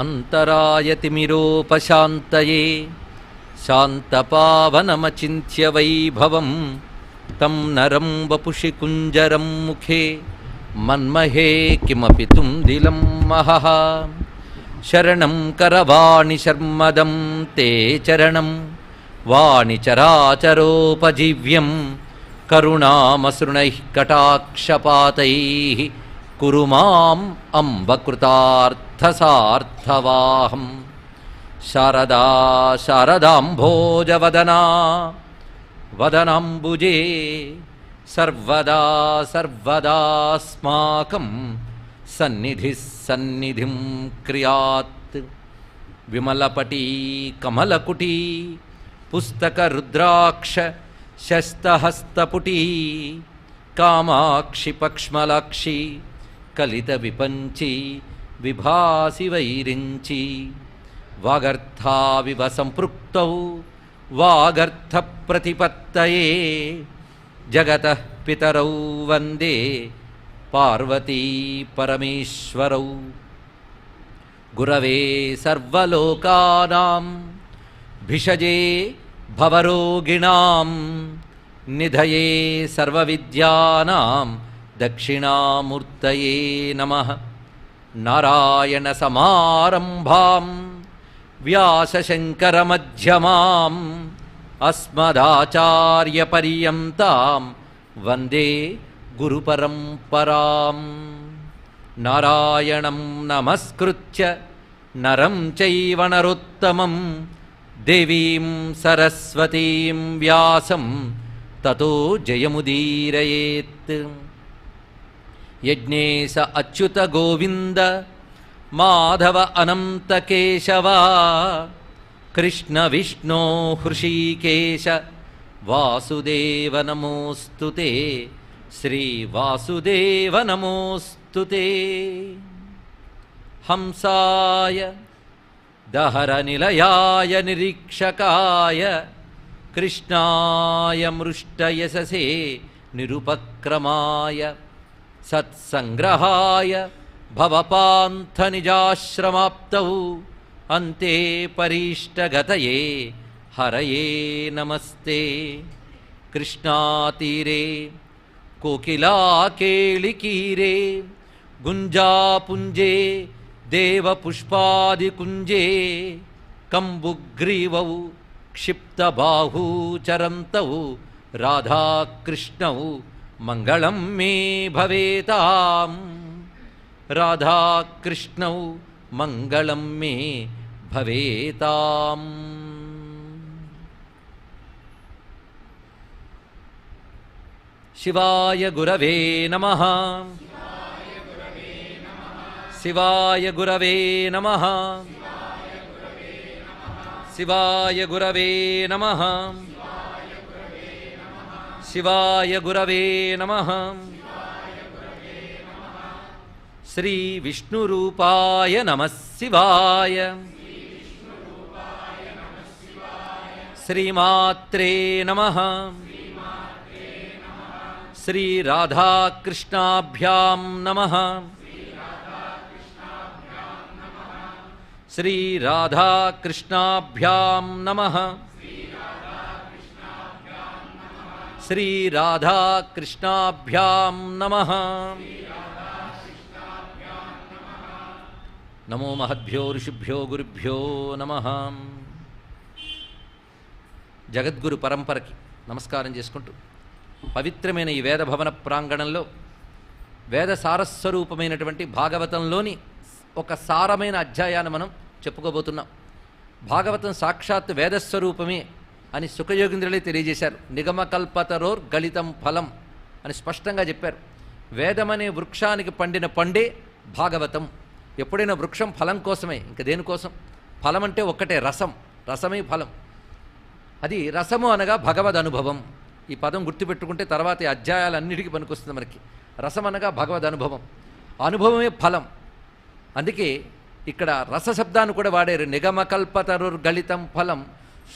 అంతరాయతిమిరోపశాంతయే శాంతపావనమచింత్య వైభవం తం నరం వపుషి కుంజరం ముఖే మన్మహే కిమపి తుందిలం మహః. శరణం కరవాణి శర్మదం తే చరణం వాణి చరాచరోపజీవ్యం కరుణామసృణైః కటాక్షపాతైః కురు మాం అంబ కృతార్థసార్థవాహం. శారదా శారదాంభోజవదనా వదనాంబుజే సర్వదా సర్వదాస్మాకం సన్నిధిః సన్నిధిం క్రియాత్. విమలపటీ కమలకుటీ పుస్తకరుద్రాక్ష శస్తహస్తపుటీ కామాక్షి పక్ష్మలాక్షి కలిత విపంచి విభాసి వైరించి. వాగర్థావివ సంపృక్తౌ వాగర్థ ప్రతిపత్తయే జగతః పితరౌ వందే పార్వతీ పరమేశ్వరౌ. గురవే సర్వలోకానాం భిషజే భవరోగిణాం నిధయే సర్వవిద్యానాం దక్షిణామూర్తయే నమః. నారాయణ సమారంభాం వ్యాసశంకరమధ్యమాం అస్మదాచార్యపర్యంతాం వందే గురుపరంపరాం. నారాయణం నమస్కృత్య నరం చైవ నరోత్తమం దేవీం సరస్వతీం వ్యాసం తతో జయముదీరయేత్. యజ్ఞేశ అచ్యుత గోవింద మాధవ అనంత కేశవ కృష్ణ విష్ణో హృషీకేశ వాసుదేవ నమోస్తుతే శ్రీ వాసుదేవ నమోస్తుతే. హంసాయ దహర నిలయాయ నిరీక్షకాయ కృష్ణాయ మృష్టయశసే నిరుపక్రమాయ సత్సంగ్రహాయ భవపాంథనిజాశ్రమాప్తౌ అంతే పరీష్టగతయే హరయే నమస్తే. కృష్ణాతీరే కోకిలాకేళికీరే గుంజాపుంజే దేవపుష్పాదికుంజే కంబుగ్రీవౌ క్షిప్తబాహూ చరంతౌ రాధాకృష్ణౌ మంగళం మే భవేతాం. రాధాకృష్ణౌ మంగళం మే భవేతాం. శివాయ గురవే నమః. శివాయ గురవే నమః. శివాయ గురవే నమః. శివాయ గురవే నమః. శ్రీ విష్ణురూపాయ నమః శివాయ. శ్రీమాత్రే నమః. శ్రీ రాధాకృష్ణాభ్యాం నమః. శ్రీ రాధాకృష్ణాభ్యాం నమః. శ్రీ రాధాకృష్ణాభ్యాం నమః. నమో మహద్భ్యో ఋషిభ్యో గురుభ్యో నమః. జగద్గురు పరంపరకి నమస్కారం చేసుకుంటూ పవిత్రమైన ఈ వేదభవన ప్రాంగణంలో వేద సారస్వరూపమైనటువంటి భాగవతంలోని ఒక సారమైన అధ్యాయాన్ని మనం చెప్పుకోబోతున్నాం. భాగవతం సాక్షాత్ వేదస్వరూపమే అని సుఖయోగీంద్రులే తెలియజేశారు. నిగమకల్పతరోర్ గళితం ఫలం అని స్పష్టంగా చెప్పారు. వేదమనే వృక్షానికి పండిన పండే భాగవతం. ఎప్పుడైనా వృక్షం ఫలం కోసమే, ఇంకా దేనికోసం? ఫలం అంటే ఒక్కటే, రసం. రసమే ఫలం. అది రసము అనగా భగవద్ అనుభవం. ఈ పదం గుర్తుపెట్టుకుంటే తర్వాత ఈ అధ్యాయాలన్నిటికీ పనికొస్తుంది మనకి. రసం అనగా భగవద్ అనుభవం, అనుభవమే ఫలం. అందుకే ఇక్కడ రసశబ్దాన్ని కూడా వాడారు. నిగమకల్పతరుర్గళితం ఫలం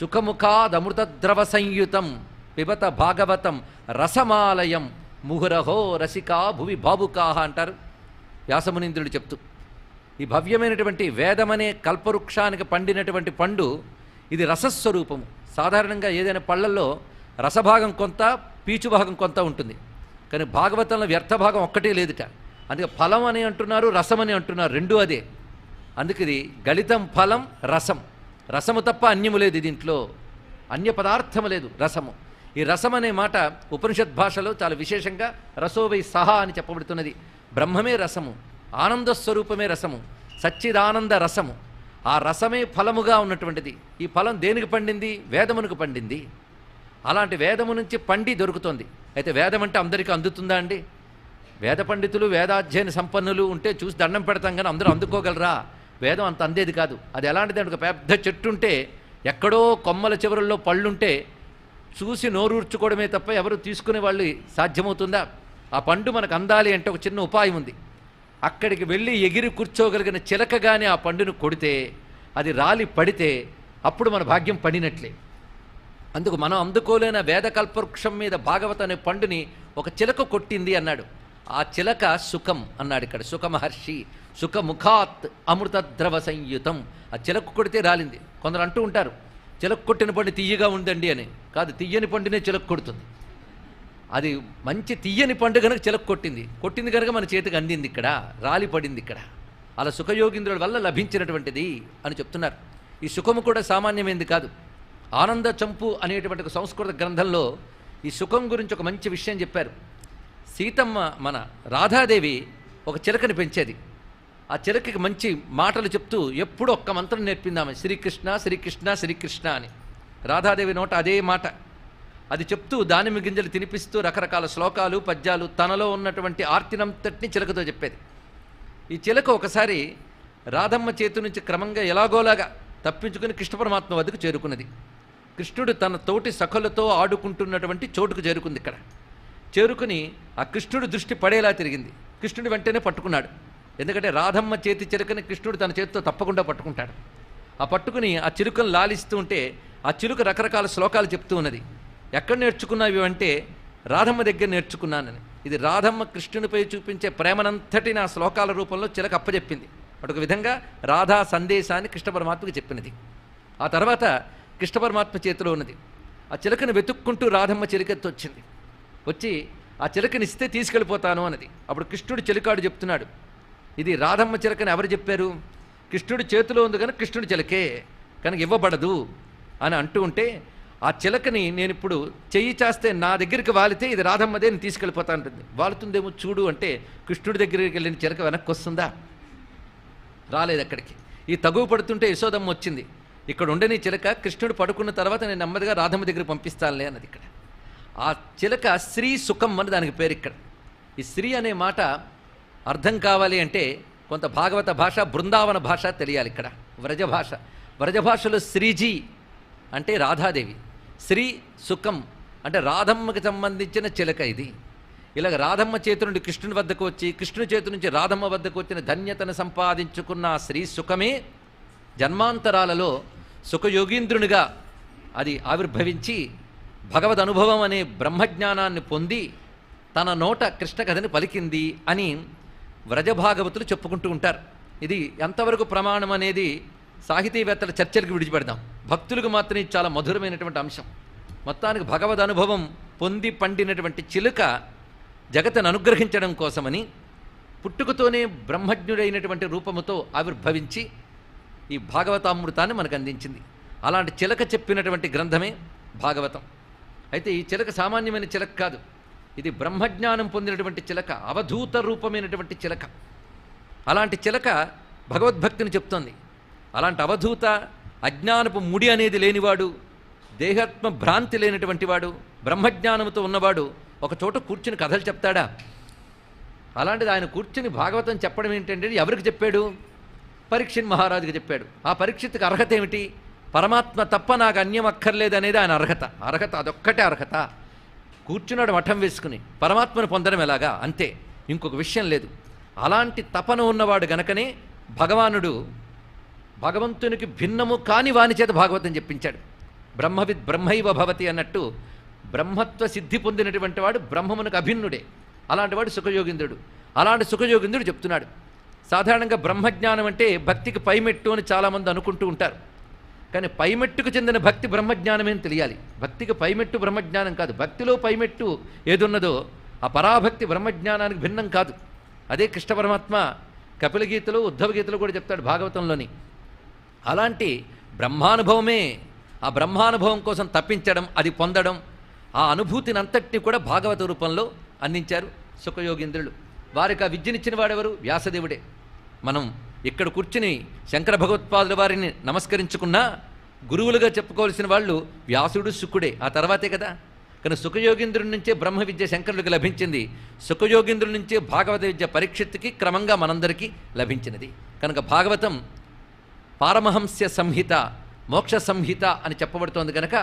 సుఖముఖాదమృతద్రవ సంయుతం పిబత భాగవతం రసమాలయం ముహురహో రసికా భువి బాబుకాహ అంటారు వ్యాసమునీంద్రుడు చెప్తూ. ఈ భవ్యమైనటువంటి వేదమనే కల్పవృక్షానికి పండినటువంటి పండు ఇది రసస్వరూపము. సాధారణంగా ఏదైనా పళ్ళల్లో రసభాగం కొంత, పీచు భాగం కొంత ఉంటుంది. కానీ భాగవతంలో వ్యర్థ భాగం ఒక్కటే లేదుట. అందుకే ఫలం అని అంటున్నారు, రసం అని అంటున్నారు, రెండూ అదే. అందుకే ఇది గళితం ఫలం రసం. రసము తప్ప అన్యము లేదు దీంట్లో, అన్య పదార్థము లేదు రసము. ఈ రసం అనే మాట ఉపనిషత్ భాషలో చాలా విశేషంగా రసోవై సహా అని చెప్పబడుతున్నది. బ్రహ్మమే రసము, ఆనంద స్వరూపమే రసము, సచ్చిదానంద రసము. ఆ రసమే ఫలముగా ఉన్నటువంటిది. ఈ ఫలం దేనికి పండింది? వేదమునకు పండింది. అలాంటి వేదము నుంచి పండి దొరుకుతుంది. అయితే వేదం అంటే అందరికీ అందుతుందా అండి? వేద పండితులు, వేదాధ్యయన సంపన్నులు ఉంటే చూసి దండం పెడతాం, కానీ అందరూ అందుకోగలరా? వేదం అంత అందేది కాదు. అది ఎలాంటిది అంటే, ఒక పెద్ద చెట్టు ఉంటే ఎక్కడో కొమ్మల చివరల్లో పళ్ళుంటే చూసి నోరూర్చుకోవడమే తప్ప ఎవరు తీసుకునే వాళ్ళు సాధ్యమవుతుందా? ఆ పండు మనకు అందాలి అంటే ఒక చిన్న ఉపాయం ఉంది. అక్కడికి వెళ్ళి ఎగిరి కూర్చోగలిగిన చిలక కానీ ఆ పండును కొడితే, అది రాలి పడితే అప్పుడు మన భాగ్యం పడినట్లే. అందుకు మనం అందుకోలేని వేదకల్పవృక్షం మీద భాగవత అనే పండుని ఒక చిలక కొట్టింది అన్నాడు. ఆ చిలక సుఖం అన్నాడు ఇక్కడ సుఖమహర్షి. సుఖముఖాత్ అమృతద్రవ సంయుతం. ఆ చిలక కొడితే రాలింది. కొందరు అంటూ ఉంటారు, చిలక కొట్టిన పండు తీయగా ఉందండి అని. కాదు, తీయని పండునే చిలక కొడుతుంది. అది మంచి తీయని పండు కనుక చిలక కొట్టింది కనుక మన చేతికి అందింది, ఇక్కడ రాలి పడింది. ఇక్కడ అలా సుఖయోగింద్రుల వల్ల లభించినటువంటిది అని చెప్తున్నారు. ఈ సుఖము కూడా సామాన్యమైంది కాదు. ఆనంద చంపు అనేటువంటి ఒక సంస్కృత గ్రంథంలో ఈ సుఖం గురించి ఒక మంచి విషయం చెప్పారు. సీతమ్మ మన రాధాదేవి ఒక చిలకని పెంచేది. ఆ చిలకకి మంచి మాటలు చెప్తూ ఎప్పుడు ఒక్క మంత్రం నేర్పిందామె, శ్రీకృష్ణ శ్రీకృష్ణ శ్రీకృష్ణ అని. రాధాదేవి నోట అదే మాట. అది చెప్తూ దానిమ్మ గింజలు తినిపిస్తూ రకరకాల శ్లోకాలు పద్యాలు తనలో ఉన్నటువంటి ఆర్తినంతటిని చిలకతో చెప్పేది. ఈ చిలక ఒకసారి రాధమ్మ చేతి నుంచి క్రమంగా ఎలాగోలాగా తప్పించుకుని కృష్ణ పరమాత్మ వద్దకు చేరుకున్నది. కృష్ణుడు తన తోటి సఖులతో ఆడుకుంటున్నటువంటి చోటుకు చేరుకుంది. ఇక్కడ చేరుకుని ఆ కృష్ణుడు దృష్టి పడేలా తిరిగింది. కృష్ణుడు వెంటనే పట్టుకున్నాడు. ఎందుకంటే రాధమ్మ చేతి చిలుకని కృష్ణుడు తన చేతితో తప్పకుండా పట్టుకుంటాడు. ఆ పట్టుకుని ఆ చిలుకను లాలిస్తూ ఉంటే ఆ చిలుక రకరకాల శ్లోకాలు చెప్తూ ఉన్నది. ఎక్కడ నేర్చుకున్నావి అంటే రాధమ్మ దగ్గర నేర్చుకున్నానని. ఇది రాధమ్మ కృష్ణునిపై చూపించే ప్రేమనంతటి నా శ్లోకాల రూపంలో చిలక అప్పచెప్పింది. అటొక విధంగా రాధా సందేశాన్ని కృష్ణ పరమాత్మకి చెప్పినది. ఆ తర్వాత కృష్ణ పరమాత్మ చేతిలో ఉన్నది. ఆ చిలకను వెతుక్కుంటూ రాధమ్మ చిలకెత్తి వచ్చింది. వచ్చి ఆ చిలకని ఇస్తే తీసుకెళ్ళిపోతాను అన్నది. అప్పుడు కృష్ణుడు చిలకాడు చెప్తున్నాడు, ఇది రాధమ్మ చిలకని ఎవరు చెప్పారు? కృష్ణుడి చేతిలో ఉంది కనుక కృష్ణుడి చిలకే కనుక ఇవ్వబడదు అని అంటూ ఉంటే, ఆ చిలకని నేను ఇప్పుడు చెయ్యి చేస్తే నా దగ్గరికి వాలితే ఇది రాధమ్మదే, నేను తీసుకెళ్ళిపోతా ఉంటుంది. వాలుతుందేమో చూడు అంటే కృష్ణుడి దగ్గరికి వెళ్ళిన చిలక వెనక్కి వస్తుందా? రాలేదు అక్కడికి. ఈ తగువ పడుతుంటే యశోదమ్మ వచ్చింది. ఇక్కడ ఉండని చిలక కృష్ణుడు పడుకున్న తర్వాత నేను నెమ్మదిగా రాధమ్మ దగ్గరికి పంపిస్తానులే అన్నది. ఇక్కడ ఆ చిలక శ్రీ సుఖం అని దానికి పేరు. ఇక్కడ ఈ శ్రీ అనే మాట అర్థం కావాలి అంటే కొంత భాగవత భాష, బృందావన భాష తెలియాలి. ఇక్కడ వ్రజభాష, వ్రజభాషలో శ్రీజీ అంటే రాధాదేవి, శ్రీ సుఖం అంటే రాధమ్మకి సంబంధించిన చిలక ఇది. ఇలాగ రాధమ్మ చేతి నుండి కృష్ణుని వద్దకు వచ్చి, కృష్ణుని చేతి నుంచి రాధమ్మ వద్దకు వచ్చిన ధన్యతను సంపాదించుకున్న ఆ శ్రీ సుఖమే జన్మాంతరాలలో సుఖయోగీంద్రునిగా అది ఆవిర్భవించి భగవద్ అనుభవం అనే బ్రహ్మజ్ఞానాన్ని పొంది తన నోట కృష్ణ కథని పలికింది అని వ్రజభాగవతులు చెప్పుకుంటూ ఉంటారు. ఇది ఎంతవరకు ప్రమాణం అనేది సాహితీవేత్తల చర్చలకు విడిచిపెడదాం. భక్తులకు మాత్రం ఇది చాలా మధురమైనటువంటి అంశం. మొత్తానికి భగవద్ అనుభవం పొంది పండినటువంటి చిలుక జగత్తును అనుగ్రహించడం కోసమని పుట్టుకతోనే బ్రహ్మజ్ఞుడైనటువంటి రూపముతో ఆవిర్భవించి ఈ భాగవతామృతాన్ని మనకు అందించింది. అలాంటి చిలక చెప్పినటువంటి గ్రంథమే భాగవతం. అయితే ఈ చిలక సామాన్యమైన చిలక కాదు, ఇది బ్రహ్మజ్ఞానం పొందినటువంటి చిలక, అవధూత రూపమైనటువంటి చిలక. అలాంటి చిలక భగవద్భక్తిని చెప్తోంది. అలాంటి అవధూత, అజ్ఞానపు ముడి అనేది లేనివాడు, దేహాత్మ భ్రాంతి లేనటువంటి వాడు, బ్రహ్మజ్ఞానంతో ఉన్నవాడు ఒక చోట కూర్చుని కథలు చెప్తాడా? అలాంటిది ఆయన కూర్చుని భాగవతం చెప్పడం ఏంటంటే ఎవరికి చెప్పాడు? పరీక్షిత్ మహారాజుకి చెప్పాడు. ఆ పరీక్షిత్కి అర్హత ఏమిటి? పరమాత్మ తప్ప నాకు అన్యం అక్కర్లేదు అనేది ఆయన అర్హత. అదొక్కటే అర్హత. కూర్చున్నాడు మఠం వేసుకుని, పరమాత్మను పొందడం ఎలాగా అంతే, ఇంకొక విషయం లేదు. అలాంటి తపన ఉన్నవాడు గనకనే భగవానుడు భగవంతునికి భిన్నము కాని వాని చేత భాగవతం చెప్పించాడు. బ్రహ్మవిద్ బ్రహ్మైవ భవతి అన్నట్టు బ్రహ్మత్వ సిద్ధి పొందినటువంటి వాడు బ్రహ్మమునకు అభిన్నుడే. అలాంటి వాడు సుఖయోగింద్రుడు. అలాంటి సుఖయోగింద్రుడు చెప్తున్నాడు, సాధారణంగా బ్రహ్మజ్ఞానం అంటే భక్తికి పైమెట్టు అని చాలామంది అనుకుంటూ ఉంటారు. కానీ పైమెట్టుకు చెందిన భక్తి బ్రహ్మజ్ఞానమేని తెలియాలి. భక్తికి పైమెట్టు బ్రహ్మజ్ఞానం కాదు. భక్తిలో పైమెట్టు ఏదున్నదో ఆ పరాభక్తి బ్రహ్మజ్ఞానానికి భిన్నం కాదు. అదే కృష్ణ పరమాత్మ కపిలగీతలో ఉద్ధవగీతలో కూడా చెప్తాడు భాగవతంలోని. అలాంటి బ్రహ్మానుభవమే, ఆ బ్రహ్మానుభవం కోసం తప్పించడం, అది పొందడం, ఆ అనుభూతిని అంతటినీ కూడా భాగవత రూపంలో అందించారు శుకయోగీంద్రులు. వారికి ఆ విద్యనిచ్చిన వాడెవరు? వ్యాసదేవుడే. మనం ఇక్కడ కూర్చుని శంకర భగవత్పాదుల వారిని నమస్కరించుకున్నా గురువులుగా చెప్పుకోవాల్సిన వాళ్ళు వ్యాసుడు, శుకుడే, ఆ తర్వాతే కదా. కానీ శుకయోగీంద్రుడి నుంచే బ్రహ్మ విద్య శంకరులకు లభించింది. శుకయోగీంద్రుడి నుంచే భాగవత విద్య పరీక్షిత్తుకి క్రమంగా మనందరికీ లభించినది. కనుక భాగవతం పారమహంస్య సంహిత, మోక్ష సంహిత అని చెప్పబడుతోంది కనుక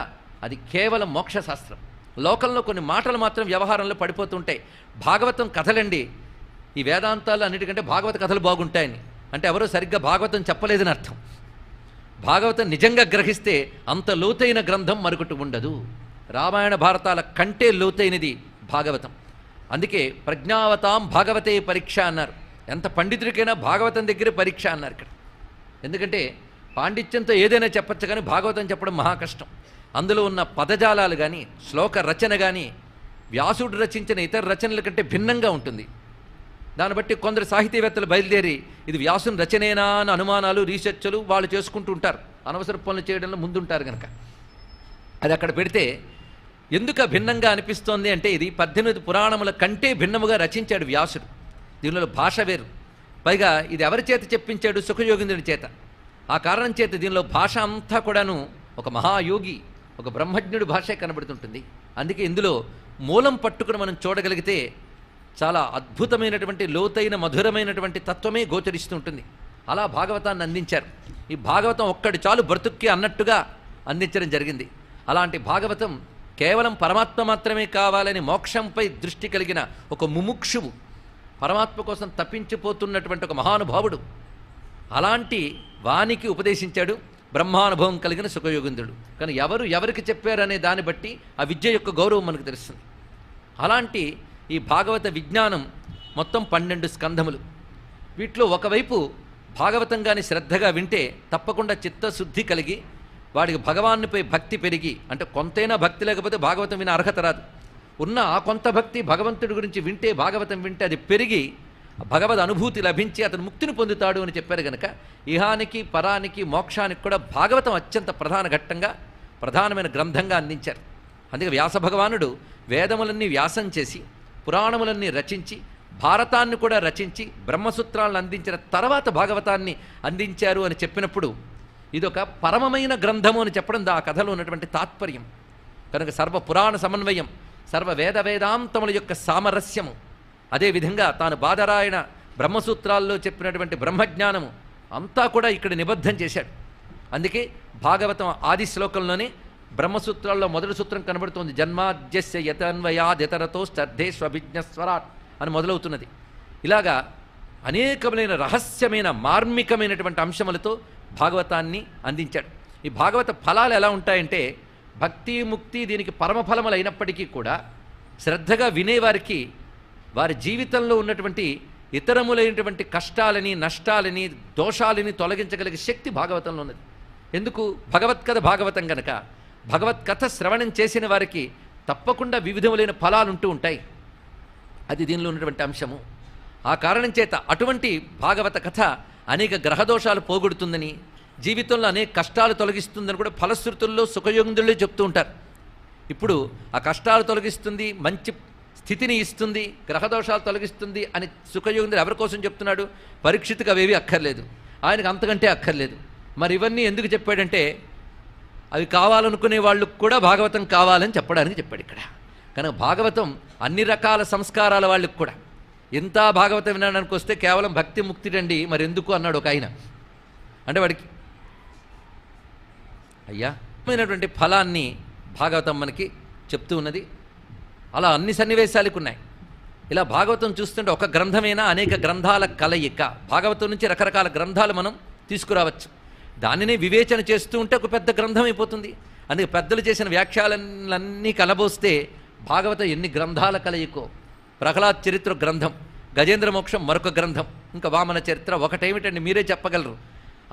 అది కేవలం మోక్షశాస్త్రం. లోకంలో కొన్ని మాటలు మాత్రం వ్యవహారంలో పడిపోతుంటాయి. భాగవతం కథలండి. ఈ వేదాంతాలు అన్నిటికంటే భాగవత కథలు బాగుంటాయని అంటే ఎవరో సరిగ్గా భాగవతం చెప్పలేదని అర్థం. భాగవతం నిజంగా గ్రహిస్తే అంత లోతైన గ్రంథం మరొకటి ఉండదు. రామాయణ భారతాల కంటే లోతైనది భాగవతం. అందుకే ప్రజ్ఞావతాం భాగవతే పరీక్ష అన్నారు. ఎంత పండితుడికైనా భాగవతం దగ్గరే పరీక్ష అన్నారు ఇక్కడ. ఎందుకంటే పాండిత్యంతో ఏదైనా చెప్పచ్చు, కానీ భాగవతం చెప్పడం మహా కష్టం. అందులో ఉన్న పదజాలాలు కానీ శ్లోక రచన కానీ వ్యాసుడు రచించిన ఇతర రచనల కంటే భిన్నంగా ఉంటుంది. దాన్ని బట్టి కొందరు సాహితీవేత్తలు బయలుదేరి ఇది వ్యాసుని రచనేనా అని అనుమానాలు, రీసెర్చ్లు వాళ్ళు చేసుకుంటూ ఉంటారు. అనవసర పనులు చేయడంలో ముందుంటారు కనుక అది అక్కడ పెడితే ఎందుకు భిన్నంగా అనిపిస్తోంది అంటే ఇది 18 పురాణముల కంటే భిన్నముగా రచించాడు వ్యాసుడు. దీనిలో భాష వేరు. పైగా ఇది ఎవరి చేత చెప్పించాడు? శుకయోగీంద్రుడి చేత. ఆ కారణం చేత దీనిలో భాష అంతా కూడాను ఒక మహాయోగి, ఒక బ్రహ్మజ్ఞుడి భాషే కనబడుతుంటుంది. అందుకే ఇందులో మూలం పట్టుకుని మనం చూడగలిగితే చాలా అద్భుతమైనటువంటి లోతైన మధురమైనటువంటి తత్వమే గోచరిస్తూ ఉంటుంది. అలా భాగవతాన్ని అందించారు. ఈ భాగవతం ఒక్కడి చాలు బ్రతుక్కి అన్నట్టుగా అందించడం జరిగింది. అలాంటి భాగవతం కేవలం పరమాత్మ మాత్రమే కావాలని మోక్షంపై దృష్టి కలిగిన ఒక ముముక్షువు, పరమాత్మ కోసం తప్పించిపోతున్నటువంటి ఒక మహానుభావుడు, అలాంటి వానికి ఉపదేశించాడు బ్రహ్మానుభవం కలిగిన శుకయోగీంద్రుడు. కానీ ఎవరికి చెప్పారనే దాన్ని బట్టి ఆ విద్య యొక్క గౌరవం మనకు తెలుస్తుంది. అలాంటి ఈ భాగవత విజ్ఞానం మొత్తం 12 స్కంధములు. వీటిలో ఒకవైపు భాగవతం కానీ శ్రద్ధగా వింటే తప్పకుండా చిత్తశుద్ధి కలిగి వాడికి భగవానుపై భక్తి పెరిగి, అంటే కొంతైనా భక్తి లేకపోతే భాగవతం వినే అర్హత రాదు. ఉన్న ఆ కొంత భక్తి భగవంతుడి గురించి వింటే, భాగవతం వింటే అది పెరిగి భగవద్ అనుభూతి లభించి అతను ముక్తిని పొందుతాడు అని చెప్పారు కనుక ఇహానికి పరానికి మోక్షానికి కూడా భాగవతం అత్యంత ప్రధాన ఘట్టంగా, ప్రధానమైన గ్రంథంగా అందించారు. అందుకే వ్యాస భగవానుడు వేదములన్నీ వ్యాసం చేసి, పురాణములన్నీ రచించి, భారతాన్ని కూడా రచించి, బ్రహ్మసూత్రాలను అందించిన తర్వాత భాగవతాన్ని అందించారు అని చెప్పినప్పుడు ఇదొక పరమమైన గ్రంథము అని చెప్పడం ఆ కథలో ఉన్నటువంటి తాత్పర్యం. కనుక సర్వ పురాణ సమన్వయం, సర్వ వేదాంతముల యొక్క సామరస్యము, అదేవిధంగా తాను బాదరాయణ బ్రహ్మసూత్రాల్లో చెప్పినటువంటి బ్రహ్మజ్ఞానము అంతా కూడా ఇక్కడ నిబద్ధం చేశాడు. అందుకే భాగవతం ఆది శ్లోకంలోనే బ్రహ్మసూత్రాల్లో మొదటి సూత్రం కనబడుతోంది. జన్మాద్యస్య యతన్వయాదితరతో స్వర్ధేష్వభిజ్ఞస్వరాట్ అని మొదలవుతున్నది. ఇలాగా అనేకమైన రహస్యమైన మార్మికమైనటువంటి అంశములతో భాగవతాన్ని అందించాడు. ఈ భాగవత ఫలాలు ఎలా ఉంటాయంటే భక్తి, ముక్తి దీనికి పరమఫలములు అయినప్పటికీ కూడా శ్రద్ధగా వినేవారికి వారి జీవితంలో ఉన్నటువంటి ఇతరములైనటువంటి కష్టాలని, నష్టాలని, దోషాలని తొలగించగలిగే శక్తి భాగవతంలో ఉన్నది. ఎందుకు? భగవత్కథ భాగవతం కనుక భగవత్కథ శ్రవణం చేసిన వారికి తప్పకుండా వివిధములైన ఫలాలు ఉంటూ ఉంటాయి. అది దీనిలో ఉన్నటువంటి అంశము. ఆ కారణం చేత అటువంటి భాగవత కథ అనేక గ్రహదోషాలు పోగొడుతుందని, జీవితంలో అనేక కష్టాలు తొలగిస్తుందని కూడా ఫలశ్రుతుల్లో శుకయోగీంద్రులే చెప్తూ ఉంటారు. ఇప్పుడు ఆ కష్టాలు తొలగిస్తుంది, మంచి స్థితిని ఇస్తుంది, గ్రహదోషాలు తొలగిస్తుంది అని శుకయోగీంద్రుడు ఎవరి కోసం చెప్తున్నాడు? పరీక్షిత్తుకు అవేవి అక్కర్లేదు, ఆయనకు అంతకంటే అక్కర్లేదు. మరి ఇవన్నీ ఎందుకు చెప్పాడంటే అవి కావాలనుకునే వాళ్ళు కూడా భాగవతం కావాలని చెప్పడానికి చెప్పాడు ఇక్కడ. కనుక భాగవతం అన్ని రకాల సంస్కారాల వాళ్ళకి కూడా. ఇంత భాగవతం వినడానికి వస్తే కేవలం భక్తి ముక్తి రండి, మరి ఎందుకు అన్నాడు ఒక ఆయన. అంటే వాడికి అయ్యామైనటువంటి ఫలాన్ని భాగవతం మనకి చెప్తూ ఉన్నది. అలా అన్ని సన్నివేశాలకు ఉన్నాయి. ఇలా భాగవతం చూస్తుంటే ఒక గ్రంథమైనా అనేక గ్రంథాల కలయిక. భాగవతం నుంచి రకరకాల గ్రంథాలు మనం తీసుకురావచ్చు. దానినే వివేచన చేస్తూ ఉంటే ఒక పెద్ద గ్రంథం అయిపోతుంది. అందుకే పెద్దలు చేసిన వ్యాఖ్యాలన్నీ కలబోస్తే భాగవతం ఎన్ని గ్రంథాల కలయికో. ప్రహ్లాద్ చరిత్ర గ్రంథం, గజేంద్ర మోక్షం మరొక గ్రంథం, ఇంకా వామన చరిత్ర ఒకటేమిటండి, మీరే చెప్పగలరు.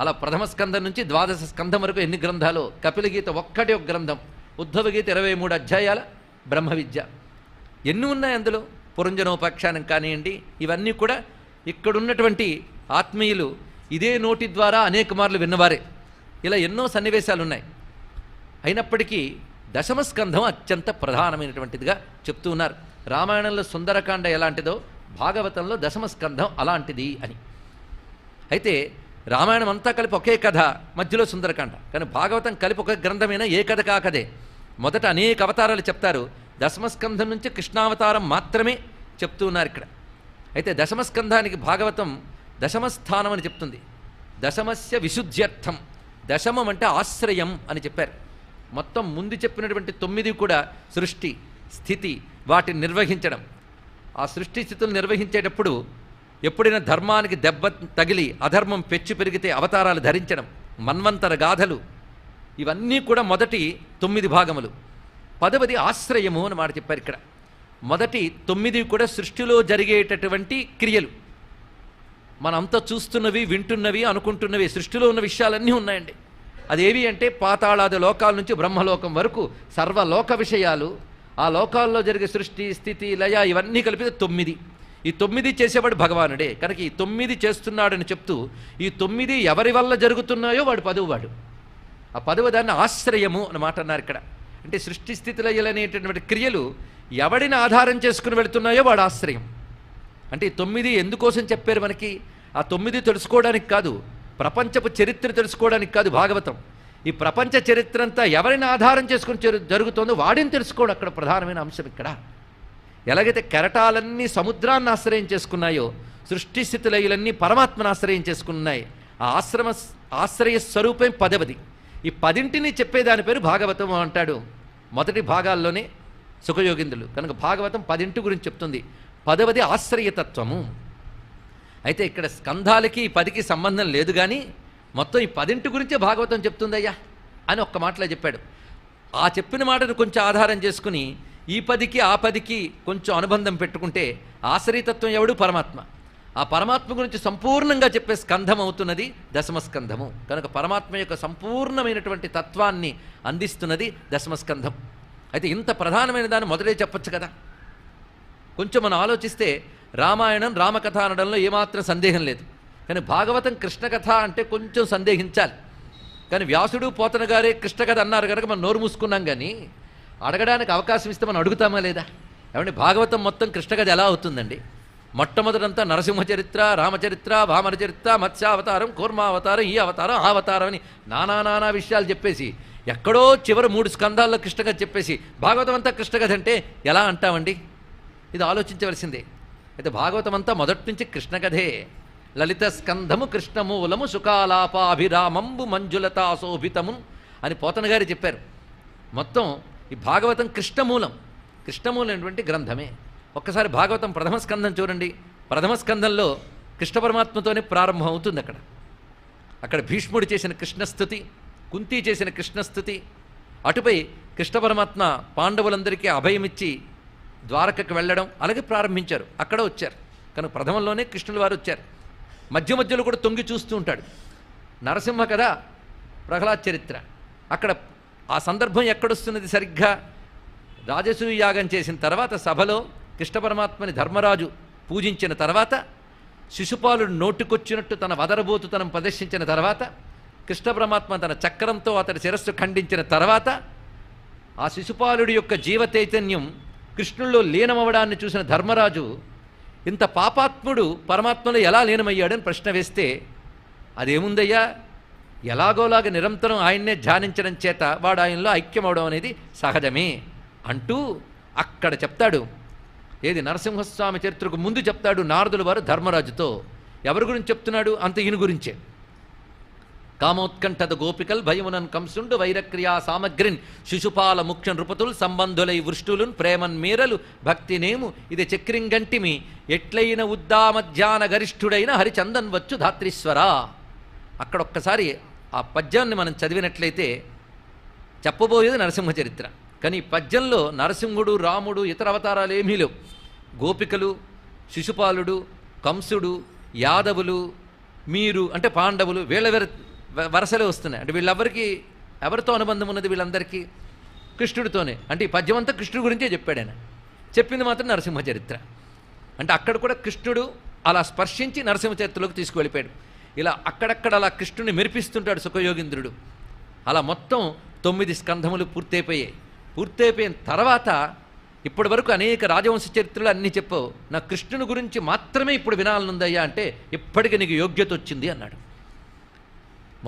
అలా ప్రథమ స్కంధం నుంచి ద్వాదశ స్కంధం వరకు ఎన్ని గ్రంథాలు. కపిలగీత ఒక్కటే ఒక గ్రంథం, ఉద్ధవగీత 23 అధ్యాయాల బ్రహ్మ విద్య. ఎన్ని ఉన్నాయి అందులో, పురంజనోపాఖ్యానం కానివ్వండి, ఇవన్నీ కూడా ఇక్కడున్నటువంటి ఆత్మీయులు ఇదే నోటి ద్వారా అనేక మార్లు విన్నవారే. ఇలా ఎన్నో సన్నివేశాలు ఉన్నాయి. అయినప్పటికీ దశమస్కంధం అత్యంత ప్రధానమైనటువంటిదిగా చెప్తూ ఉన్నారు. రామాయణంలో సుందరకాండ ఎలాంటిదో భాగవతంలో దశమస్కంధం అలాంటిది అని. అయితే రామాయణం అంతా కలిపి ఒకే కథ, మధ్యలో సుందరకాండ. కానీ భాగవతం కలిపి ఒక గ్రంథమైనా ఏ కథ కాకదే. మొదట అనేక అవతారాలు చెప్తారు, దశమస్కంధం నుంచి కృష్ణావతారం మాత్రమే చెప్తూ ఉన్నారు ఇక్కడ. అయితే దశమస్కంధానికి భాగవతం దశమస్థానం అని చెప్తుంది. దశమస్య విశుద్ధ్యర్థం, దశమం అంటే ఆశ్రయం అని చెప్పారు. మొత్తం ముందు చెప్పినటువంటి 9 కూడా సృష్టి స్థితి, వాటిని నిర్వహించడం. ఆ సృష్టి స్థితులు నిర్వహించేటప్పుడు ఎప్పుడైనా ధర్మానికి దెబ్బ తగిలి అధర్మం పెచ్చు పెరిగితే అవతారాలు ధరించడం, మన్వంతర గాథలు, ఇవన్నీ కూడా మొదటి 9 భాగములు. 10వది ఆశ్రయము అని మాట చెప్పారు ఇక్కడ. మొదటి 9 కూడా సృష్టిలో జరిగేటటువంటి క్రియలు, మనంతా చూస్తున్నవి, వింటున్నవి, అనుకుంటున్నవి, సృష్టిలో ఉన్న విషయాలన్నీ ఉన్నాయండి. అదేవి అంటే పాతాళాది లోకాల నుంచి బ్రహ్మలోకం వరకు సర్వలోక విషయాలు, ఆ లోకాల్లో జరిగే సృష్టి స్థితి లయ ఇవన్నీ కలిపితే 9. ఈ 9 చేసేవాడు భగవానుడే. కనుక ఈ 9 చేస్తున్నాడని చెప్తూ ఈ 9 ఎవరి వల్ల జరుగుతున్నాయో వాడు 10వవాడు. ఆ 10వ దాన్ని ఆశ్రయము అని మాట అన్నారు ఇక్కడ. అంటే సృష్టి స్థితి లయలనేటటువంటి క్రియలు ఎవడిని ఆధారం చేసుకుని వెళుతున్నాయో వాడు ఆశ్రయం. అంటే ఈ 9 ఎందుకోసం చెప్పారు మనకి? ఆ 9 తెలుసుకోవడానికి కాదు, ప్రపంచపు చరిత్ర తెలుసుకోవడానికి కాదు భాగవతం. ఈ ప్రపంచ చరిత్ర అంతా ఎవరిని ఆధారం చేసుకుని జరుగుతుందో వాడిని తెలుసుకోవడం అక్కడ ప్రధానమైన అంశం. ఇక్కడ ఎలాగైతే కెరటాలన్నీ సముద్రాన్ని ఆశ్రయం చేసుకున్నాయో, సృష్టి స్థితిలయులన్నీ పరమాత్మను ఆశ్రయం చేసుకున్నాయి. ఆ ఆశ్రయ స్వరూపం 10వది. ఈ 10ంటిని చెప్పేదాని పేరు భాగవతం అంటాడు. మొదటి భాగాల్లోనే సుఖయోగిందులు. కనుక భాగవతం 10 గురించి చెప్తుంది. 10వది ఆశ్రయతత్వము. అయితే ఇక్కడ స్కంధాలకి 10కి సంబంధం లేదు, కానీ మొత్తం ఈ 10 గురించే భాగవతం చెప్తుందయ్యా అని ఒక్క మాటలో చెప్పాడు. ఆ చెప్పిన మాటను కొంచెం ఆధారం చేసుకుని ఈ 10కి ఆ 10కి కొంచెం అనుబంధం పెట్టుకుంటే ఆశ్రయతత్వం ఎవడు? పరమాత్మ. ఆ పరమాత్మ గురించి సంపూర్ణంగా చెప్పే స్కంధం అవుతున్నది దశమస్కంధము. కనుక పరమాత్మ యొక్క సంపూర్ణమైనటువంటి తత్వాన్ని అందిస్తున్నది దశమస్కంధం. అయితే ఇంత ప్రధానమైన దాన్ని మొదలే చెప్పచ్చు కదా. కొంచెం మనం ఆలోచిస్తే రామాయణం రామకథ అనడంలో ఏమాత్రం సందేహం లేదు. కానీ భాగవతం కృష్ణకథ అంటే కొంచెం సందేహించాలి. కానీ వ్యాసుడు పోతన గారే కృష్ణకథ అన్నారు కనుక మనం నోరు మూసుకున్నాం. కానీ అడగడానికి అవకాశం ఇస్తే మనం అడుగుతామా లేదా? ఏమంటే భాగవతం మొత్తం కృష్ణకథ ఎలా అవుతుందండి? మొట్టమొదటంతా నరసింహ చరిత్ర, రామచరిత్ర, వామన చరిత్ర, మత్స్యావతారం, కూర్మావతారం, ఈ అవతారం, ఆ అవతారం అని నానా విషయాలు చెప్పేసి ఎక్కడో చివరి 3 స్కంధాల్లో కృష్ణకథ చెప్పేసి భాగవతం అంతా కృష్ణకథ అంటే ఎలా అంటామండి? ఇది ఆలోచించవలసిందే. అయితే భాగవతం అంతా మొదటి నుంచి కృష్ణకథే. లలిత స్కంధము కృష్ణమూలము సుకాలాపాభిరామంబు మంజులతా శోభితము అని పోతన గారు చెప్పారు. మొత్తం ఈ భాగవతం కృష్ణమూలం, కృష్ణమూలమైనటువంటి గ్రంథమే. ఒక్కసారి భాగవతం ప్రథమ స్కంధం చూడండి. ప్రథమ స్కంధంలో కృష్ణ పరమాత్మతోనే ప్రారంభం అవుతుంది. అక్కడ భీష్ముడు చేసిన కృష్ణస్థుతి, కుంతి చేసిన కృష్ణస్థుతి, అటుపై కృష్ణ పరమాత్మ పాండవులందరికీ అభయమిచ్చి ద్వారకకు వెళ్ళడం, అలాగే ప్రారంభించారు. అక్కడ వచ్చారు. కనుక ప్రథమంలోనే కృష్ణుల వారు వచ్చారు. మధ్యలో కూడా తొంగి చూస్తూ ఉంటాడు. నరసింహ కథ, ప్రహ్లాద్ చరిత్ర. అక్కడ ఆ సందర్భం ఎక్కడొస్తున్నది? సరిగ్గా రాజసూయ యాగం చేసిన తర్వాత సభలో కృష్ణ పరమాత్మని ధర్మరాజు పూజించిన తర్వాత, శిశుపాలుడు నోటికొచ్చినట్టు తన వదరబోతుతనం ప్రదర్శించిన తర్వాత, కృష్ణ పరమాత్మ తన చక్రంతో అతడి శిరస్సు ఖండించిన తర్వాత, ఆ శిశుపాలుడి యొక్క జీవ చైతన్యం కృష్ణుల్లో లీనమవడాన్ని చూసిన ధర్మరాజు ఇంత పాపాత్ముడు పరమాత్మలో ఎలా లీనమయ్యాడని ప్రశ్న వేస్తే, అదేముందయ్యా, ఎలాగోలాగా నిరంతరం ఆయన్నే ధ్యానించడం చేత వాడు ఆయనలో ఐక్యమవడం అనేది సహజమే అంటూ అక్కడ చెప్తాడు. ఏది నరసింహస్వామి చరిత్రకు ముందు చెప్తాడు నారదుల వారు ధర్మరాజుతో. ఎవరి గురించి చెప్తున్నాడు? అంత ఈయన గురించే. కామోత్కంఠద గోపికల్ భయమునన్ కంసుండు వైరక్రియా సామగ్రిన్ శిశుపాల ముఖ్య నృపతుల్ సంబంధులై వృష్టులున్ ప్రేమన్ మీరలు భక్తినేము ఇది చక్రింగంటిమి ఎట్లయిన ఉద్దామధ్యాన గరిష్ఠుడైన హరిచందన్ వచ్చు ధాత్రీశ్వర. అక్కడ ఒక్కసారి ఆ పద్యాన్ని మనం చదివినట్లయితే చెప్పబోయేది నరసింహ చరిత్ర. కానీ ఈ పద్యంలో నరసింహుడు, రాముడు, ఇతర అవతారాలు ఏమీ లేవు. గోపికలు, శిశుపాలుడు, కంసుడు, యాదవులు, మీరు అంటే పాండవులు, వీళ్ళ వరసలే వస్తున్నాయి. అంటే వీళ్ళెవరికి ఎవరితో అనుబంధం ఉన్నది? వీళ్ళందరికీ కృష్ణుడితోనే. అంటే ఈ పద్యం అంతా కృష్ణుడి గురించే చెప్పాడు ఆయన. చెప్పింది మాత్రం నరసింహ చరిత్ర. అంటే అక్కడ కూడా కృష్ణుడు అలా స్పర్శించి నరసింహ చరిత్రలోకి తీసుకువెళ్ళిపోయాడు. ఇలా అక్కడక్కడ అలా కృష్ణుని మెరిపిస్తుంటాడు సుఖయోగీంద్రుడు. అలా మొత్తం 9 స్కంధములు పూర్తయిపోయాయి. పూర్తయిపోయిన తర్వాత ఇప్పటి వరకు అనేక రాజవంశ చరిత్రలు అన్నీ చెప్పావు, నా కృష్ణుని గురించి మాత్రమే ఇప్పుడు వినాలనుందయ్యా అంటే ఇప్పటికి నీకు యోగ్యత వచ్చింది అన్నాడు.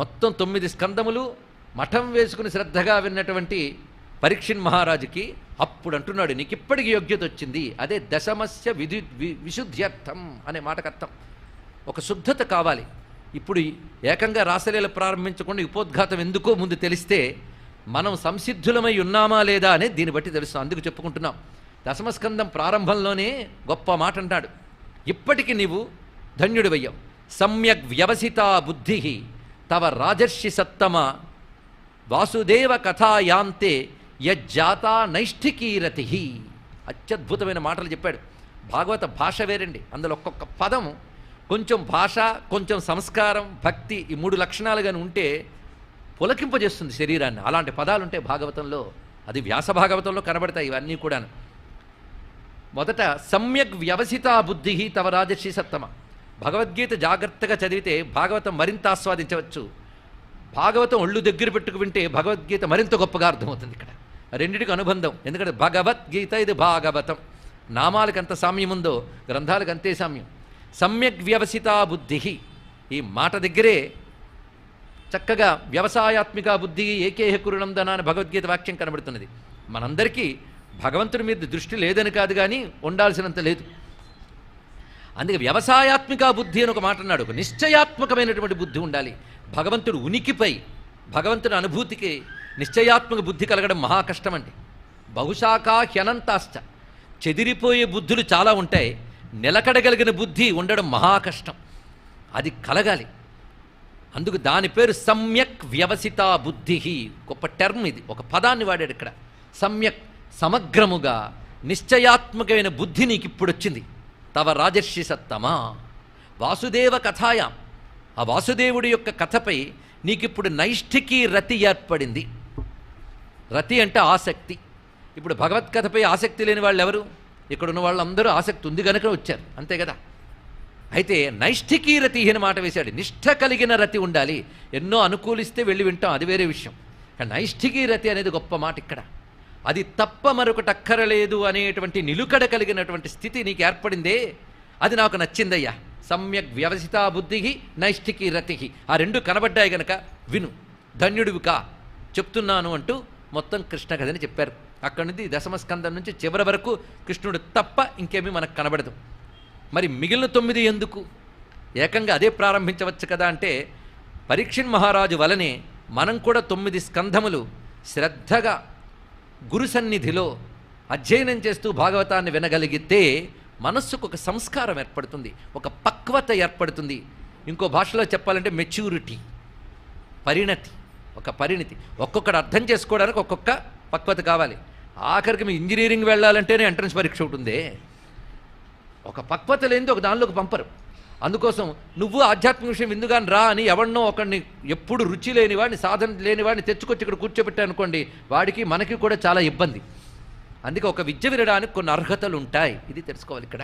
మొత్తం 9 స్కంధములు మఠం వేసుకుని శ్రద్ధగా విన్నటువంటి పరీక్షిన్ మహారాజుకి అప్పుడు అంటున్నాడు, నీకు ఇప్పటికి యోగ్యత వచ్చింది. అదే దశమస్య విశుద్ధ్యర్థం అనే మాటకు అర్థం. ఒక శుద్ధత కావాలి. ఇప్పుడు ఏకంగా రాసలీల ప్రారంభించకుండా ఉపోద్ఘాతం ఎందుకో ముందు తెలిస్తే మనం సంసిద్ధులమై ఉన్నామా లేదా అనేది దీన్ని బట్టి తెలుస్తాం. అందుకు చెప్పుకుంటున్నాం. దశమస్కందం ప్రారంభంలోనే గొప్ప మాట అంటాడు, ఇప్పటికి నీవు ధన్యుడివయ్యావు. సమ్యక్ వ్యవసితా బుద్ధి తవ రాజర్షి సత్తమ వాసుదేవ కథాయాంతే యజ్జాతా నైష్ఠికీరతి. అత్యద్భుతమైన మాటలు చెప్పాడు. భాగవత భాష వేరండి. అందులో ఒక్కొక్క పదం కొంచెం భాష, కొంచెం సంస్కారం, భక్తి, ఈ 3 లక్షణాలుగాని ఉంటే పులకింపజేస్తుంది శరీరాన్ని. అలాంటి పదాలు ఉంటాయి భాగవతంలో. అది వ్యాస భాగవతంలో కనబడతాయి ఇవన్నీ కూడాను. మొదట సమ్యక్ వ్యవసితా బుద్ధి తవ రాజర్షి సత్తమ. భగవద్గీత జాగ్రత్తగా చదివితే భాగవతం మరింత ఆస్వాదించవచ్చు. భాగవతం ఒళ్ళు దగ్గర పెట్టుకు వింటే భగవద్గీత మరింత గొప్పగా అర్థమవుతుంది. ఇక్కడ రెండింటికి అనుబంధం. ఎందుకంటే భగవద్గీత, ఇది భాగవతం. నామాలకు ఎంత సామ్యం ఉందో గ్రంథాలకు అంతే సామ్యం. సమ్యక్ వ్యవసితా బుద్ధి, ఈ మాట దగ్గరే చక్కగా వ్యవసాయాత్మిక బుద్ధి ఏకేహ కురునందన అని భగవద్గీత వాక్యం కనబడుతున్నది. మనందరికీ భగవంతుడి మీద దృష్టి లేదని కాదు, కానీ ఉండాల్సినంత లేదు. అందుకే వ్యవసాయాత్మిక బుద్ధి అని ఒక మాట అన్నాడు. ఒక నిశ్చయాత్మకమైనటువంటి బుద్ధి ఉండాలి. భగవంతుడు ఉనికిపై, భగవంతుని అనుభూతికి నిశ్చయాత్మక బుద్ధి కలగడం మహా కష్టమండి. బహుశాఖా హ్యనంతాశ్చ, చెదిరిపోయే బుద్ధులు చాలా ఉంటాయి. నిలకడగలిగిన బుద్ధి ఉండడం మహా కష్టం. అది కలగాలి. అందుకు దాని పేరు సమ్యక్ వ్యవసితా బుద్ధి. గొప్ప టర్మ్ ఇది. ఒక పదాన్ని వాడాడు ఇక్కడ. సమ్యక్, సమగ్రముగా నిశ్చయాత్మకమైన బుద్ధి నీకు ఇప్పుడు వచ్చింది. తవ రాజర్షి సత్తమా వాసుదేవ కథాయాం, ఆ వాసుదేవుడి యొక్క కథపై నీకిప్పుడు నైష్ఠికీ రతి ఏర్పడింది. రతి అంటే ఆసక్తి. ఇప్పుడు భగవత్కథపై ఆసక్తి లేని వాళ్ళు ఎవరు? ఇక్కడున్న వాళ్ళందరూ ఆసక్తి ఉంది కనుక వచ్చారు, అంతే కదా. అయితే నైష్ఠికీ రతి అని మాట వేశాడు. నిష్ఠ కలిగిన రతి ఉండాలి. ఎన్నో అనుకూలిస్తే వెళ్ళి వింటాం, అది వేరే విషయం. కానీ నైష్ఠికీ రతి అనేది గొప్ప మాట ఇక్కడ. అది తప్ప మరొకటి అక్కరలేదు అనేటువంటి నిలుకడ కలిగినటువంటి స్థితి నీకు ఏర్పడిందే, అది నాకు నచ్చిందయ్యా. సమ్యక్ వ్యవసితా బుద్ధి నైష్ఠికీ రతి, ఆ రెండు కనబడ్డాయి గనక విను, ధన్యుడివి కా, చెప్తున్నాను అంటూ మొత్తం కృష్ణ కథని చెప్పారు. అక్కడి నుంచి దశమస్కందం నుంచి చివరి వరకు కృష్ణుడు తప్ప ఇంకేమీ మనకు కనబడదు. మరి మిగిలిన 9 ఎందుకు? ఏకంగా అదే ప్రారంభించవచ్చు కదా అంటే, పరీక్షిన్ మహారాజు వలనే మనం కూడా 9 స్కంధములు శ్రద్ధగా గురు సన్నిధిలో అధ్యయనం చేస్తూ భాగవతాన్ని వినగలిగితే మనస్సుకు ఒక సంస్కారం ఏర్పడుతుంది, ఒక పక్వత ఏర్పడుతుంది. ఇంకో భాషలో చెప్పాలంటే మెచ్యూరిటీ, పరిణతి, ఒక పరిణతి. ఒక్కొక్కటి అర్థం చేసుకోవడానికి ఒక్కొక్క పక్వత కావాలి. ఆఖరికి మీ ఇంజనీరింగ్ వెళ్ళాలంటేనే ఎంట్రన్స్ పరీక్ష ఉంటుంది. ఒక పక్వత లేనిది ఒక దానిలోకి పంపరు. అందుకోసం నువ్వు ఆధ్యాత్మిక విషయం ఎందుగాని రా అని ఎవరినో ఒకరిని, ఎప్పుడు రుచి లేనివాడిని, సాధన లేనివాడిని తెచ్చుకొచ్చి ఇక్కడ కూర్చోబెట్టానుకోండి, వాడికి మనకి కూడా చాలా ఇబ్బంది. అందుకే ఒక విద్య వినడానికి కొన్ని అర్హతలు ఉంటాయి, ఇది తెలుసుకోవాలి ఇక్కడ.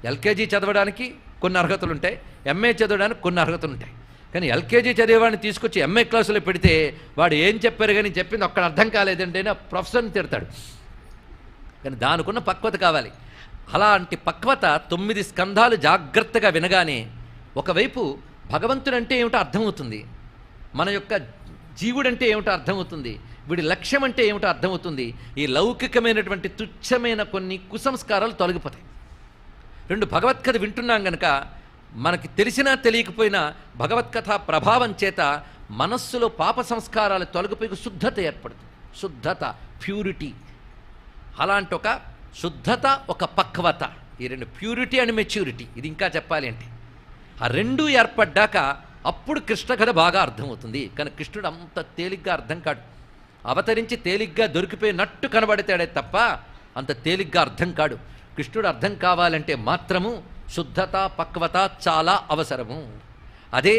ఎల్కేజీ చదవడానికి కొన్ని అర్హతలు ఉంటాయి, ఎంఏ చదవడానికి కొన్ని అర్హతలు ఉంటాయి. కానీ ఎల్కేజీ చదివేవాడిని తీసుకొచ్చి ఎంఏ క్లాసులో పెడితే వాడు ఏం చెప్పారు కానీ చెప్పింది ఒక్కడ అర్థం కాలేదంటే ప్రొఫెసర్ని తిడతాడు. కానీ దానికున్న పక్వత కావాలి. అలాంటి పక్వత 9 స్కంధాలు జాగ్రత్తగా వినగానే ఒకవైపు భగవంతుడంటే ఏమిటో అర్థమవుతుంది, మన యొక్క జీవుడంటే ఏమిటో అర్థమవుతుంది, వీడి లక్ష్యం అంటే ఏమిటో అర్థమవుతుంది. ఈ లౌకికమైనటువంటి తుచ్చమైన కొన్ని కుసంస్కారాలు తొలగిపోతాయి. 2 భగవత్కథ వింటున్నాం కనుక మనకి తెలిసినా తెలియకపోయినా భగవత్కథ ప్రభావం చేత మనస్సులో పాప సంస్కారాలు తొలగిపోయి శుద్ధత ఏర్పడుతుంది. శుద్ధత, ప్యూరిటీ. అలాంటి ఒక శుద్ధత, ఒక పక్వత, ఈ 2 ప్యూరిటీ అండ్ మెచ్యూరిటీ, ఇది ఇంకా చెప్పాలి అంటే ఆ 2 ఏర్పడ్డాక అప్పుడు కృష్ణ కథ బాగా అర్థమవుతుంది. కానీ కృష్ణుడు అంత తేలిగ్గా అర్థం కాడు. అవతరించి తేలిగ్గా దొరికిపోయినట్టు కనబడతాడే తప్ప అంత తేలిగ్గా అర్థం కాడు. కృష్ణుడు అర్థం కావాలంటే మాత్రము శుద్ధత పక్వత చాలా అవసరము. అదే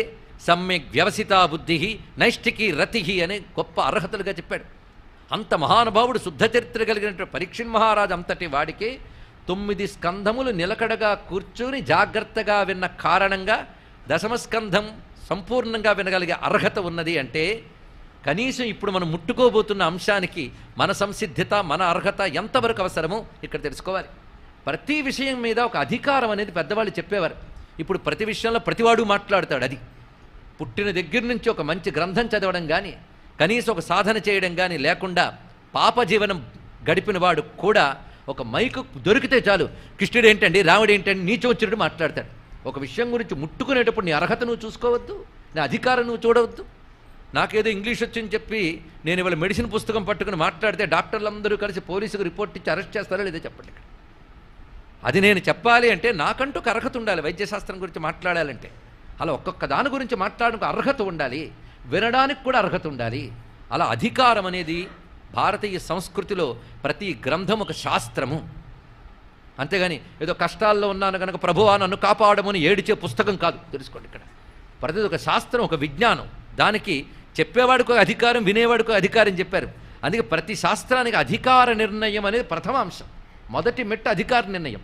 సమ్యక్ వ్యవసిత బుద్ధి నైష్టికి రతి అనే గొప్ప అర్హతలుగా చెప్పాడు. అంత మహానుభావుడు శుద్ధ చరిత్ర కలిగినటువంటి పరీక్షణ్ మహారాజు అంతటి వాడికే 9 స్కంధములు నిలకడగా కూర్చుని జాగ్రత్తగా విన్న కారణంగా దశమస్కంధం సంపూర్ణంగా వినగలిగే అర్హత ఉన్నది అంటే కనీసం ఇప్పుడు మనం ముట్టుకోబోతున్న అంశానికి మన సంసిద్ధత మన అర్హత ఎంతవరకు అవసరమో ఇక్కడ తెలుసుకోవాలి. ప్రతి విషయం మీద ఒక అధికారం అనేది పెద్దవాళ్ళు చెప్పేవారు. ఇప్పుడు ప్రతి విషయంలో ప్రతివాడు మాట్లాడతాడు. అది పుట్టిన దగ్గర నుంచి ఒక మంచి గ్రంథం చదవడం కానీ కనీసం ఒక సాధన చేయడం కానీ లేకుండా పాప జీవనం గడిపిన వాడు కూడా ఒక మైకు దొరికితే చాలు కృష్ణుడు ఏంటండి రాముడు ఏంటండి నీచోచ్చుడు మాట్లాడతాడు. ఒక విషయం గురించి ముట్టుకునేటప్పుడు నీ అర్హత నువ్వు చూసుకోవద్దు, నీ అధికారం నువ్వు చూడవద్దు. నాకేదో ఇంగ్లీష్ వచ్చిందని చెప్పి నేను ఇవాళ మెడిసిన్ పుస్తకం పట్టుకుని మాట్లాడితే డాక్టర్లందరూ కలిసి పోలీసుకు రిపోర్ట్ ఇచ్చి అరెస్ట్ చేస్తారో లేదో చెప్పండి. ఇక్కడ అది నేను చెప్పాలి అంటే నాకంటూ ఒక అర్హత ఉండాలి. వైద్యశాస్త్రం గురించి మాట్లాడాలంటే అలా ఒక్కొక్క దాని గురించి మాట్లాడడానికి అర్హత ఉండాలి, వినడానికి కూడా అర్హత ఉండాలి. అలా అధికారం అనేది భారతీయ సంస్కృతిలో ప్రతి గ్రంథం ఒక శాస్త్రము. అంతేగాని ఏదో కష్టాల్లో ఉన్నాను కనుక ప్రభువా నన్ను కాపాడమని ఏడిచే పుస్తకం కాదు. తెలుసుకోండి, ఇక్కడ ప్రతిది ఒక శాస్త్రం, ఒక విజ్ఞానం. దానికి చెప్పేవాడికి ఒక అధికారం, వినేవాడికి అధికారం చెప్పారు. అందుకే ప్రతి శాస్త్రానికి అధికార నిర్ణయం అనేది ప్రథమ అంశం. మొదటి మెట్టు అధికార నిర్ణయం,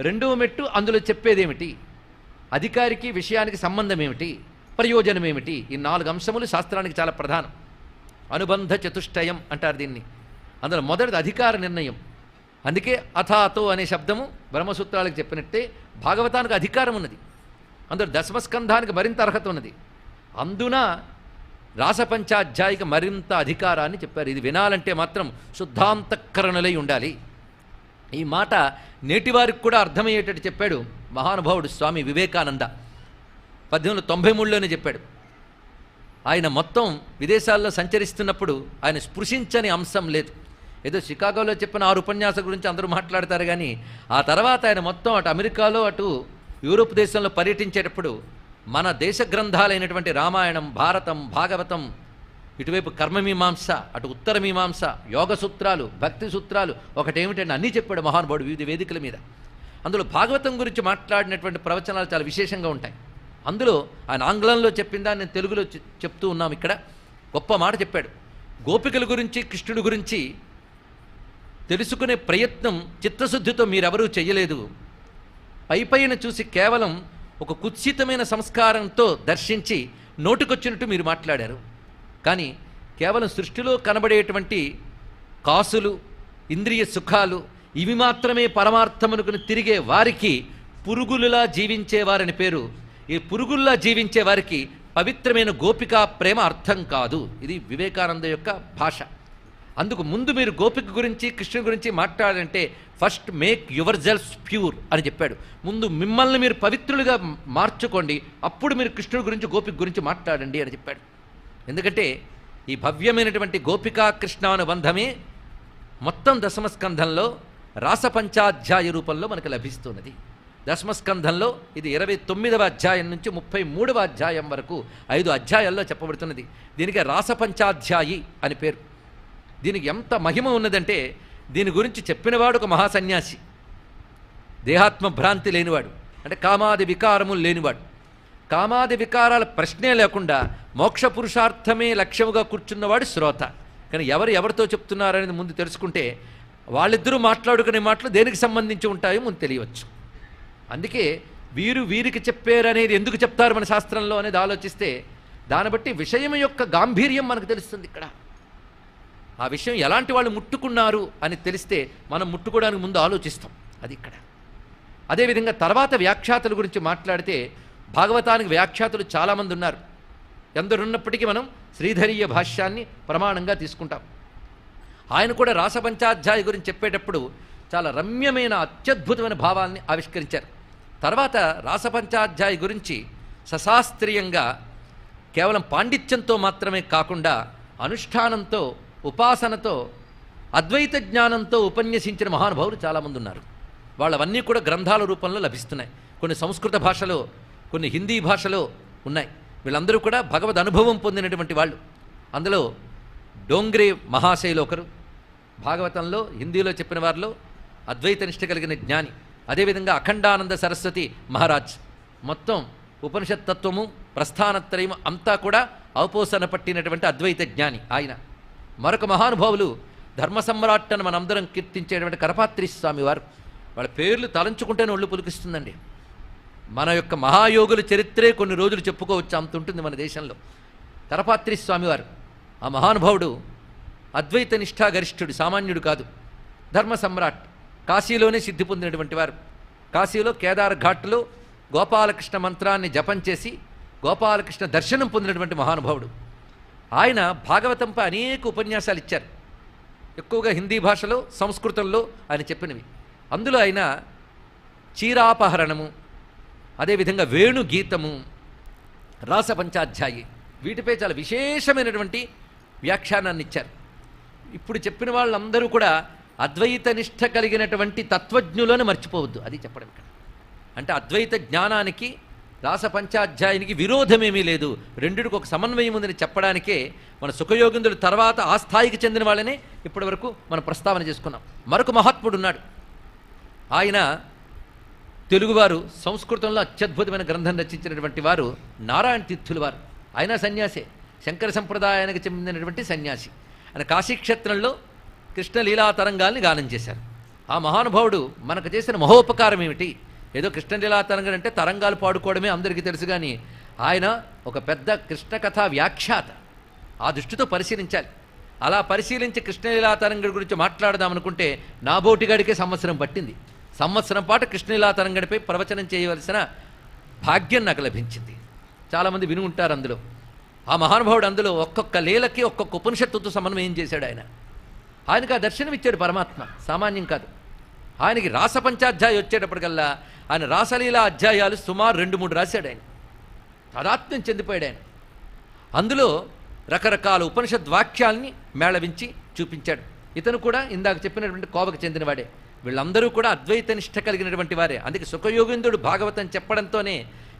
రెండవ మెట్టు అందులో చెప్పేదేమిటి, అధికారికి విషయానికి సంబంధం ఏమిటి, ప్రయోజనం ఏమిటి. ఈ 4 అంశములు శాస్త్రానికి చాలా ప్రధానం. అనుబంధ చతుష్టయం అంటారు దీన్ని. అందులో మొదటిది అధికార నిర్ణయం. అందుకే అథాతో అనే శబ్దము బ్రహ్మసూత్రాలకు చెప్పినట్టే భాగవతానికి అధికారం ఉన్నది. అందులో దశమస్కంధానికి మరింత అర్హత ఉన్నది. అందున రాసపంచాధ్యాయికి మరింత అధికారాన్ని చెప్పారు. ఇది వినాలంటే మాత్రం శుద్ధాంతఃకరణలై ఉండాలి. ఈ మాట నేటివారికి కూడా అర్థమయ్యేటట్టు చెప్పాడు మహానుభావుడు స్వామి వివేకానంద. 1893లోనే చెప్పాడు. ఆయన మొత్తం విదేశాల్లో సంచరిస్తున్నప్పుడు ఆయన స్పృశించని అంశం లేదు. ఏదో షికాగోలో చెప్పిన 6 ఉపన్యాసాల గురించి అందరూ మాట్లాడతారు కానీ ఆ తర్వాత ఆయన మొత్తం అటు అమెరికాలో అటు యూరోప్ దేశంలో పర్యటించేటప్పుడు మన దేశ గ్రంథాలైనటువంటి రామాయణం, భారతం, భాగవతం, ఇటువైపు కర్మమీమాంస, అటు ఉత్తర మీమాంస, యోగ సూత్రాలు, భక్తి సూత్రాలు, ఒకటేమిటంటే అన్నీ చెప్పాడు మహానుభావుడు వివిధ వేదికల మీద. అందులో భాగవతం గురించి మాట్లాడినటువంటి ప్రవచనాలు చాలా విశేషంగా ఉంటాయి. అందులో ఆయన ఆంగ్లంలో చెప్పిందా నేను తెలుగులో చెప్తూ ఉన్నాం. ఇక్కడ గొప్ప మాట చెప్పాడు. గోపికల గురించి కృష్ణుడి గురించి తెలుసుకునే ప్రయత్నం చిత్తశుద్ధితో మీరెవరూ చెయ్యలేదు. పైపైన చూసి కేవలం ఒక కుత్సితమైన సంస్కారంతో దర్శించి నోటికొచ్చినట్టు మీరు మాట్లాడారు. కానీ కేవలం సృష్టిలో కనబడేటువంటి కాసులు, ఇంద్రియ సుఖాలు ఇవి మాత్రమే పరమార్థమనుకుని తిరిగే వారికి పురుగులులా జీవించేవారని పేరు. ఈ పురుగుల్లా జీవించే వారికి పవిత్రమైన గోపికా ప్రేమ అర్థం కాదు. ఇది వివేకానంద యొక్క భాష. అందుకు ముందు మీరు గోపిక గురించి కృష్ణుని గురించి మాట్లాడాలంటే first make your selves pure అని చెప్పాడు. ముందు మిమ్మల్ని మీరు పవిత్రులుగా మార్చుకోండి, అప్పుడు మీరు కృష్ణుడి గురించి గోపిక గురించి మాట్లాడండి అని చెప్పాడు. ఎందుకంటే ఈ భవ్యమైనటువంటి గోపికా కృష్ణానుబంధమే మొత్తం దశమస్కంధంలో రాసపంచాధ్యాయ రూపంలో మనకు లభిస్తున్నది. దశమస్కంధంలో ఇది 29వ అధ్యాయం నుంచి 33వ అధ్యాయం వరకు 5 అధ్యాయాల్లో చెప్పబడుతున్నది. దీనికి రాసపంచాధ్యాయి అని పేరు. దీనికి ఎంత మహిమ ఉన్నదంటే దీని గురించి చెప్పినవాడు ఒక మహాసన్యాసి, దేహాత్మ భ్రాంతి లేనివాడు, అంటే కామాది వికారములు లేనివాడు. కామాది వికారాల ప్రశ్నే లేకుండా మోక్ష పురుషార్థమే లక్ష్యముగా కూర్చున్నవాడు శ్రోత. కానీ ఎవరితో చెప్తున్నారనేది ముందు తెలుసుకుంటే వాళ్ళిద్దరూ మాట్లాడుకునే మాటలు దేనికి సంబంధించి ఉంటాయో ముందు తెలియవచ్చు. అందుకే వీరికి చెప్పారనేది ఎందుకు చెప్తారు మన శాస్త్రంలో అనేది ఆలోచిస్తే దాన్ని బట్టి విషయం యొక్క గాంభీర్యం మనకు తెలుస్తుంది. ఇక్కడ ఆ విషయం ఎలాంటి వాళ్ళు ముట్టుకున్నారు అని తెలిస్తే మనం ముట్టుకోవడానికి ముందు ఆలోచిస్తాం. అది ఇక్కడ. అదేవిధంగా తర్వాత వ్యాఖ్యాతుల గురించి మాట్లాడితే భాగవతానికి వ్యాఖ్యాతులు చాలామంది ఉన్నారు. ఎందరున్నప్పటికీ మనం శ్రీధరీయ భాష్యాన్ని ప్రమాణంగా తీసుకుంటాం. ఆయన కూడా రాసపంచాధ్యాయ గురించి చెప్పేటప్పుడు చాలా రమ్యమైన అత్యద్భుతమైన భావాల్ని ఆవిష్కరించారు. తర్వాత రాసపంచాధ్యాయ గురించి సశాస్త్రీయంగా కేవలం పాండిత్యంతో మాత్రమే కాకుండా అనుష్ఠానంతో, ఉపాసనతో, అద్వైత జ్ఞానంతో ఉపన్యసించిన మహానుభావులు చాలామంది ఉన్నారు. వాళ్ళవన్నీ కూడా గ్రంథాల రూపంలో లభిస్తున్నాయి. కొన్ని సంస్కృత భాషలో, కొన్ని హిందీ భాషలో ఉన్నాయి. వీళ్ళందరూ కూడా భగవద్ అనుభవం పొందినటువంటి వాళ్ళు. అందులో డోంగ్రే మహాశైలు ఒకరు, భాగవతంలో హిందీలో చెప్పిన వారిలో అద్వైత నిష్ట కలిగిన జ్ఞాని. అదేవిధంగా అఖండానంద సరస్వతి మహారాజ్ మొత్తం ఉపనిషత్తత్వము ప్రస్థానత్రయము అంతా కూడా అవపోసన పట్టినటువంటి అద్వైత జ్ఞాని ఆయన. మరొక మహానుభావులు ధర్మ సమ్రాట్ అని మనందరం కీర్తించేటువంటి కరపాత్రి స్వామి వారు. వాళ్ళ పేర్లు తలంచుకుంటేనే ఒళ్ళు పులికిస్తుందండి. మన యొక్క మహాయోగుల చరిత్రే కొన్ని రోజులు చెప్పుకోవచ్చు, అంత ఉంటుంది మన దేశంలో. కరపాత్రి స్వామివారు ఆ మహానుభావుడు అద్వైత నిష్ఠా గరిష్ఠుడు, సామాన్యుడు కాదు. ధర్మ సమ్రాట్, కాశీలోనే సిద్ధి పొందినటువంటి వారు. కాశీలో కేదార్ ఘాట్లో గోపాలకృష్ణ మంత్రాన్ని జపం చేసి గోపాలకృష్ణ దర్శనం పొందినటువంటి మహానుభావుడు. ఆయన భాగవతంపై అనేక ఉపన్యాసాలు ఇచ్చారు, ఎక్కువగా హిందీ భాషలో సంస్కృతంలో ఆయన చెప్పినవి. అందులో ఆయన చీరాపహరణము, అదేవిధంగా వేణుగీతము, రాసపంచాధ్యాయి, వీటిపై చాలా విశేషమైనటువంటి వ్యాఖ్యానాన్ని ఇచ్చారు. ఇప్పుడు చెప్పిన వాళ్ళందరూ కూడా అద్వైత నిష్ఠ కలిగినటువంటి తత్వజ్ఞులను మర్చిపోవద్దు, అది చెప్పడం ఇక్కడ. అంటే అద్వైత జ్ఞానానికి రాసపంచాధ్యాయునికి విరోధమేమీ లేదు, రెండిటికి ఒక సమన్వయం ఉందని చెప్పడానికే మన సుఖయోగిందుల తర్వాత ఆ స్థాయికి చెందిన వాళ్ళనే ఇప్పటి వరకు మనం ప్రస్తావన చేసుకున్నాం. మరొక మహాత్ముడు ఉన్నాడు. ఆయన తెలుగువారు, సంస్కృతంలో అత్యద్భుతమైన గ్రంథం రచించినటువంటి వారు నారాయణ తీర్థుల వారు. ఆయన సన్యాసే, శంకర సంప్రదాయానికి చెందినటువంటి సన్యాసి. ఆయన కాశీక్షేత్రంలో కృష్ణలీలా తరంగాల్ని గానం చేశారు. ఆ మహానుభావుడు మనకు చేసిన మహోపకారం ఏమిటి? ఏదో కృష్ణలీలా తరంగం అంటే తరంగాలు పాడుకోవడమే అందరికీ తెలుసు, కానీ ఆయన ఒక పెద్ద కృష్ణ కథా వ్యాఖ్యాత. ఆ దృష్టితో పరిశీలించాలి. అలా పరిశీలించి కృష్ణలీలా తరంగడి గురించి మాట్లాడదామనుకుంటే నాబోటిగాడికే సంవత్సరం పట్టింది. సంవత్సరం పాటు కృష్ణలీలా తరంగడిపై ప్రవచనం చేయవలసిన భాగ్యం నాకు లభించింది. చాలామంది విని ఉంటారు అందులో. ఆ మహానుభావుడు అందులో ఒక్కొక్క లీలకి ఒక్కొక్క ఉపనిషత్తుతో సమన్వయం చేశాడు ఆయన. ఆయనకు ఆ దర్శనం ఇచ్చాడు పరమాత్మ, సామాన్యం కాదు. ఆయనకి రాసపంచాధ్యాయం వచ్చేటప్పటికల్లా ఆయన రాసలీలా అధ్యాయాలు సుమారు 2-3 రాశాడు ఆయన. తాదాత్మ్యం చెందిపోయాడు ఆయన. అందులో రకరకాల ఉపనిషద్ వాక్యాల్ని మేళవించి చూపించాడు. ఇతను కూడా ఇందాక చెప్పినటువంటి కోవకు చెందినవాడే. వీళ్ళందరూ కూడా అద్వైత నిష్ఠ కలిగినటువంటి వారే. అందుకే సుఖయోగిందుడు భాగవతం చెప్పడంతోనే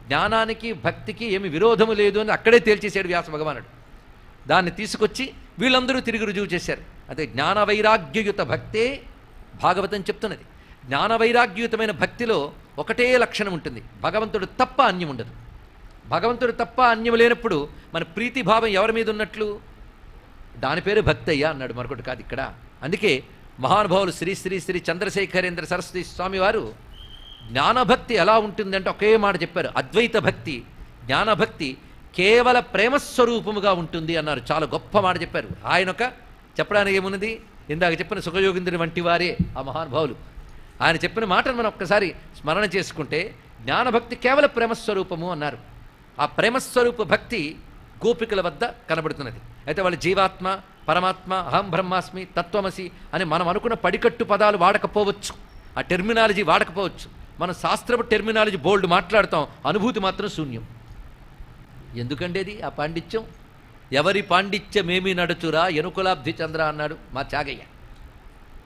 జ్ఞానానికి భక్తికి ఏమి విరోధము లేదు అని అక్కడే తేల్చేశాడు వ్యాస భగవానుడు. దాన్ని తీసుకొచ్చి వీళ్ళందరూ తిరిగి రుజువు చేశారు. అదే జ్ఞాన వైరాగ్యయుత భక్తే భాగవతం చెప్తున్నది. జ్ఞాన వైరాగ్యయుతమైన భక్తిలో ఒకటే లక్షణం ఉంటుంది, భగవంతుడు తప్ప అన్యం ఉండదు. భగవంతుడు తప్ప అన్యం లేనప్పుడు మన ప్రీతిభావం ఎవరి మీద ఉన్నట్లు? దాని పేరు భక్తి అయ్యా అన్నాడు, మరొకటి కాదు ఇక్కడ. అందుకే మహానుభావులు శ్రీ శ్రీ శ్రీ చంద్రశేఖరేంద్ర సరస్వతి స్వామివారు జ్ఞానభక్తి ఎలా ఉంటుందంటే ఒకే మాట చెప్పారు, అద్వైత భక్తి జ్ఞానభక్తి కేవల ప్రేమస్వరూపముగా ఉంటుంది అన్నారు. చాలా గొప్ప మాట చెప్పారు. ఆయనొక చెప్పడానికి ఏమున్నది? ఇందాక చెప్పిన సుఖయోగింద్రుని వంటి వారే ఆ మహానుభావులు. ఆయన చెప్పిన మాటను మనం ఒక్కసారి స్మరణ చేసుకుంటే జ్ఞానభక్తి కేవల ప్రేమస్వరూపము అన్నారు. ఆ ప్రేమస్వరూప భక్తి గోపికల వద్ద కనబడుతున్నది. అయితే వాళ్ళు జీవాత్మ, పరమాత్మ, అహం బ్రహ్మాస్మి, తత్వమసి అని మనం అనుకున్న పడికట్టు పదాలు వాడకపోవచ్చు, ఆ టెర్మినాలజీ వాడకపోవచ్చు. మనం శాస్త్రపు టెర్మినాలజీ బోల్డ్ మాట్లాడతాం, అనుభూతి మాత్రం శూన్యం. ఎందుకండి అది ఆ పాండిత్యం? ఎవరి పాండిత్యమేమి నడుచురా ఎనుకులాబ్ధి చంద్ర అన్నాడు మా త్యాగయ్య.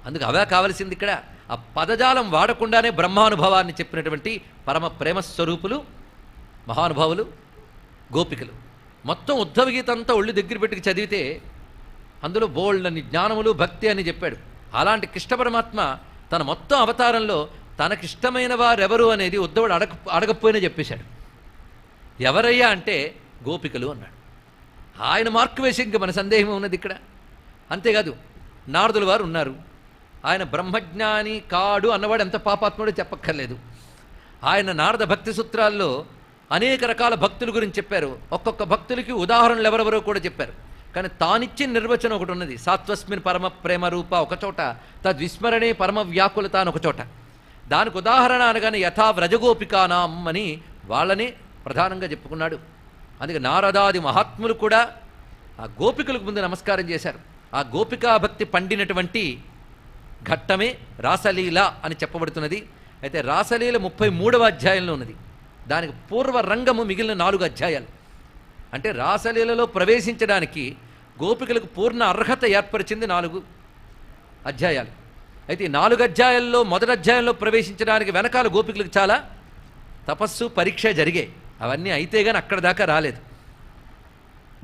అందుకు అవే కావలసింది ఇక్కడ. ఆ పదజాలం వాడకుండానే బ్రహ్మానుభవాన్ని చెప్పినటువంటి పరమ ప్రేమస్వరూపులు మహానుభావులు గోపికలు. మొత్తం ఉద్ధవ గీత అంతా ఒళ్ళు దగ్గర పెట్టుకు చదివితే అందులో బోల్డని జ్ఞానములు భక్తి అని చెప్పాడు. అలాంటి కృష్ణ పరమాత్మ తన మొత్తం అవతారంలో తనకిష్టమైన వారెవరు అనేది ఉద్ధవుడు అడగపోయినా చెప్పేశాడు. ఎవరయ్యా అంటే గోపికలు అన్నాడు. ఆయన మార్కు వేసి ఇంక మన సందేహం ఉన్నది ఇక్కడ. అంతేకాదు నారదుల వారు ఉన్నారు. ఆయన బ్రహ్మజ్ఞాని కాడు అన్నవాడు ఎంత పాపాత్ముడో చెప్పక్కర్లేదు. ఆయన నారద భక్తి సూత్రాల్లో అనేక రకాల భక్తుల గురించి చెప్పారు. ఒక్కొక్క భక్తులకి ఉదాహరణలు ఎవరెవరో కూడా చెప్పారు. కానీ తానిచ్చిన నిర్వచనం ఒకటి ఉన్నది, సాత్వస్మిన్ పరమ ప్రేమ రూప ఒకచోట, తద్విస్మరణే పరమ వ్యాకులత అని ఒకచోట. దానికి ఉదాహరణ అనగానే యథా వ్రజగోపికానాం అని వాళ్ళని ప్రధానంగా చెప్పుకున్నాడు. అందుకే నారదాది మహాత్ములు కూడా ఆ గోపికలకు ముందు నమస్కారం చేశారు. ఆ గోపికా భక్తి పండినటువంటి ఘట్టమే రాసలీల అని చెప్పబడుతున్నది. అయితే రాసలీల 33వ అధ్యాయంలో ఉన్నది. దానికి పూర్వ రంగము మిగిలిన 4 అధ్యాయాలు. అంటే రాసలీలలో ప్రవేశించడానికి గోపికలకు పూర్ణ అర్హత ఏర్పరిచింది 4 అధ్యాయాలు. అయితే ఈ 4 అధ్యాయాల్లో మొదటి అధ్యాయంలో ప్రవేశించడానికి వెనకాల గోపికలకు చాలా తపస్సు పరీక్ష జరిగాయి. అవన్నీ అయితే కానీ అక్కడ దాకా రాలేదు.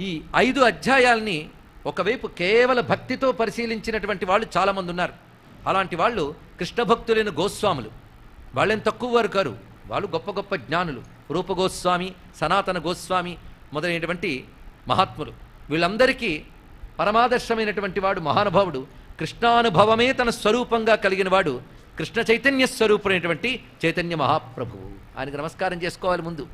ఈ 5 అధ్యాయాల్ని ఒకవైపు కేవల భక్తితో పరిశీలించినటువంటి వాళ్ళు చాలామంది ఉన్నారు. అలాంటి వాళ్ళు కృష్ణ భక్తులైన గోస్వాములు. వాళ్ళేం తక్కువ వారు కారు, వాళ్ళు గొప్ప గొప్ప జ్ఞానులు. రూపగోస్వామి, సనాతన గోస్వామి మొదలైనటువంటి మహాత్ములు. వీళ్ళందరికీ పరమాదర్శమైనటువంటి వాడు మహానుభావుడు. కృష్ణానుభవమే తన స్వరూపంగా కలిగిన వాడు కృష్ణ చైతన్య స్వరూపుడైనటువంటి చైతన్య మహాప్రభువు. ఆయనకు నమస్కారం చేసుకోవాలి ముందు.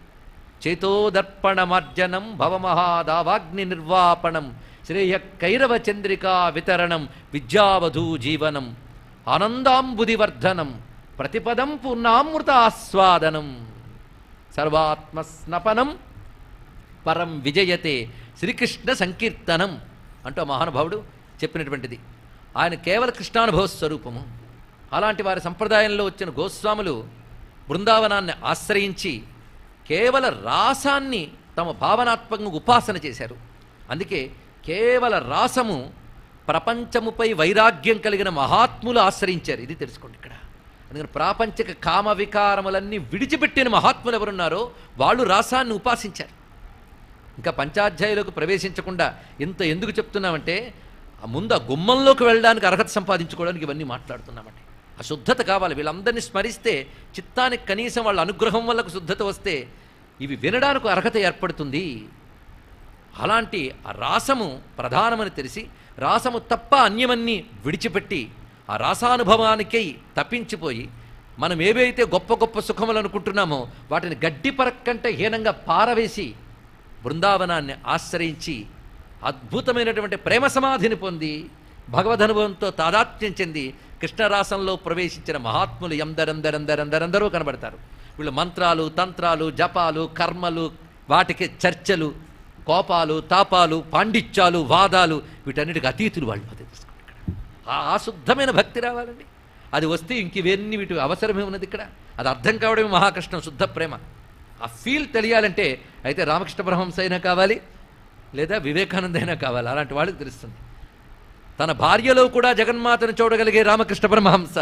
చేతోదర్పణమార్జనం భవమహాదావాగ్ని నిర్వాపణం శ్రేయ కైరవ చంద్రికా వితరణం విద్యావధూ జీవనం ఆనందాంబుదివర్ధనం ప్రతిపదం పూర్ణామృత ఆస్వాదనం సర్వాత్మస్నపనం పరం విజయతే శ్రీకృష్ణ సంకీర్తనం అంటూ మహానుభావుడు చెప్పినటువంటిది. ఆయన కేవల కృష్ణానుభవ స్వరూపము. అలాంటి వారి సంప్రదాయంలో వచ్చిన గోస్వాములు బృందావనాన్ని ఆశ్రయించి కేవల రాసాన్ని తమ భావనాత్మకంగా ఉపాసన చేశారు. అందుకే కేవల రాసము ప్రపంచముపై వైరాగ్యం కలిగిన మహాత్ములు ఆశ్రయించారు. ఇది తెలుసుకోండి ఇక్కడ. అందుకని ప్రాపంచిక కామ వికారములన్నీ విడిచిపెట్టిన మహాత్ములు ఎవరున్నారో వాళ్ళు రాసాన్ని ఉపాసించారు. ఇంకా పంచాధ్యాయులకు ప్రవేశించకుండా ఇంత ఎందుకు చెప్తున్నామంటే ముందు ఆ గుమ్మంలోకి వెళ్ళడానికి అర్హత సంపాదించుకోవడానికి ఇవన్నీ మాట్లాడుతున్నామండి. ఆ శుద్ధత కావాలి. వీళ్ళందరినీ స్మరిస్తే చిత్తానికి కనీసం వాళ్ళ అనుగ్రహం వల్ల శుద్ధత వస్తే ఇవి వినడానికి అర్హత ఏర్పడుతుంది. అలాంటి ఆ రాసము ప్రధానమని తెలిసి రాసము తప్ప అన్యమన్నీ విడిచిపెట్టి ఆ రాసానుభవానికై తప్పించిపోయి మనం ఏవైతే గొప్ప గొప్ప సుఖములు అనుకుంటున్నామో వాటిని గడ్డి పరక్కంటే హీనంగా పారవేసి బృందావనాన్ని ఆశ్రయించి అద్భుతమైనటువంటి ప్రేమ సమాధిని పొంది భగవదనుభవంతో తాదాత్మ్యం చెంది కృష్ణరాసంలో ప్రవేశించిన మహాత్ములు ఎందరందరూ కనబడతారు. వీళ్ళు మంత్రాలు, తంత్రాలు, జపాలు, కర్మలు, వాటికి చర్చలు, కోపాలు, తాపాలు, పాండిత్యాలు, వాదాలు, వీటన్నిటికి అతీతులు వాళ్ళు. అది ఆ శుద్ధమైన భక్తి రావాలండి. అది వస్తే ఇంకివన్నీ వీటి అవసరమే ఉన్నది ఇక్కడ. అది అర్థం కావడమే మహాకృష్ణం, శుద్ధ ప్రేమ. ఆ ఫీల్ తెలియాలంటే అయితే రామకృష్ణ పరమహంస అయినా కావాలి, లేదా వివేకానంద అయినా కావాలి. అలాంటి వాళ్ళకి తెలుస్తుంది. తన భార్యలో కూడా జగన్మాతను చూడగలిగే రామకృష్ణ పరమహంస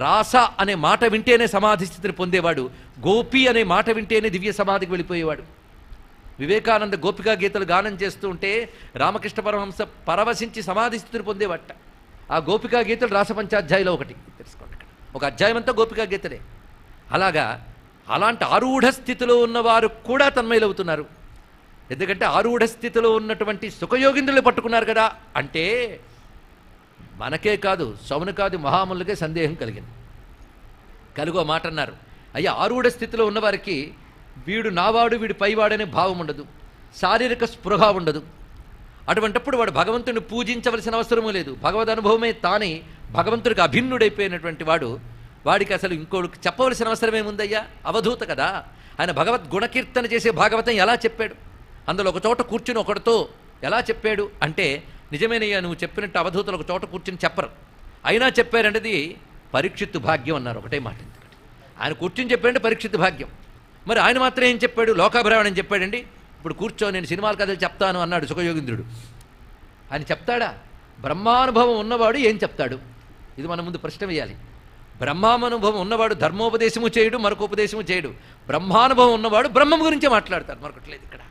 రాస అనే మాట వింటేనే సమాధి స్థితిని పొందేవాడు. గోపి అనే మాట వింటేనే దివ్య సమాధికి వెళ్ళిపోయేవాడు. వివేకానంద గోపికా గీతలు గానం చేస్తూ ఉంటే రామకృష్ణ పరమహంస పరవశించి సమాధి స్థితిని పొందేవాట. ఆ గోపికా గీతలు రాసపంచాధ్యాయులో ఒకటి తెలుసుకోండి. ఒక అధ్యాయం అంతా గోపికా గీతలే. అలాగా అలాంటి ఆరూఢ స్థితిలో ఉన్నవారు కూడా తన్మయులవుతున్నారు. ఎందుకంటే ఆరూఢ స్థితిలో ఉన్నటువంటి సుఖయోగింద్రులు పట్టుకున్నారు కదా. అంటే మనకే కాదు, శౌనకాది మహాములకే సందేహం కలిగింది. కలుగో మాట అన్నారు, అయ్యా ఆరూఢ స్థితిలో ఉన్నవారికి వీడు నావాడు వీడు పైవాడనే భావం ఉండదు, శారీరక స్పృహ ఉండదు. అటువంటిప్పుడు వాడు భగవంతుడిని పూజించవలసిన అవసరమూ లేదు. భగవద్ అనుభవమే తానే భగవంతుడికి అభిన్నుడైపోయినటువంటి వాడు. వాడికి అసలు ఇంకోడికి చెప్పవలసిన అవసరం ఏముందయ్యా? అవధూత కదా. ఆయన భగవద్ గుణకీర్తన చేసే భాగవతం ఎలా చెప్పాడు? అందులో ఒక చోట కూర్చుని ఒకటితో ఎలా చెప్పాడు అంటే, నిజమేనయ్యా నువ్వు చెప్పినట్టు అవధూతలు ఒక చోట కూర్చుని చెప్పరు, అయినా చెప్పారంటది పరీక్షిత్తు భాగ్యం అన్నారు. ఒకటే మాట. ఆయన కూర్చుని చెప్పాడంటే పరీక్షిత్తు భాగ్యం. మరి ఆయన మాత్రం ఏం చెప్పాడు? లోకాభిరామణం చెప్పాడండి. ఇప్పుడు కూర్చో నేను సినిమాల కథలు చెప్తాను అన్నాడు సుఖయోగింద్రుడు. ఆయన చెప్తాడా? బ్రహ్మానుభవం ఉన్నవాడు ఏం చెప్తాడు? ఇది మన ముందు ప్రశ్న వేయాలి. బ్రహ్మానుభవం ఉన్నవాడు ధర్మోపదేశము చేయడు, మరొక ఉపదేశము చేయడు. బ్రహ్మానుభవం ఉన్నవాడు బ్రహ్మం గురించే మాట్లాడతారు. మరొకటి లేదు ఇక్కడ.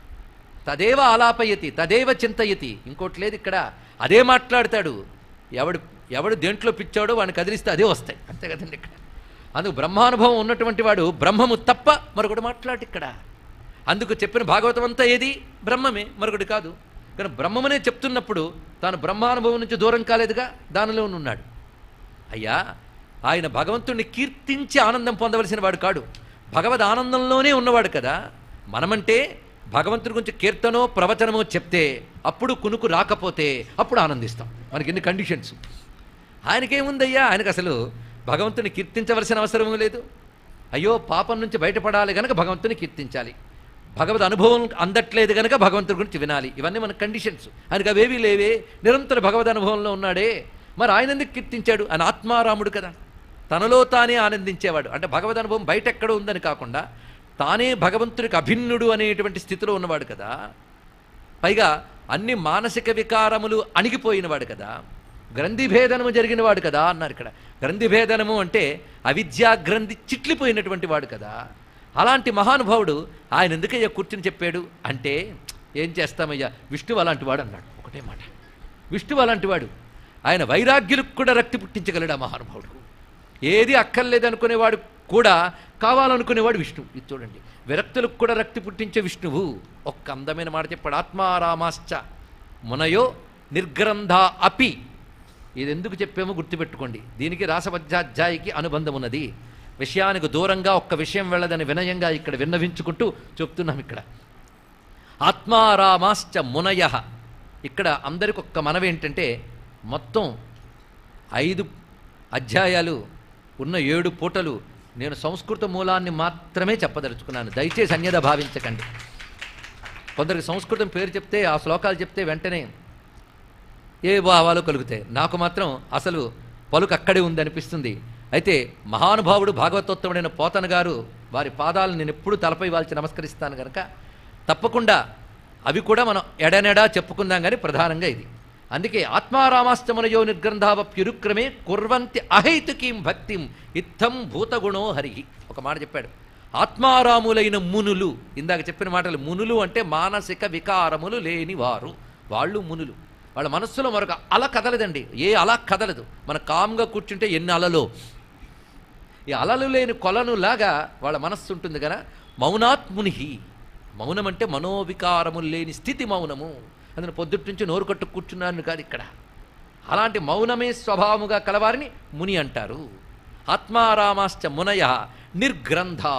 తదేవ ఆలాపయతి తదేవ చింతయతి, ఇంకోటి లేదు ఇక్కడ. అదే మాట్లాడతాడు. ఎవడు దేంట్లో పిచ్చాడో వాడిని కదిలిస్తే అదే వస్తాయి. అంతే కదండి ఇక్కడ. అందుకు బ్రహ్మానుభవం ఉన్నటువంటి వాడు బ్రహ్మము తప్ప మరొకటి మాట్లాడు ఇక్కడ. అందుకు చెప్పిన భాగవతం అంతా ఏది? బ్రహ్మమే, మరొకటి కాదు. కానీ బ్రహ్మమనే చెప్తున్నప్పుడు తాను బ్రహ్మానుభవం నుంచి దూరం కాలేదుగా, దానిలో ఉన్నాడు. అయ్యా ఆయన భగవంతుడిని కీర్తించి ఆనందం పొందవలసిన వాడు కాడు, భగవద్ ఆనందంలోనే ఉన్నవాడు కదా. మనమంటే భగవంతుడి గురించి కీర్తనో ప్రవచనమో చెప్తే అప్పుడు కునుకు రాకపోతే అప్పుడు ఆనందిస్తాం. మనకి ఎన్ని కండిషన్స్. ఆయనకేముందయ్యా? ఆయనకు అసలు భగవంతుని కీర్తించవలసిన అవసరం లేదు. అయ్యో పాపం నుంచి బయటపడాలి కనుక భగవంతుని కీర్తించాలి, భగవద్ అనుభవం అందట్లేదు కనుక భగవంతుడి గురించి వినాలి. ఇవన్నీ మన కండిషన్స్. ఆయనకు అవేవీ లేవే, నిరంతర భగవద్ అనుభవంలో ఉన్నాడే. మరి ఆయన ఎందుకు కీర్తించాడు? ఆయన ఆత్మారాముడు కదా, తనలో తానే ఆనందించేవాడు. అంటే భగవద్ అనుభవం బయట ఎక్కడ ఉందని కాకుండా తానే భగవంతుడికి అభిన్నుడు అనేటువంటి స్థితిలో ఉన్నవాడు కదా. పైగా అన్ని మానసిక వికారములు అణిగిపోయినవాడు కదా, గ్రంథిభేదనము జరిగినవాడు కదా అన్నారు ఇక్కడ. గ్రంథిభేదనము అంటే అవిద్యా గ్రంథి చిట్లిపోయినటువంటి వాడు కదా. అలాంటి మహానుభావుడు ఆయన ఎందుకయ్యా కూర్చుని చెప్పాడు అంటే, ఏం చేస్తామయ్యా, విష్ణువు అలాంటి వాడు అన్నాడు. ఒకటే మాట, విష్ణువు అలాంటి వాడు. ఆయన వైరాగ్యులకు కూడా రక్తి పుట్టించగలడు ఆ మహానుభావుడు. ఏది అక్కర్లేదనుకునేవాడు కూడా కావాలనుకునేవాడు విష్ణువు. ఇది చూడండి, విరక్తులకు కూడా రక్తి పుట్టించే విష్ణువు. ఒక్క అందమైన మాట చెప్పాడు, ఆత్మారామాశ్చ మునయో నిర్గ్రంథ అపి. ఇది ఎందుకు చెప్పామో గుర్తుపెట్టుకోండి. దీనికి రాసపంచాధ్యాయికి అనుబంధం ఉన్నది. విషయానికి దూరంగా ఒక్క విషయం వెళ్ళదని వినయంగా ఇక్కడ విన్నవించుకుంటూ చెప్తున్నాం. ఇక్కడ ఆత్మారామాశ్చ మునయ. ఇక్కడ అందరికి ఒక్క మనవేంటంటే, మొత్తం 5 అధ్యాయాలు ఉన్న 7 పూటలు నేను సంస్కృత మూలాన్ని మాత్రమే చెప్పదలుచుకున్నాను. దయచేసి అన్యదా భావించకండి. కొందరికి సంస్కృతం పేరు చెప్తే, ఆ శ్లోకాలు చెప్తే వెంటనే ఏ భావాలు కలుగుతాయి. నాకు మాత్రం అసలు పలుకు అక్కడే ఉందనిపిస్తుంది. అయితే మహానుభావుడు భాగవతోత్తముడైన పోతన గారు వారి పాదాలను నేను ఎప్పుడూ తలపై వాల్చి నమస్కరిస్తాను కనుక తప్పకుండా అవి కూడా మనం ఎడనెడా చెప్పుకుందాం. కానీ ప్రధానంగా ఇది. అందుకే ఆత్మారామాష్టమునయో నిర్గ్రంథావప్యురుక్రమే కుర్వంతి అహైతుకీం భక్తిం ఇత్థం భూతగుణో హరి. ఒక మాట చెప్పాడు, ఆత్మారాములైన మునులు. ఇందాక చెప్పిన మాటలు, మునులు అంటే మానసిక వికారములు లేనివారు. వాళ్ళు మునులు. వాళ్ళ మనస్సులో మరొక అల కదలదండి. ఏ అల కదలదు. మన కామ్గా కూర్చుంటే ఎన్ని అలలో, ఈ అలలు లేని కొలనులాగా వాళ్ళ మనస్సు ఉంటుంది కదా. మౌనాత్ముని. మౌనం అంటే మనోవికారములు లేని స్థితి మౌనము. అందులో పొద్దుటి నుంచి నోరు కట్టు కూర్చున్నాను కాదు ఇక్కడ. అలాంటి మౌనమే స్వభావముగా కలవారిని ముని అంటారు. ఆత్మారామాశ్చ మునయ నిర్గ్రంథా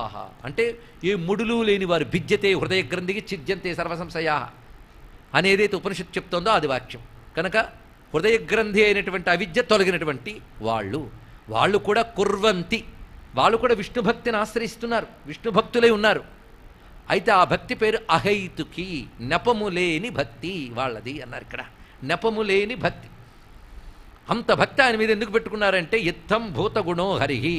అంటే ఏ ముడులు లేని వారు. భిద్యతే హృదయ గ్రంథికి ఛిద్యంతే సర్వసంశయా అనేదైతే ఉపనిషత్తు చెప్తోందో అది వాక్యం కనుక, హృదయ గ్రంథి అయినటువంటి అవిద్య తొలగినటువంటి వాళ్ళు కూడా కుర్వంతి. వాళ్ళు కూడా విష్ణు భక్తిని ఆశ్రయిస్తున్నారు, విష్ణు భక్తులై ఉన్నారు. అయితే ఆ భక్తి పేరు అహైతుకి, నెపము లేని భక్తి వాళ్ళది అన్నారు ఇక్కడ. నెపము లేని భక్తి. అంత భక్తి ఆయన మీద ఎందుకు పెట్టుకున్నారంటే, ఇత్థం భూతగుణో హరిహి.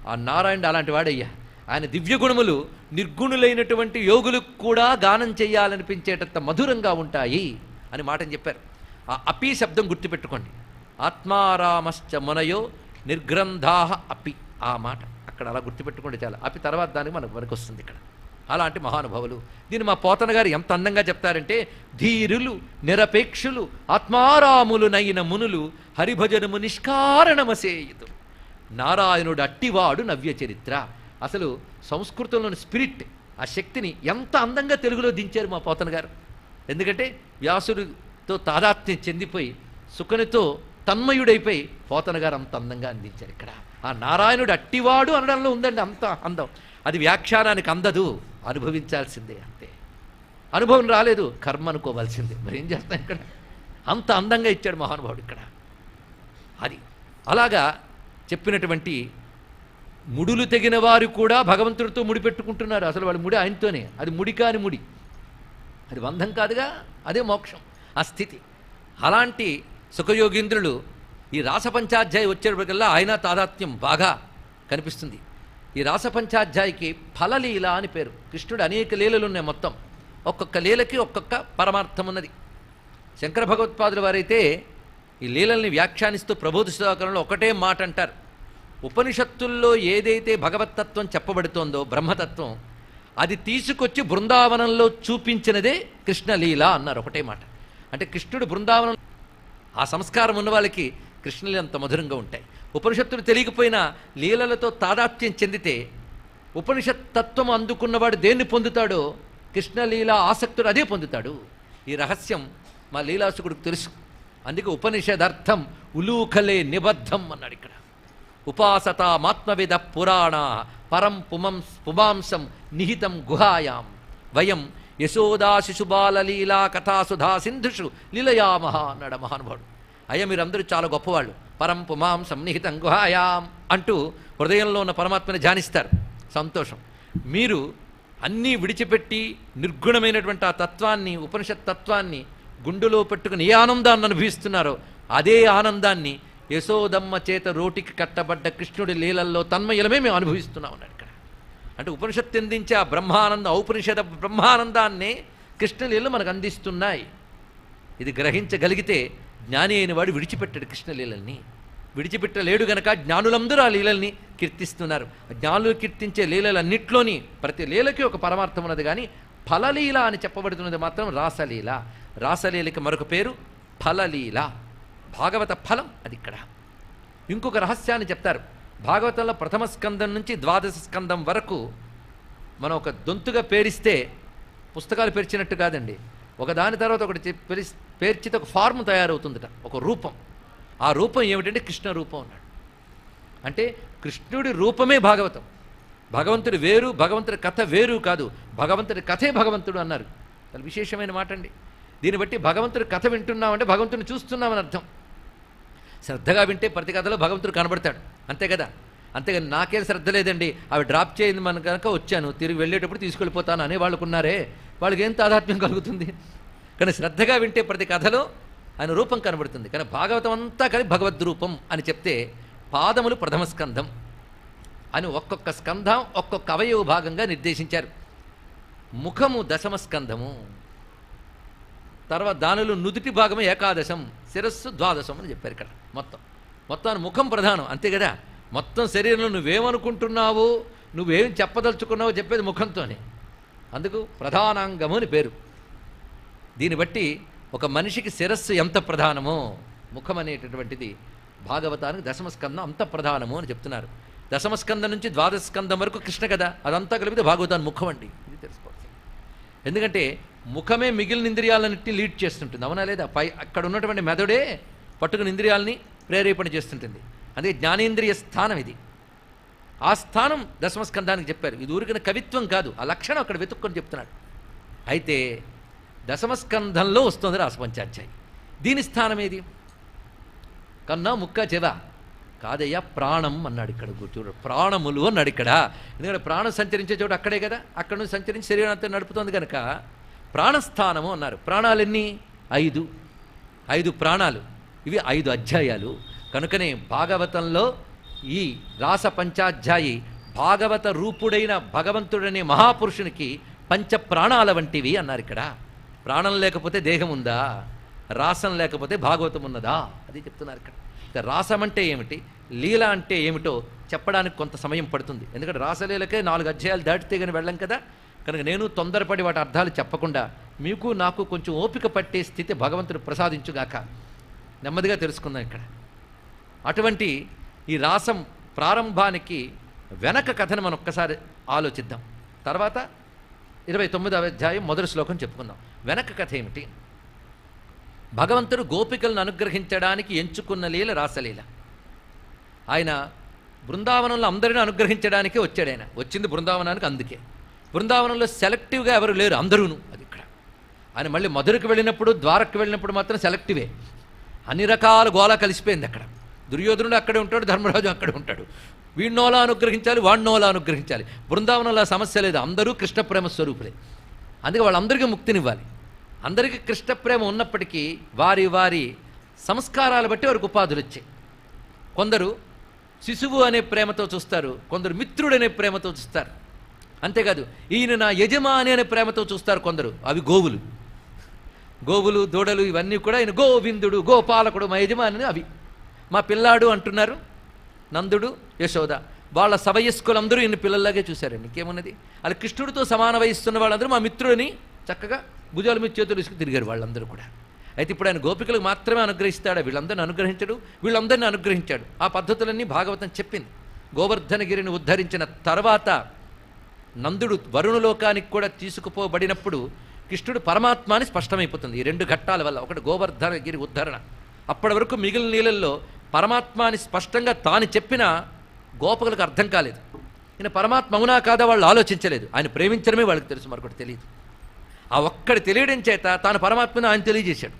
ఆ నారాయణుడు అలాంటి వాడయ్యా. ఆయన దివ్యగుణములు నిర్గుణులైనటువంటి యోగులకు కూడా గానం చేయాలనిపించేటంత మధురంగా ఉంటాయి అని మాటని చెప్పారు. ఆ అపి శబ్దం గుర్తుపెట్టుకోండి. ఆత్మారామశ్చ మునయో నిర్గ్రంథాహ అపి. ఆ మాట అక్కడ అలా గుర్తుపెట్టుకోండి చాలా. అపి తర్వాత దానికి మనకు వస్తుంది ఇక్కడ. అలాంటి మహానుభావులు. దీన్ని మా పోతన గారు ఎంత అందంగా చెప్తారంటే, ధీరులు నిరపేక్షులు ఆత్మారాములునైన మునులు హరిభజనము నిష్కారణమసేయుదు. నారాయణుడు అట్టివాడు నవ్య చరిత్ర. అసలు సంస్కృతంలోని స్పిరిట్, ఆ శక్తిని ఎంత అందంగా తెలుగులో దించారు మా పోతన గారు. ఎందుకంటే వ్యాసుడితో తాదాత్మ్యం చెందిపోయి సుకనితో తన్మయుడైపోయి పోతన గారు అంత అందంగా అందించారు ఇక్కడ. ఆ నారాయణుడు అట్టివాడు అనడంలో ఉందండి అంత అందం. అది వ్యాఖ్యానానికి అందదు, అనుభవించాల్సిందే అంతే. అనుభవం రాలేదు, కర్మ అనుకోవాల్సిందే. మరి ఏం చేస్తాం ఇక్కడ. అంత అందంగా ఇచ్చాడు మహానుభావుడు ఇక్కడ. అది అలాగా చెప్పినటువంటి ముడులు తెగిన వారు కూడా భగవంతుడితో ముడి పెట్టుకుంటున్నారు. అసలు వాళ్ళ ముడి ఆయనతోనే. అది ముడి కాని ముడి, అది బంధం కాదుగా, అదే మోక్షం, ఆ స్థితి. అలాంటి సుఖయోగీంద్రులు ఈ రాసపంచాధ్యాయి వచ్చేటప్పటికల్లా ఆయన తాదాత్మ్యం బాగా కనిపిస్తుంది. ఈ రాసపంచాధ్యాయికి ఫలలీల అని పేరు. కృష్ణుడు అనేక లీలలు ఉన్నాయి. మొత్తం ఒక్కొక్క లీలకి ఒక్కొక్క పరమార్థం ఉన్నది. శంకర భగవత్పాదుల వారైతే ఈ లీలల్ని వ్యాఖ్యానిస్తూ ప్రబోధ సుధాకరంలో ఒకటే మాట అంటారు. ఉపనిషత్తుల్లో ఏదైతే భగవత్తత్వం చెప్పబడుతోందో, బ్రహ్మతత్వం, అది తీసుకొచ్చి బృందావనంలో చూపించినదే కృష్ణలీల అన్నారు. ఒకటే మాట. అంటే కృష్ణుడు బృందావనం, ఆ సంస్కారం ఉన్న వాళ్ళకి కృష్ణలీల అంత మధురంగా ఉంటాయి. ఉపనిషత్తులు తెలియకపోయినా లీలలతో తాదాత్మ్యం చెందితే ఉపనిషత్ తత్వం అందుకున్నవాడు దేన్ని పొందుతాడో కృష్ణలీల ఆసక్తుడు అదే పొందుతాడు. ఈ రహస్యం మా లీలాసుకుడికి తెలుసు. అందుకే ఉపనిషదర్థం ఉలూఖలే నిబద్ధం అన్నాడు ఇక్కడ. ఉపాసత మాత్మవిద పురాణ పరం పుమాంసం నిహితం గుహాయాం వయం యశోదా శిశుబాలలీలా కథాసుధా సింధుషు లీలయామహ అన్నాడు మహానుభావుడు. అయ్యా మీరందరూ చాలా గొప్పవాళ్ళు, పరం పుమాంసం నిహితం గుహాయాం అంటూ హృదయంలో ఉన్న పరమాత్మని ధ్యానిస్తారు. సంతోషం. మీరు అన్నీ విడిచిపెట్టి నిర్గుణమైనటువంటి ఆ తత్వాన్ని, ఉపనిషత్ తత్వాన్ని గుండెలో పెట్టుకుని ఏ ఆనందాన్ని అనుభవిస్తున్నారో అదే ఆనందాన్ని యశోదమ్మ చేత రోటికి కట్టబడ్డ కృష్ణుడి లీలల్లో తన్మయులమే మేము అనుభవిస్తున్నాం అన్నాడు ఇక్కడ. అంటే ఉపనిషత్తు అందించే ఆ బ్రహ్మానందం, ఔపనిషద బ్రహ్మానందాన్నే కృష్ణలీలలు మనకు అందిస్తున్నాయి. ఇది గ్రహించగలిగితే జ్ఞాని అయిన వాడు విడిచిపెట్టాడు కృష్ణలీలల్ని. విడిచిపెట్టలేడు గనక జ్ఞానులందరూ ఆ లీలల్ని కీర్తిస్తున్నారు. జ్ఞానులు కీర్తించే లీలలన్నిట్లోని ప్రతి లీలకి ఒక పరమార్థం ఉన్నది. కానీ ఫలలీల అని చెప్పబడుతున్నది మాత్రం రాసలీల. రాసలీలకి మరొక పేరు ఫలలీల. భాగవత ఫలం అది ఇక్కడ. ఇంకొక రహస్యాన్ని చెప్తారు. భాగవతంలో ప్రథమ స్కందం నుంచి ద్వాదశ స్కందం వరకు మనం ఒక దొంతుగా పేరిస్తే పుస్తకాలు పేర్చినట్టు కాదండి. ఒకదాని తర్వాత ఒకటి పేర్చితే ఒక ఫార్మ్ తయారవుతుందట, ఒక రూపం. ఆ రూపం ఏమిటంటే కృష్ణ రూపం అన్నాడు. అంటే కృష్ణుడి రూపమే భాగవతం. భగవంతుడి వేరు, భగవంతుడి కథ వేరు కాదు, భగవంతుడి కథే భగవంతుడు అన్నారు. చాలా విశేషమైన మాట అండి. దీన్ని బట్టి భగవంతుడి కథ వింటున్నామంటే భగవంతుడిని చూస్తున్నామని అర్థం. శ్రద్ధగా వింటే ప్రతి కథలో భగవంతుడు కనబడతాడు, అంతే కదా. అంతేగాని నాకేం శ్రద్ధ లేదండి, అవి డ్రాప్ చేయింది మన కనుక వచ్చాను, తిరిగి వెళ్ళేటప్పుడు తీసుకెళ్ళిపోతాను అనే వాళ్ళకు ఉన్నారే, వాళ్ళకి ఏం తాదాత్మ్యం కలుగుతుంది? కానీ శ్రద్ధగా వింటే ప్రతి కథలో ఆయన రూపం కనబడుతుంది. కానీ భాగవతం అంతా కలిపి భగవద్రూపం అని చెప్తే పాదములు ప్రథమ స్కంధం అని ఒక్కొక్క స్కంధం ఒక్కొక్క అవయవ భాగంగా నిర్దేశించారు. ముఖము దశమ స్కంధము, తర్వాత దానిలో నుదుటి భాగము ఏకాదశం, శిరస్సు ద్వాదశం అని చెప్పారు. ఇక్కడ మొత్తం ముఖం ప్రధానం, అంతే కదా. మొత్తం శరీరంలో నువ్వేమనుకుంటున్నావు, నువ్వేం చెప్పదలుచుకున్నావో చెప్పేది ముఖంతోనే. అందుకు ప్రధానాంగము అని పేరు. దీన్ని బట్టి ఒక మనిషికి శిరస్సు ఎంత ప్రధానమో ముఖం అనేటటువంటిది భాగవతానికి దశమస్కందం అంత ప్రధానము అని చెప్తున్నారు. దశమస్కందం నుంచి ద్వాదశ స్కందం వరకు కృష్ణ కదా, అదంతా కలిపితే భాగవతాన్ని ముఖం అండి. ఇది తెలుసుకోవచ్చు. ఎందుకంటే ముఖమే మిగిలిన ఇంద్రియాలన్నింటినీ లీడ్ చేస్తుంటుంది, అవునా లేదా? అక్కడ ఉన్నటువంటి మెదడే పట్టుకుని ఇంద్రియాలని ప్రేరేపణ చేస్తుంటుంది. అందుకే జ్ఞానేంద్రియ స్థానం ఇది. ఆ స్థానం దశమస్కందానికి చెప్పారు. ఇది ఊరికిన కవిత్వం కాదు, ఆ లక్షణం అక్కడ వెతుక్కొని చెప్తున్నాడు. అయితే దశమస్కంధంలో వస్తుంది రాసపంచాధ్యాయి. దీని స్థానం ఏది? కన్నా ముక్క చెవ కాదయ్యా, ప్రాణం అన్నాడు. ఇక్కడ చూడు, ప్రాణములు అన్నాడు ఇక్కడ. ఎందుకంటే ప్రాణం సంచరించే చోటు అక్కడే కదా, అక్కడ నుంచి సంచరించి శరీరం అంతా నడుపుతోంది కనుక ప్రాణస్థానము అన్నారు. ప్రాణాలు ఎన్ని? 5 ప్రాణాలు. ఇవి 5 అధ్యాయాలు. కనుకనే భాగవతంలో ఈ రాస పంచాధ్యాయి భాగవత రూపుడైన భగవంతుడనే మహాపురుషునికి పంచ ప్రాణాల వంటివి అన్నారు. ఇక్కడ ప్రాణం లేకపోతే దేహం ఉందా? రాసం లేకపోతే భాగవతం ఉన్నదా? అది చెప్తున్నారు ఇక్కడ. ఇక రాసం అంటే ఏమిటి, లీల అంటే ఏమిటో చెప్పడానికి కొంత సమయం పడుతుంది. ఎందుకంటే రాసలీలకే 4 అధ్యాయాలు దాటితే కానీ వెళ్ళం కదా. కనుక నేను తొందరపడి వాటి అర్థాలు చెప్పకుండా మీకు నాకు కొంచెం ఓపిక పట్టే స్థితి భగవంతుడు ప్రసాదించుగాక. నెమ్మదిగా తెలుసుకుందాం ఇక్కడ. అటువంటి ఈ రాసం ప్రారంభానికి వెనక కథను మనం ఒక్కసారి ఆలోచిద్దాం. తర్వాత 29వ అధ్యాయం మొదటి శ్లోకం చెప్పుకుందాం. వెనక కథ ఏమిటి? భగవంతుడు గోపికలను అనుగ్రహించడానికి ఎంచుకున్న లీల రాసలీల. ఆయన బృందావనంలో అందరినీ అనుగ్రహించడానికే వచ్చాడు. ఆయన వచ్చింది బృందావనానికి, అందుకే బృందావనంలో సెలెక్టివ్గా ఎవరు లేరు, అందరూను. అది ఇక్కడ ఆయన మళ్ళీ మధురకు వెళ్ళినప్పుడు, ద్వారకు వెళ్ళినప్పుడు మాత్రం సెలెక్టివే. అన్ని రకాల గోళ కలిసిపోయింది అక్కడ. దుర్యోధనుడు అక్కడే ఉంటాడు, ధర్మరాజు అక్కడే ఉంటాడు. వీణ్ణోలా అనుగ్రహించాలి, వాణ్ణోలా అనుగ్రహించాలి. బృందావనంలో సమస్య లేదు, అందరూ కృష్ణప్రేమ స్వరూపులే. అందుకే వాళ్ళందరికీ ముక్తినివ్వాలి. అందరికీ కృష్ణప్రేమ ఉన్నప్పటికీ వారి వారి సంస్కారాలు బట్టి వారికి ఉపాధులు వచ్చాయి. కొందరు శిశువు అనే ప్రేమతో చూస్తారు, కొందరు మిత్రుడనే ప్రేమతో చూస్తారు. అంతేకాదు ఈయన నా యజమాని అనే ప్రేమతో చూస్తారు కొందరు. అవి గోవులు దూడలు ఇవన్నీ కూడా ఆయన గోవిందుడు, గోపాలకుడు, మా యజమాని. అవి మా పిల్లాడు అంటున్నారు నందుడు, యశోద. వాళ్ళ సవయస్కులందరూ ఈయన పిల్లల్లాగే చూశారండి. ఇంకేమున్నది? అలా కృష్ణుడితో సమాన వయస్సున్న వాళ్ళందరూ మా మిత్రుడిని చక్కగా భుజాల మీద చేతులు తీసుకుని తిరిగారు వాళ్ళందరూ కూడా. అయితే ఇప్పుడు ఆయన గోపికలకు మాత్రమే అనుగ్రహిస్తాడా? వీళ్ళందరినీ అనుగ్రహించడు, వీళ్ళందరినీ అనుగ్రహించాడు. ఆ పద్ధతులన్నీ భాగవతం చెప్పింది. గోవర్ధనగిరిని ఉద్ధరించిన తర్వాత నందుడు వరుణలోకానికి కూడా తీసుకుపోబడినప్పుడు కృష్ణుడు పరమాత్మ అని స్పష్టమైపోతుంది ఈ 2 ఘట్టాల వల్ల. ఒకటి గోవర్ధనగిరి ఉద్ధరణ. అప్పటి వరకు మిగిలిన నీళ్ళల్లో పరమాత్మ అని స్పష్టంగా తాను చెప్పిన గోపకులకు అర్థం కాలేదు. ఈయన పరమాత్మ అవునా కాదా వాళ్ళు ఆలోచించలేదు. ఆయన ప్రేమించడమే వాళ్ళకి తెలుసు, మరొకటి తెలియదు. ఆ ఒక్కడి తెలియడం చేత తాను పరమాత్మను ఆయన తెలియజేశాడు.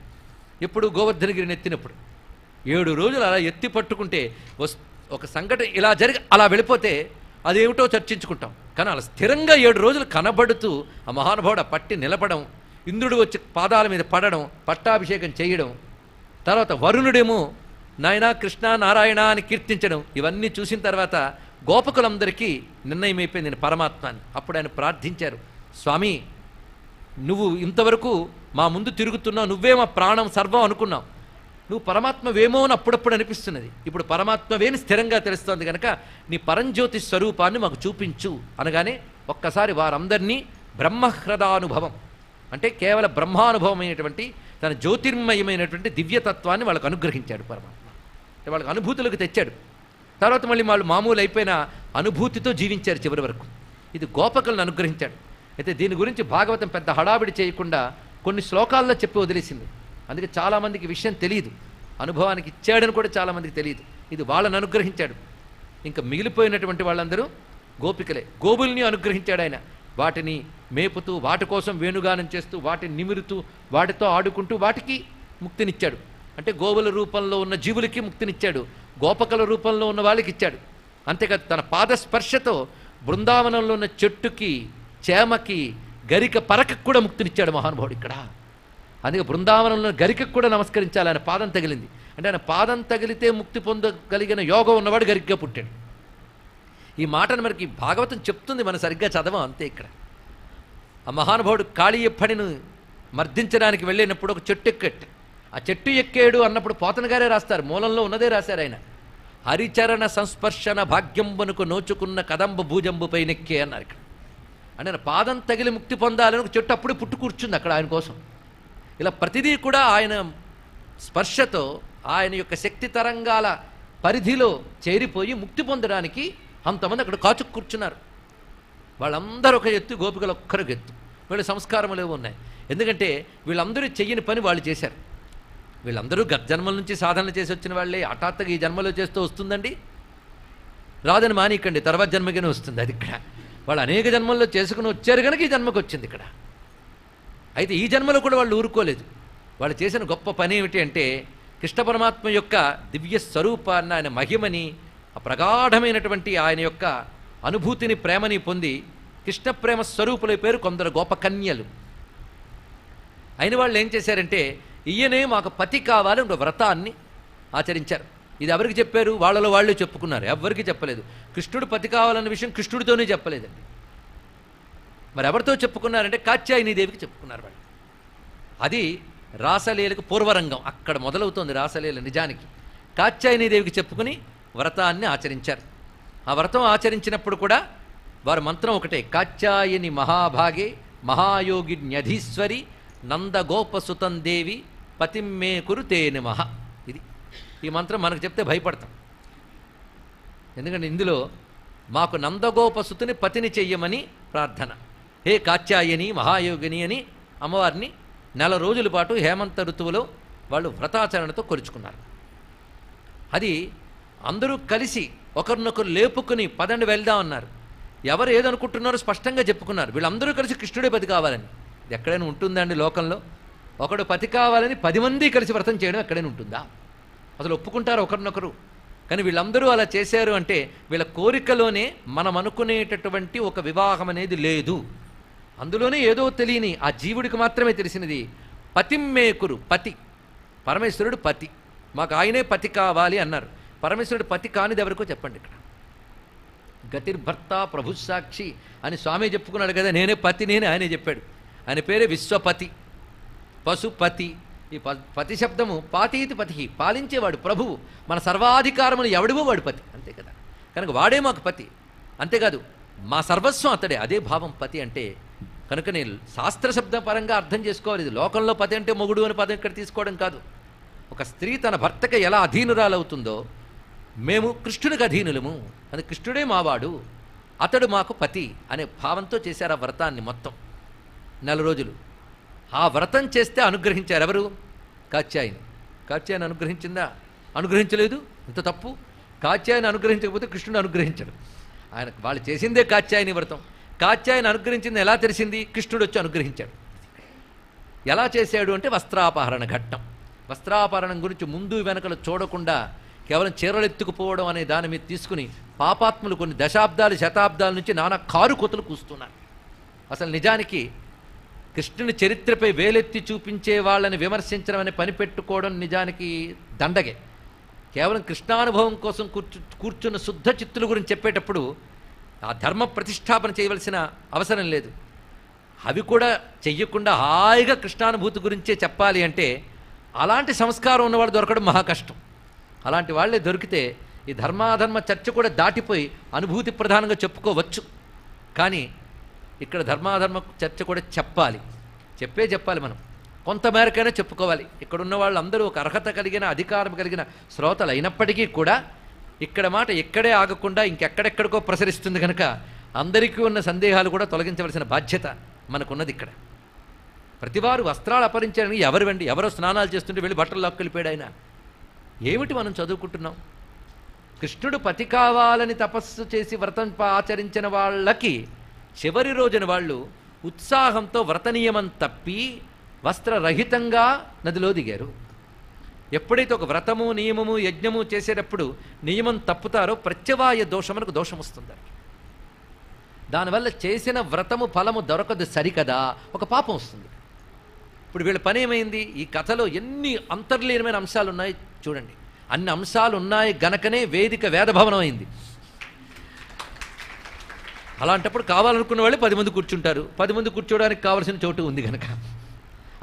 ఎప్పుడు? గోవర్ధనగిరిని ఎత్తినప్పుడు. 7 రోజులు అలా ఎత్తి పట్టుకుంటే ఒక సంఘటన ఇలా జరిగి అలా వెళ్ళిపోతే అదేమిటో చర్చించుకుంటాం. కానీ అలా స్థిరంగా 7 రోజులు కనబడుతూ ఆ మహానుభావుడు పట్టి నిలబడం, ఇంద్రుడు వచ్చి పాదాల మీద పడడం, పట్టాభిషేకం చేయడం, తర్వాత వరుణుడేమో నాయనా కృష్ణ నారాయణ అని కీర్తించడం, ఇవన్నీ చూసిన తర్వాత గోపకులందరికీ నిర్ణయం అయిపోయింది నేను పరమాత్మ అని. అప్పుడు ఆయన ప్రార్థించారు, స్వామి నువ్వు ఇంతవరకు మా ముందు తిరుగుతున్నావు, నువ్వే మా ప్రాణం సర్వం అనుకున్నావు, నువ్వు పరమాత్మవేమో అని అప్పుడప్పుడు అనిపిస్తున్నది. ఇప్పుడు పరమాత్మవేని స్థిరంగా తెలుస్తోంది కనుక నీ పరంజ్యోతి స్వరూపాన్ని మాకు చూపించు అనగానే ఒక్కసారి వారందరినీ బ్రహ్మహృదానుభవం అంటే కేవల బ్రహ్మానుభవమైనటువంటి తన జ్యోతిర్మయమైనటువంటి దివ్యతత్వాన్ని వాళ్ళకు అనుగ్రహించాడు పరమాత్మ. వాళ్ళకి అనుభూతులకు తెచ్చాడు. తర్వాత మళ్ళీ వాళ్ళు మామూలు అయిపోయిన అనుభూతితో జీవించారు చివరి వరకు. ఇది గోపకులను అనుగ్రహించాడు. అయితే దీని గురించి భాగవతం పెద్ద హడావిడి చేయకుండా కొన్ని శ్లోకాల్లో చెప్పి వదిలేసింది. అందుకే చాలామందికి విషయం తెలియదు, అనుభవానికి ఇచ్చాడని కూడా చాలామందికి తెలియదు. ఇది వాళ్ళని అనుగ్రహించాడు. ఇంకా మిగిలిపోయినటువంటి వాళ్ళందరూ గోపికలే. గోవుల్ని అనుగ్రహించాడు ఆయన. వాటిని మేపుతూ, వాటి కోసం వేణుగానం చేస్తూ, వాటిని నిమురుతూ, వాటితో ఆడుకుంటూ వాటికి ముక్తినిచ్చాడు. అంటే గోవుల రూపంలో ఉన్న జీవులకి ముక్తినిచ్చాడు, గోపకల రూపంలో ఉన్న వాళ్ళకి ఇచ్చాడు. అంతేకాదు తన పాదస్పర్శతో బృందావనంలో ఉన్న చెట్టుకి, చేమకి, గరిక పరకకు కూడా ముక్తినిచ్చాడు మహానుభావుడు ఇక్కడ. అందుకే బృందావనంలో గరికకు కూడా నమస్కరించాలి, ఆయన పాదం తగిలింది అంటే. ఆయన పాదం తగిలితే ముక్తి పొందగలిగిన యోగం ఉన్నవాడు గరికగా పుట్టాడు. ఈ మాటను మనకి భాగవతం చెప్తుంది, మనం సరిగ్గా చదవం అంతే. ఇక్కడ ఆ మహానుభావుడు కాళీయప్పడిని మర్దించడానికి వెళ్ళినప్పుడు ఒక చెట్టు ఎక్కట్టు. ఆ చెట్టు ఎక్కాడు అన్నప్పుడు పోతన గారే రాస్తారు, మూలంలో ఉన్నదే రాశారు ఆయన. హరిచరణ సంస్పర్శన భాగ్యంబునకు నోచుకున్న కదంబ భూజంబుపై నెక్కే అన్నారు ఇక్కడ. అంటే ఆయన పాదం తగిలి ముక్తి పొందాలని ఒక చెట్టు అప్పుడే పుట్టు కూర్చుంది అక్కడ ఆయన కోసం. ఇలా ప్రతిదీ కూడా ఆయన స్పర్శతో, ఆయన యొక్క శక్తి తరంగాల పరిధిలో చేరిపోయి ముక్తి పొందడానికి అంతమంది అక్కడ కాచుకు కూర్చున్నారు. వాళ్ళందరూ ఒక ఎత్తు, గోపికలు ఒక్కరికి ఎత్తు. వీళ్ళ సంస్కారములు ఏవో ఉన్నాయి. ఎందుకంటే వీళ్ళందరూ చెయ్యని పని వాళ్ళు చేశారు. వీళ్ళందరూ గత జన్మల నుంచి సాధనలు చేసి వచ్చిన వాళ్ళే. హఠాత్తుగా ఈ జన్మలో చేస్తూ వస్తుందండి, రాదని మానికండి, తర్వాత జన్మగానే వస్తుంది. అది ఇక్కడ వాళ్ళు అనేక జన్మల్లో చేసుకుని వచ్చారు కనుక ఈ జన్మకు వచ్చింది ఇక్కడ. అయితే ఈ జన్మలో కూడా వాళ్ళు ఊరుకోలేదు. వాళ్ళు చేసిన గొప్ప పని ఏమిటి అంటే, కృష్ణ పరమాత్మ యొక్క దివ్య స్వరూపాన్ని, ఆయన మహిమని, ఆ ప్రగాఢమైనటువంటి ఆయన యొక్క అనుభూతిని, ప్రేమని పొంది కృష్ణ ప్రేమ స్వరూపుల పేరు కొందరు గోప కన్యలు అయిన వాళ్ళు ఏం చేశారంటే, ఈయనే మాకు పతి కావాలి ఒక వ్రతాన్ని ఆచరించారు. ఇది ఎవరికి చెప్పారు? వాళ్ళలో వాళ్ళే చెప్పుకున్నారు, ఎవరికి చెప్పలేదు. కృష్ణుడు పతి కావాలన్న విషయం కృష్ణుడితోనే చెప్పలేదండి. మరి ఎవరితో చెప్పుకున్నారంటే కాత్యాయని దేవికి చెప్పుకున్నారు వాళ్ళు. అది రాసలీలకు పూర్వరంగం, అక్కడ మొదలవుతోంది రాసలీల. నిజానికి కాత్యాయని దేవికి చెప్పుకుని వ్రతాన్ని ఆచరించారు. ఆ వ్రతం ఆచరించినప్పుడు కూడా వారి మంత్రం ఒకటే, కాత్యాయని మహాభాగే మహాయోగిన్యధీశ్వరి నందగోపసుతం దేవి పతిమ్మే కురుతే నమః. ఇది ఈ మంత్రం మనకు చెప్తే భయపడతాం. ఎందుకంటే ఇందులో మాకు నందగోపసుతుని పతిని చెయ్యమని ప్రార్థన. హే కాత్యాయని మహాయోగిని అని అమ్మవారిని 4 రోజుల పాటు హేమంత ఋతువులో వాళ్ళు వ్రతాచరణతో కొలుచుకున్నారు. అది అందరూ కలిసి ఒకరినొకరు లేపుకుని పదండి వెళ్దాం అన్నారు. ఎవరు ఏదనుకుంటున్నారో స్పష్టంగా చెప్పుకున్నారు. వీళ్ళందరూ కలిసి కృష్ణుడే పతి కావాలని. ఇది ఎక్కడైనా ఉంటుందండి లోకంలో? ఒకడు పతి కావాలని 10 మంది కలిసి వ్రతం చేయడం ఎక్కడైనా ఉంటుందా? అసలు ఒప్పుకుంటారు ఒకరినొకరు? కానీ వీళ్ళందరూ అలా చేశారు అంటే వీళ్ళ కోరికలోనే మనం అనుకునేటటువంటి ఒక వివాహం అనేది లేదు. అందులోనే ఏదో తెలియని ఆ జీవుడికి మాత్రమే తెలిసినది పతిమ్మేకురు. పతి, పరమేశ్వరుడు పతి, మాకు ఆయనే పతి కావాలి అన్నారు. పరమేశ్వరుడు పతి కానిది ఎవరికో చెప్పండి. ఇక్కడ గతిర్భర్త ప్రభుసాక్షి అని స్వామి చెప్పుకున్నాడు కదా, నేనే పతి, నేనే ఆయనే చెప్పాడు. ఆయన పేరే విశ్వపతి, పశుపతి. ఈ పతి శబ్దము పాతీతి పతి, పాలించేవాడు, ప్రభువు, మన సర్వాధికారములు ఎవడివో వాడు పతి, అంతే కదా. కనుక వాడే మాకు పతి. అంతేకాదు మా సర్వస్వం అతడే, అదే భావం పతి అంటే. కనుక నేను శాస్త్ర శబ్ద పరంగా అర్థం చేసుకోవాలి. ఇది లోకంలో పతి అంటే మొగుడు అని పదం ఇక్కడ తీసుకోవడం కాదు. ఒక స్త్రీ తన భర్తకి ఎలా అధీనురాలవుతుందో మేము కృష్ణుడికి అధీనులము, అది కృష్ణుడే మావాడు, అతడు మాకు పతి అనే భావంతో చేశారు ఆ వ్రతాన్ని మొత్తం 4 రోజులు. ఆ వ్రతం చేస్తే అనుగ్రహించారు ఎవరు? కాత్యాయని. కాత్యాయని అనుగ్రహించిందా? అనుగ్రహించలేదు. ఇంత తప్పు. కాత్యాయని అనుగ్రహించకపోతే కృష్ణుడు అనుగ్రహించడు. ఆయన వాళ్ళు చేసిందే కాత్యాయని వ్రతం. కాత్యాయని అనుగ్రహించింది ఎలా తెలిసింది? కృష్ణుడు వచ్చి అనుగ్రహించాడు. ఎలా చేశాడు అంటే వస్త్రాపహరణ ఘట్టం. వస్త్రాపహరణం గురించి ముందు వెనకలు చూడకుండా కేవలం చీరలెత్తుకుపోవడం అనే దాని మీద తీసుకుని పాపాత్ములు కొన్ని దశాబ్దాలు శతాబ్దాల నుంచి నానా కారు కొతులు కూస్తున్నారు. అసలు నిజానికి కృష్ణుని చరిత్రపై వేలెత్తి చూపించే వాళ్ళని విమర్శించడం అనే పని పెట్టుకోవడం నిజానికి దండగే. కేవలం కృష్ణానుభవం కోసం కూర్చున్న శుద్ధ చిత్తుల గురించి చెప్పేటప్పుడు ఆ ధర్మ ప్రతిష్టాపన చేయవలసిన అవసరం లేదు. అవి కూడా చెయ్యకుండా హాయిగా కృష్ణానుభూతి గురించే చెప్పాలి అంటే అలాంటి సంస్కారం ఉన్నవాళ్ళు దొరకడం మహా కష్టం. అలాంటి వాళ్ళే దొరికితే ఈ ధర్మాధర్మ చర్చ కూడా దాటిపోయి అనుభూతి ప్రధానంగా చెప్పుకోవచ్చు. కానీ ఇక్కడ ధర్మాధర్మ చర్చ కూడా చెప్పాలి, చెప్పాలి. మనం కొంతమేరకైనా చెప్పుకోవాలి. ఇక్కడున్న వాళ్ళందరూ ఒక అర్హత కలిగిన, అధికారం కలిగిన శ్రోతలు అయినప్పటికీ కూడా ఇక్కడ మాట ఎక్కడే ఆగకుండా ఇంకెక్కడెక్కడికో ప్రసరిస్తుంది కనుక అందరికీ ఉన్న సందేహాలు కూడా తొలగించవలసిన బాధ్యత మనకున్నది ఇక్కడ. ప్రతివారు వస్త్రాలు అపహరించారని ఎవరో స్నానాలు చేస్తుంటే వెళ్ళి బట్టలు లాక్కెళ్ళిపోయాడు ఆయన. ఏమిటి మనం చదువుకుంటున్నాం? కృష్ణుడు పతి కావాలని తపస్సు చేసి వ్రతం ఆచరించిన వాళ్ళకి చివరి రోజున వాళ్ళు ఉత్సాహంతో వ్రత నియమం తప్పి వస్త్రరహితంగా నదిలో దిగారు. ఎప్పుడైతే ఒక వ్రతము నియమము యజ్ఞము చేసేటప్పుడు నియమం తప్పుతారో ప్రత్యవాయ దోషమునకు దోషం వస్తుంది. దానివల్ల చేసిన వ్రతము ఫలము దొరకదు సరికదా, ఒక పాపం వస్తుంది. ఇప్పుడు వీళ్ళ పని ఏమైంది? ఈ కథలో ఎన్ని అంతర్లీనమైన అంశాలు ఉన్నాయి చూడండి. అన్ని అంశాలు ఉన్నాయి గనకనే వేదిక వేదభవనం అయింది. అలాంటప్పుడు కావాలనుకున్న వాళ్ళు 10 మంది కూర్చుంటారు. 10 మంది కూర్చోవడానికి కావలసిన చోటు ఉంది కనుక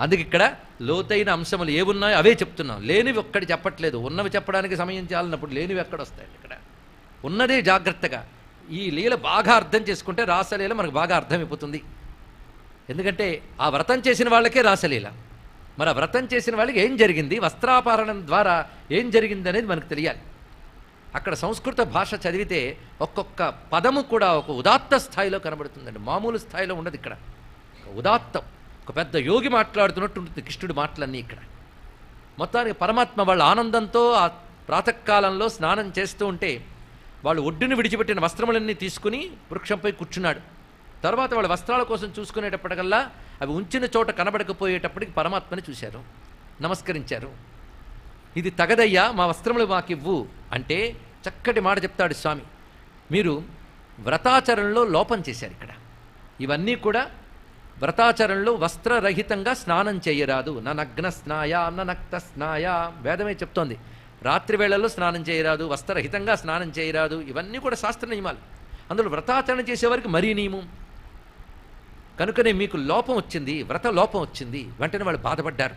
అందుకే ఇక్కడ లోతైన అంశములు ఏమున్నాయో అవే చెప్తున్నాం. లేనివి ఒక్కటి చెప్పట్లేదు. ఉన్నవి చెప్పడానికి సమయం చాలినప్పుడు లేనివి ఎక్కడ వస్తాయి? ఇక్కడ ఉన్నదే జాగ్రత్తగా ఈ లీల బాగా అర్థం చేసుకుంటే రాసలీల మనకు బాగా అర్థమైపోతుంది. ఎందుకంటే ఆ వ్రతం చేసిన వాళ్ళకే రాసలీల. మరి ఆ వ్రతం చేసిన వాళ్ళకి ఏం జరిగింది, వస్త్రాపహరణం ద్వారా ఏం జరిగింది అనేది మనకు తెలియాలి. అక్కడ సంస్కృత భాష చదివితే ఒక్కొక్క పదము కూడా ఒక ఉదాత్త స్థాయిలో కనబడుతుందండి. మామూలు స్థాయిలో ఉండదు. ఇక్కడ ఉదాత్తం, ఒక పెద్ద యోగి మాట్లాడుతున్నట్టు ఉంటుంది కృష్ణుడి మాటలన్నీ. ఇక్కడ మొత్తానికి పరమాత్మ వాళ్ళ ఆనందంతో ఆ ప్రాతకాలంలో స్నానం చేస్తూ ఉంటే వాళ్ళు ఒడ్డును విడిచిపెట్టిన వస్త్రములన్నీ తీసుకుని వృక్షంపై కూర్చున్నాడు. తర్వాత వాళ్ళ వస్త్రాల కోసం చూసుకునేటప్పటికల్లా అవి ఉంచిన చోట కనబడకపోయేటప్పటికి పరమాత్మని చూశారు, నమస్కరించారు. ఇది తగదయ్యా, మా వస్త్రములు మాకివ్వు అంటే చక్కటి మాట చెప్తాడు స్వామి. మీరు వ్రతాచరణలో లోపం చేశారు. ఇక్కడ ఇవన్నీ కూడా వ్రతాచరణలో వస్త్రరహితంగా స్నానం చేయరాదు. నగ్న స్నాయ నక్త స్నాయ వేదమే చెప్తోంది. రాత్రి వేళల్లో స్నానం చేయరాదు, వస్త్రరహితంగా స్నానం చేయరాదు. ఇవన్నీ కూడా శాస్త్ర నియమాలు. అందులో వ్రతాచరణ చేసేవారికి మరీ నియమం. కనుకనే మీకు లోపం వచ్చింది, వ్రత లోపం వచ్చింది. వెంటనే వాళ్ళు బాధపడ్డారు.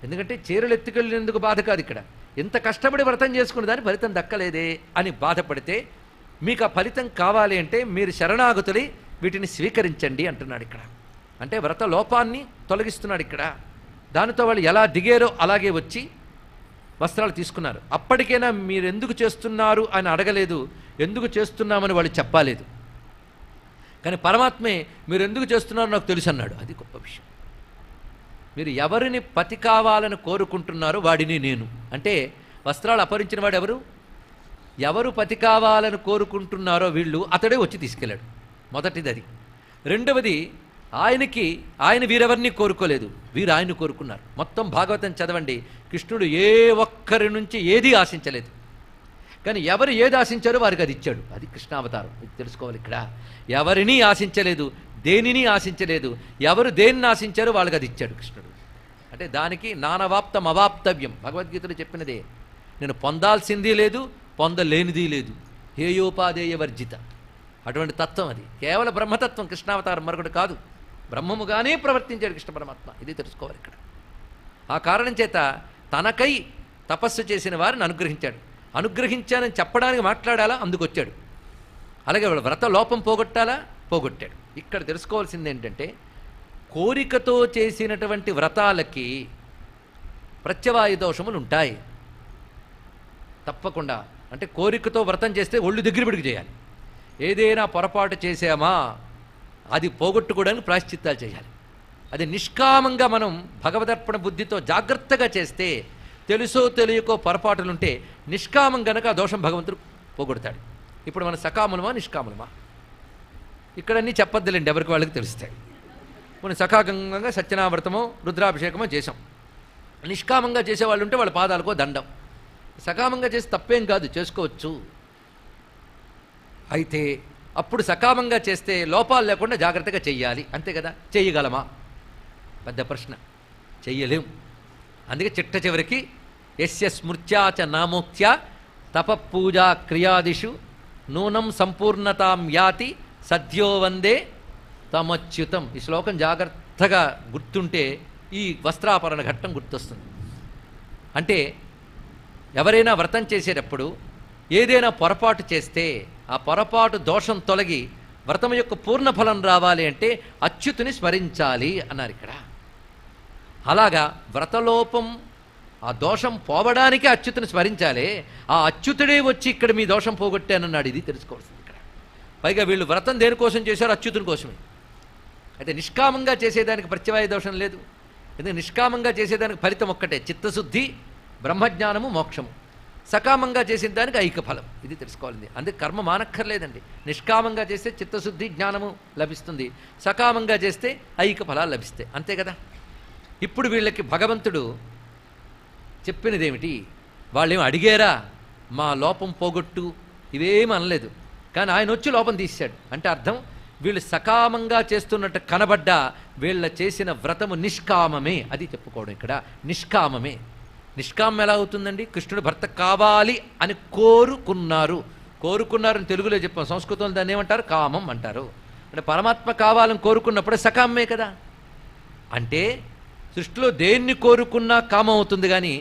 ఎందుకంటే చీరలు ఎత్తుకెళ్ళినందుకు బాధ కాదు. ఇక్కడ ఎంత కష్టపడి వ్రతం చేసుకున్న దాని ఫలితం దక్కలేదే అని బాధపడితే, మీకు ఆ ఫలితం కావాలి అంటే మీరు శరణాగతులై వీటిని స్వీకరించండి అంటున్నాడు ఇక్కడ. అంటే వ్రత లోపాన్ని తొలగిస్తున్నాడు ఇక్కడ. దానితో వాళ్ళు ఎలా దిగారో అలాగే వచ్చి వస్త్రాలు తీసుకున్నారు. అప్పటికైనా మీరు ఎందుకు చేస్తున్నారు అని అడగలేదు, ఎందుకు చేస్తున్నామని వాళ్ళు చెప్పలేదు. కానీ పరమాత్మే మీరు ఎందుకు చేస్తున్నారో నాకు తెలుసు అన్నాడు. అది గొప్ప విషయం. మీరు ఎవరిని పతి కావాలని కోరుకుంటున్నారో వాడిని నేను. అంటే వస్త్రాలు అపహరించిన వాడు ఎవరు? ఎవరు పతి కావాలని కోరుకుంటున్నారో వీళ్ళు అతడే వచ్చి తీసుకెళ్ళాడు. మొదటిది అది. రెండవది ఆయన వీరెవరిని కోరుకోలేదు, వీరు ఆయన కోరుకున్నారు. మొత్తం భాగవతం చదవండి. కృష్ణుడు ఏ ఒక్కరి నుంచి ఏదీ ఆశించలేదు. కానీ ఎవరు ఏది ఆశించారో వారికి అది ఇచ్చాడు. అది కృష్ణావతారం. ఇది తెలుసుకోవాలి. ఇక్కడ ఎవరినీ ఆశించలేదు, దేనిని ఆశించలేదు. ఎవరు దేన్ని ఆశించారో వాళ్ళకి అది ఇచ్చాడు కృష్ణుడు. అంటే దానికి నానవాప్తం అవాప్తవ్యం భగవద్గీతలో చెప్పినదే. నేను పొందాల్సింది లేదు, పొందలేనిది లేదు. హేయోపాదేయ వర్జిత. అటువంటి తత్వం అది. కేవల బ్రహ్మతత్వం కృష్ణావతారం, మరొకటి కాదు. బ్రహ్మముగానే ప్రవర్తించాడు కృష్ణ పరమాత్మ. ఇది తెలుసుకోవాలి ఇక్కడ. ఆ కారణం చేత తనకై తపస్సు చేసిన వారిని అనుగ్రహించాడు. అనుగ్రహించానని చెప్పడానికి మాట్లాడాలా, అందుకొచ్చాడు. అలాగే వాళ్ళ వ్రత లోపం పోగొట్టాలా, పోగొట్టాడు. ఇక్కడ తెలుసుకోవాల్సింది ఏంటంటే, కోరికతో చేసినటువంటి వ్రతాలకి ప్రత్యవాయ దోషములు ఉంటాయి తప్పకుండా. అంటే కోరికతో వ్రతం చేస్తే ఒళ్ళు దగ్గర పిడికి చేయాలి. ఏదైనా పొరపాటు చేసామా అది పోగొట్టుకోవడానికి ప్రాయశ్చిత్తాలు చేయాలి. అది నిష్కామంగా మనం భగవదర్పణ బుద్ధితో జాగ్రత్తగా చేస్తే, తెలుసో తెలియకో పొరపాటులుంటే నిష్కామం గనక ఆ దోషం భగవంతుడు పోగొడతాడు. ఇప్పుడు మన సకాములమా నిష్కాములమా ఇక్కడన్నీ చెప్పొద్దులేండి, ఎవరికి వాళ్ళకి తెలుస్తాయి. మనం సకాగంగా సత్యనావ్రతమో రుద్రాభిషేకమో చేసాం. నిష్కామంగా చేసేవాళ్ళు ఉంటే వాళ్ళ పాదాలకో దండం. సకామంగా చేసి తప్పేం కాదు, చేసుకోవచ్చు. అయితే అప్పుడు సకామంగా చేస్తే లోపాలు లేకుండా జాగ్రత్తగా చెయ్యాలి, అంతే కదా. చెయ్యగలమా? పెద్ద ప్రశ్న. చెయ్యలేం. అందుకే చిట్ట చివరికి యస్య స్మృత్యాచ నామోక్త్య తపపూజా క్రియాదిషు నూనం సంపూర్ణతాం యాతి సద్యో వందే తమచ్యుతం. ఈ శ్లోకం జాగ్రత్తగా గుర్తుంటే ఈ వస్త్రాపరణ ఘట్టం గుర్తొస్తుంది. అంటే ఎవరైనా వ్రతం చేసేటప్పుడు ఏదైనా పొరపాటు చేస్తే ఆ పొరపాటు దోషం తొలగి వ్రతం యొక్క పూర్ణ ఫలం రావాలి అంటే అచ్యుతుని స్మరించాలి అన్నారు ఇక్కడ. అలాగా వ్రతలోపం ఆ దోషం పోవడానికే అచ్యుతుని స్మరించాలి. ఆ అచ్యుతుడే వచ్చి ఇక్కడ మీ దోషం పోగొట్టానన్నాడు. ఇది తెలుసుకోవాల్సింది ఇక్కడ. పైగా వీళ్ళు వ్రతం దేనికోసం చేశారు? అచ్యుతుని కోసమే. అయితే నిష్కామంగా చేసేదానికి ప్రత్యవాయ దోషం లేదు. ఎందుకంటే నిష్కామంగా చేసేదానికి ఫలితం ఒక్కటే, చిత్తశుద్ధి, బ్రహ్మజ్ఞానము, మోక్షము. సకామంగా చేసిన దానికి ఐక ఫలం. ఇది తెలుసుకోవాలండి. అందుకే కర్మ మానక్కర్లేదండి. నిష్కామంగా చేస్తే చిత్తశుద్ధి, జ్ఞానము లభిస్తుంది. సకామంగా చేస్తే ఐక ఫలాలు లభిస్తాయి. అంతే కదా. ఇప్పుడు వీళ్ళకి భగవంతుడు చెప్పినదేమిటి? వాళ్ళేం అడిగారా మా లోపం పోగొట్టు? ఇవేమీ అనలేదు. కానీ ఆయన వచ్చి లోపం తీశాడు. అంటే అర్థం వీళ్ళు సకామంగా చేస్తున్నట్టు కనబడ్డా వీళ్ళ చేసిన వ్రతము నిష్కామమే. అది చెప్పుకోవడం ఇక్కడ. నిష్కామమే. నిష్కామం ఎలా అవుతుందండి? కృష్ణుడు భర్త కావాలి అని కోరుకున్నారని తెలుగులో చెప్పాం. సంస్కృతంలో దాన్ని ఏమంటారు? కామం అంటారు. అంటే పరమాత్మ కావాలని కోరుకున్నప్పుడు సకామమే కదా. అంటే సృష్టిలో దేన్ని కోరుకున్నా కామం అవుతుంది, కానీ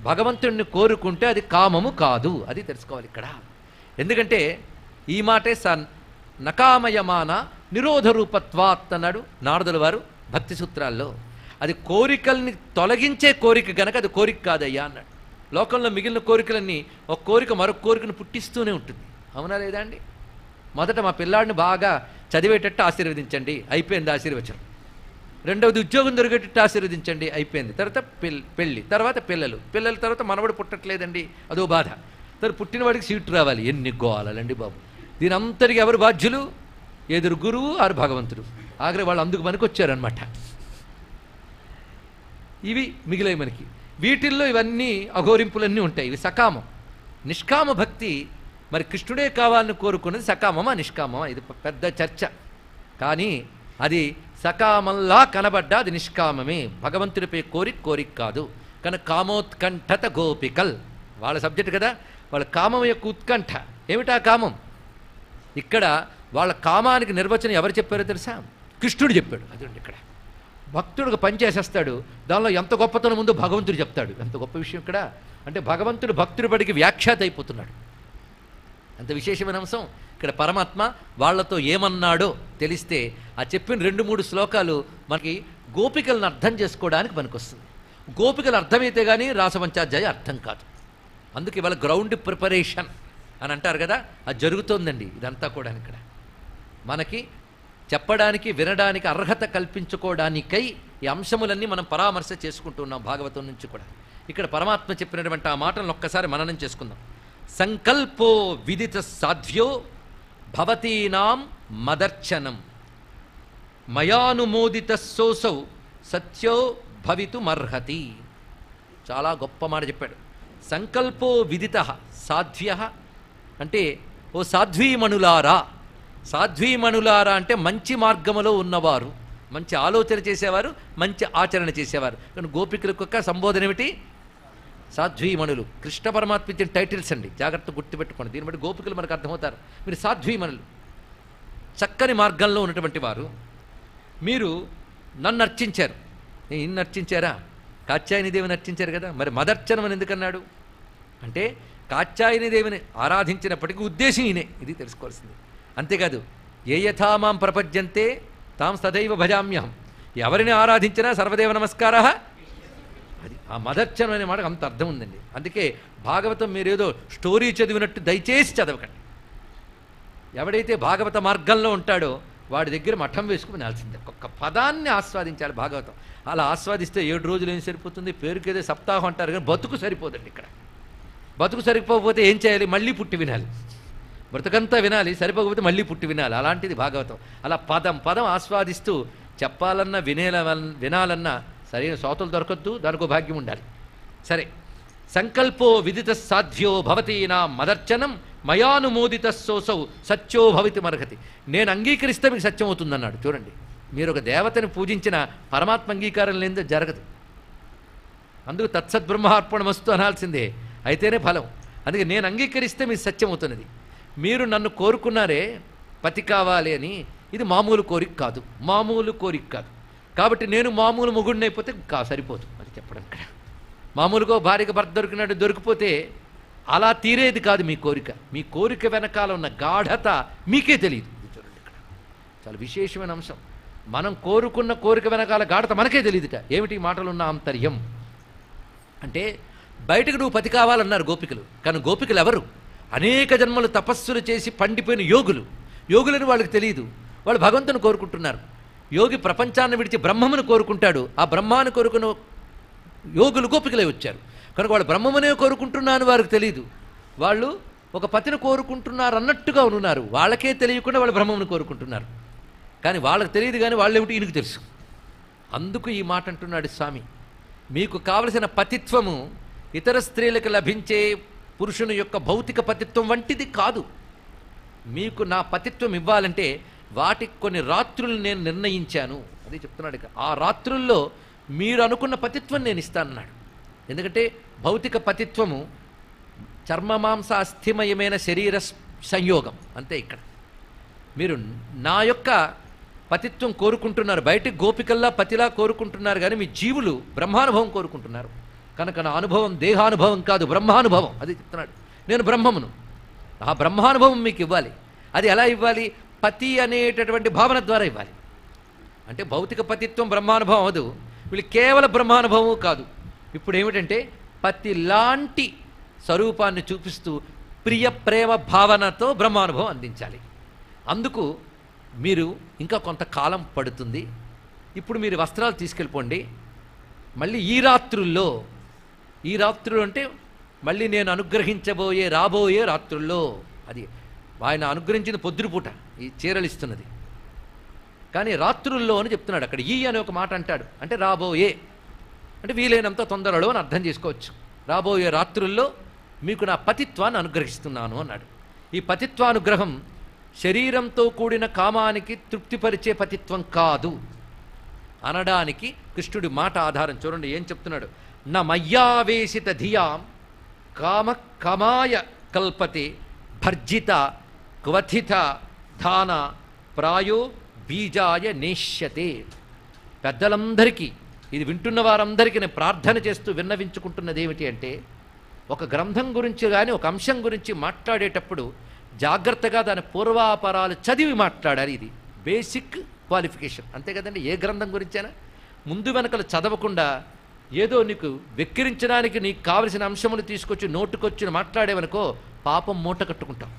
భగవంతుడిని కోరుకుంటే అది కామము కాదు. అది తెలుసుకోవాలి ఇక్కడ. ఎందుకంటే ఈ మాటే నకామయమాన నిరోధ రూపత్వాత్ అన్నాడు నారదుల వారు భక్తి సూత్రాల్లో. అది కోరికల్ని తొలగించే కోరిక గనక అది కోరిక కాదయ్యా అన్నాడు. లోకంలో మిగిలిన కోరికలన్నీ ఒక కోరిక మరొక కోరికను పుట్టిస్తూనే ఉంటుంది. అవునా లేదా అండి? మొదట మా పిల్లాడిని బాగా చదివేటట్టు ఆశీర్వదించండి, అయిపోయింది ఆశీర్వచనం. రెండవది ఉద్యోగం దొరికేటట్టు ఆశీర్వదించండి, అయిపోయింది. తర్వాత పెళ్ళి, తర్వాత పిల్లల తర్వాత మనవడు పుట్టట్లేదండి, అదో బాధ. తర్వాత పుట్టినవాడికి సీటు రావాలి. ఎన్ని గోవాలండి బాబు. దీని అంతటికి ఎవరు బాధ్యులు? ఎదురు గురువు ఆరు భగవంతుడు. ఆఖరి వాళ్ళు అందుకు పనికొచ్చారనమాట. ఇవి మిగిలాయి మనకి. వీటిల్లో ఇవన్నీ అఘోరింపులన్నీ ఉంటాయి. ఇవి సకామం. నిష్కామ భక్తి మరి కృష్ణుడే కావాలని కోరుకున్నది సకామమా నిష్కామమా? ఇది పెద్ద చర్చ. కానీ అది సకామంలా కనబడ్డా అది నిష్కామమే. భగవంతుడిపై కోరిక కాదు. కనుక కామోత్కంఠత గోపికల్ వాళ్ళ సబ్జెక్ట్ కదా. వాళ్ళ కామం యొక్క ఉత్కంఠ ఏమిటా కామం? ఇక్కడ వాళ్ళ కామానికి నిర్వచనం ఎవరు చెప్పారో తెలుసా? కృష్ణుడు చెప్పాడు. అదండి ఇక్కడ. భక్తుడికి పనిచేసేస్తాడు, దానిలో ఎంత గొప్పతనం ఉందో భగవంతుడు చెప్తాడు. ఎంత గొప్ప విషయం ఇక్కడ. అంటే భగవంతుడు భక్తుడి బడికి వ్యాఖ్యాత అయిపోతున్నాడు. అంత విశేషమైన అంశం ఇక్కడ. పరమాత్మ వాళ్లతో ఏమన్నాడో తెలిస్తే ఆ చెప్పిన 2-3 శ్లోకాలు మనకి గోపికలను అర్థం చేసుకోవడానికి పనికొస్తుంది. గోపికలు అర్థమైతే కానీ రాసపంచాధ్యాయ అర్థం కాదు. అందుకే ఇవాళ గ్రౌండ్ ప్రిపరేషన్ అని అంటారు కదా, అది జరుగుతోందండి. ఇదంతా కూడా ఇక్కడ మనకి చెప్పడానికి, వినడానికి అర్హత కల్పించుకోవడానికై ఈ అంశములన్నీ మనం పరామర్శ చేసుకుంటున్నాం భాగవతం నుంచి కూడా. ఇక్కడ పరమాత్మ చెప్పినటువంటి ఆ మాటలను ఒక్కసారి మననం చేసుకుందాం. సంకల్పో విదిత సాధ్యో భవతీనాం మదర్చనం మయానుమోదిత సోసౌ సత్యో భవితుమర్హతి. చాలా గొప్ప మాట చెప్పాడు. సంకల్పో విదిత సాధ్య అంటే ఓ సాధ్వీమణులారా. సాధ్వీమణులారా అంటే మంచి మార్గములో ఉన్నవారు, మంచి ఆలోచన చేసేవారు, మంచి ఆచరణ చేసేవారు. కానీ గోపికలకు యొక్క సంబోధన ఏమిటి? సాధ్వీమణులు. కృష్ణ పరమాత్మ ఇచ్చిన టైటిల్స్ అండి, జాగ్రత్త గుర్తుపెట్టుకోండి. దీన్ని బట్టి గోపికలు మనకు అర్థమవుతారు. మీరు సాధ్వీమణులు, చక్కని మార్గంలో ఉన్నటువంటి వారు. మీరు నన్ను అర్చించారు. నేను అర్చించారా? కాత్యాయని దేవిని అర్చించారు కదా. మరి మదర్చనం అని ఎందుకన్నాడు అంటే కాత్యాయని దేవిని ఆరాధించినప్పటికీ ఉద్దేశం ఈయనే. ఇది తెలుసుకోవాల్సింది. అంతేకాదు ఏ యథా మాం ప్రపద్యంతే తాం సదైవ భజామ్యహం. ఎవరిని ఆరాధించినా సర్వదేవ నమస్కార. అది ఆ మదర్చనం అనే మాటకు అంత అర్థం ఉందండి. అందుకే భాగవతం మీరేదో స్టోరీ చదివినట్టు దయచేసి చదవకండి. ఎవడైతే భాగవత మార్గంలో ఉంటాడో వాడి దగ్గర మఠం వేసుకుని నాల్సిందే. ఒక్క పదాన్ని ఆస్వాదించాలి భాగవతం. అలా ఆస్వాదిస్తే 7 రోజులు ఏం సరిపోతుంది? పేరుకేదో సప్తాహం అంటారు కానీ బతుకు సరిపోదండి ఇక్కడ. బతుకు సరిపోకపోతే ఏం చేయాలి? మళ్ళీ పుట్టి వినాలి. బ్రతుకంతా వినాలి, సరిపోకపోతే మళ్ళీ పుట్టి వినాలి. అలాంటిది భాగవతం. అలా పదం ఆస్వాదిస్తూ చెప్పాలన్నా వినాలన్నా సరైన శ్రోతలు దొరకద్దు, దానికో భాగ్యం ఉండాలి. సరే, సంకల్పో విదిత సాధ్యో భవతీనా మదర్చనం మయానుమోదిత సోసౌ సత్యో భవితుమర్హతి. నేను అంగీకరిస్తే మీకు సత్యం అవుతుందన్నాడు. చూడండి, మీరు ఒక దేవతని పూజించిన పరమాత్మ అంగీకారం లేనిదో జరగదు. అందుకు తత్సద్బ్రహ్మార్పణమస్తు అనాల్సిందే, అయితేనే ఫలం. అందుకే నేను అంగీకరిస్తే మీకు సత్యం అవుతున్నది. మీరు నన్ను కోరుకున్నారే పతి కావాలి అని, ఇది మామూలు కోరిక కాదు, మామూలు కోరిక కాదు. కాబట్టి నేను మామూలు మొగుడిని అయిపోతే సరిపోదు. అది చెప్పడం ఇక్కడ. మామూలుగా భార్యకు భర్త దొరికిపోతే అలా తీరేది కాదు మీ కోరిక. మీ కోరిక వెనకాల ఉన్న గాఢత మీకే తెలియదు. ఇది చూడండి ఇక్కడ చాలా విశేషమైన అంశం. మనం కోరుకున్న కోరిక వెనకాల గాఢత మనకే తెలియదుట. ఏమిటి మాటలున్న ఆంతర్యం అంటే బయటకు నువ్వు పతి కావాలన్నారు గోపికలు. కానీ గోపికలు ఎవరు? అనేక జన్మలు తపస్సులు చేసి పండిపోయిన యోగులు. యోగులని వాళ్ళకి తెలియదు, వాళ్ళు భగవంతుని కోరుకుంటున్నారు. యోగి ప్రపంచాన్ని విడిచి బ్రహ్మమును కోరుకుంటాడు. ఆ బ్రహ్మాన్ని కోరుకున్న యోగులు గోపికలై వచ్చారు. కనుక వాళ్ళు బ్రహ్మమునే కోరుకుంటున్నాను వారికి తెలియదు. వాళ్ళు ఒక పతిని కోరుకుంటున్నారు అన్నట్టుగా ఉన్నారు. వాళ్ళకే తెలియకుండా వాళ్ళు బ్రహ్మమును కోరుకుంటున్నారు. కానీ వాళ్ళకి తెలియదు, కానీ వాళ్ళేమిటి ఈయనకు తెలుసు. అందుకు ఈ మాట అంటున్నాడు స్వామి, మీకు కావలసిన పతిత్వము ఇతర స్త్రీలకు లభించే పురుషుని యొక్క భౌతిక పతిత్వం వంటిది కాదు. మీకు నా పతిత్వం ఇవ్వాలంటే వాటికి కొన్ని రాత్రులు నేను నిర్ణయించాను. అది చెప్తున్నాడు. ఇక ఆ రాత్రుల్లో మీరు అనుకున్న పతిత్వం నేను ఇస్తానన్నాడు. ఎందుకంటే భౌతిక పతిత్వము చర్మమాంస అస్థిమయమైన శరీర సంయోగం అంతే. ఇక్కడ మీరు నా యొక్క పతిత్వం కోరుకుంటున్నారు, బయటికి గోపికల్లా పతిలా కోరుకుంటున్నారు, కానీ మీ జీవులు బ్రహ్మానుభవం కోరుకుంటున్నారు. కనుక నా అనుభవం దేహానుభవం కాదు, బ్రహ్మానుభవం. అది చెప్తున్నాడు. నేను బ్రహ్మమును, ఆ బ్రహ్మానుభవం మీకు ఇవ్వాలి. అది ఎలా ఇవ్వాలి? పతి అనేటటువంటి భావన ద్వారా ఇవ్వాలి. అంటే భౌతిక పతిత్వం బ్రహ్మానుభవం అవదు, వీళ్ళు కేవల బ్రహ్మానుభవం కాదు. ఇప్పుడు ఏమిటంటే పతి లాంటి స్వరూపాన్ని చూపిస్తూ ప్రియ ప్రేమ భావనతో బ్రహ్మానుభవం అందించాలి. అందుకు మీరు ఇంకా కొంతకాలం పడుతుంది. ఇప్పుడు మీరు వస్త్రాలు తీసుకెళ్ళిపోండి. మళ్ళీ ఈ రాత్రుల్లో అంటే మళ్ళీ నేను అనుగ్రహించబోయే రాబోయే రాత్రుల్లో, అది ఆయన అనుగ్రహించిన పొద్దురుపూట ఈ చీరలు ఇస్తున్నది, కానీ రాత్రుల్లో అని చెప్తున్నాడు. అక్కడ ఈ అనే ఒక మాట అంటాడు. అంటే రాబోయే అంటే వీలైనంత తొందరలో అని అర్థం చేసుకోవచ్చు. రాబోయే రాత్రుల్లో మీకు నా పతిత్వాన్ని అనుగ్రహిస్తున్నాను అన్నాడు. ఈ పతిత్వానుగ్రహం శరీరంతో కూడిన కామానికి తృప్తిపరిచే పతిత్వం కాదు అనడానికి కృష్ణుడి మాట ఆధారం. చూడండి ఏం చెప్తున్నాడు. నా మయ్యావేశిత ధియాం కామ కమాయ కల్పతే భర్జిత క్వథిత ధాన ప్రాయో బీజాయ నేష్యతే. పెద్దలందరికీ, ఇది వింటున్న వారందరికీ నేను ప్రార్థన చేస్తూ విన్నవించుకుంటున్నది ఏమిటి అంటే, ఒక గ్రంథం గురించి కానీ ఒక అంశం గురించి మాట్లాడేటప్పుడు జాగ్రత్తగా దాని పూర్వాపరాలు చదివి మాట్లాడాలి. ఇది బేసిక్ క్వాలిఫికేషన్, అంతే కదండి. ఏ గ్రంథం గురించైనా ముందు వెనకలు చదవకుండా ఏదో నీకు వెక్కిరించడానికి నీకు కావలసిన అంశములు తీసుకొచ్చి నోటుకొచ్చి మాట్లాడేవనుకో పాపం మూట కట్టుకుంటాం.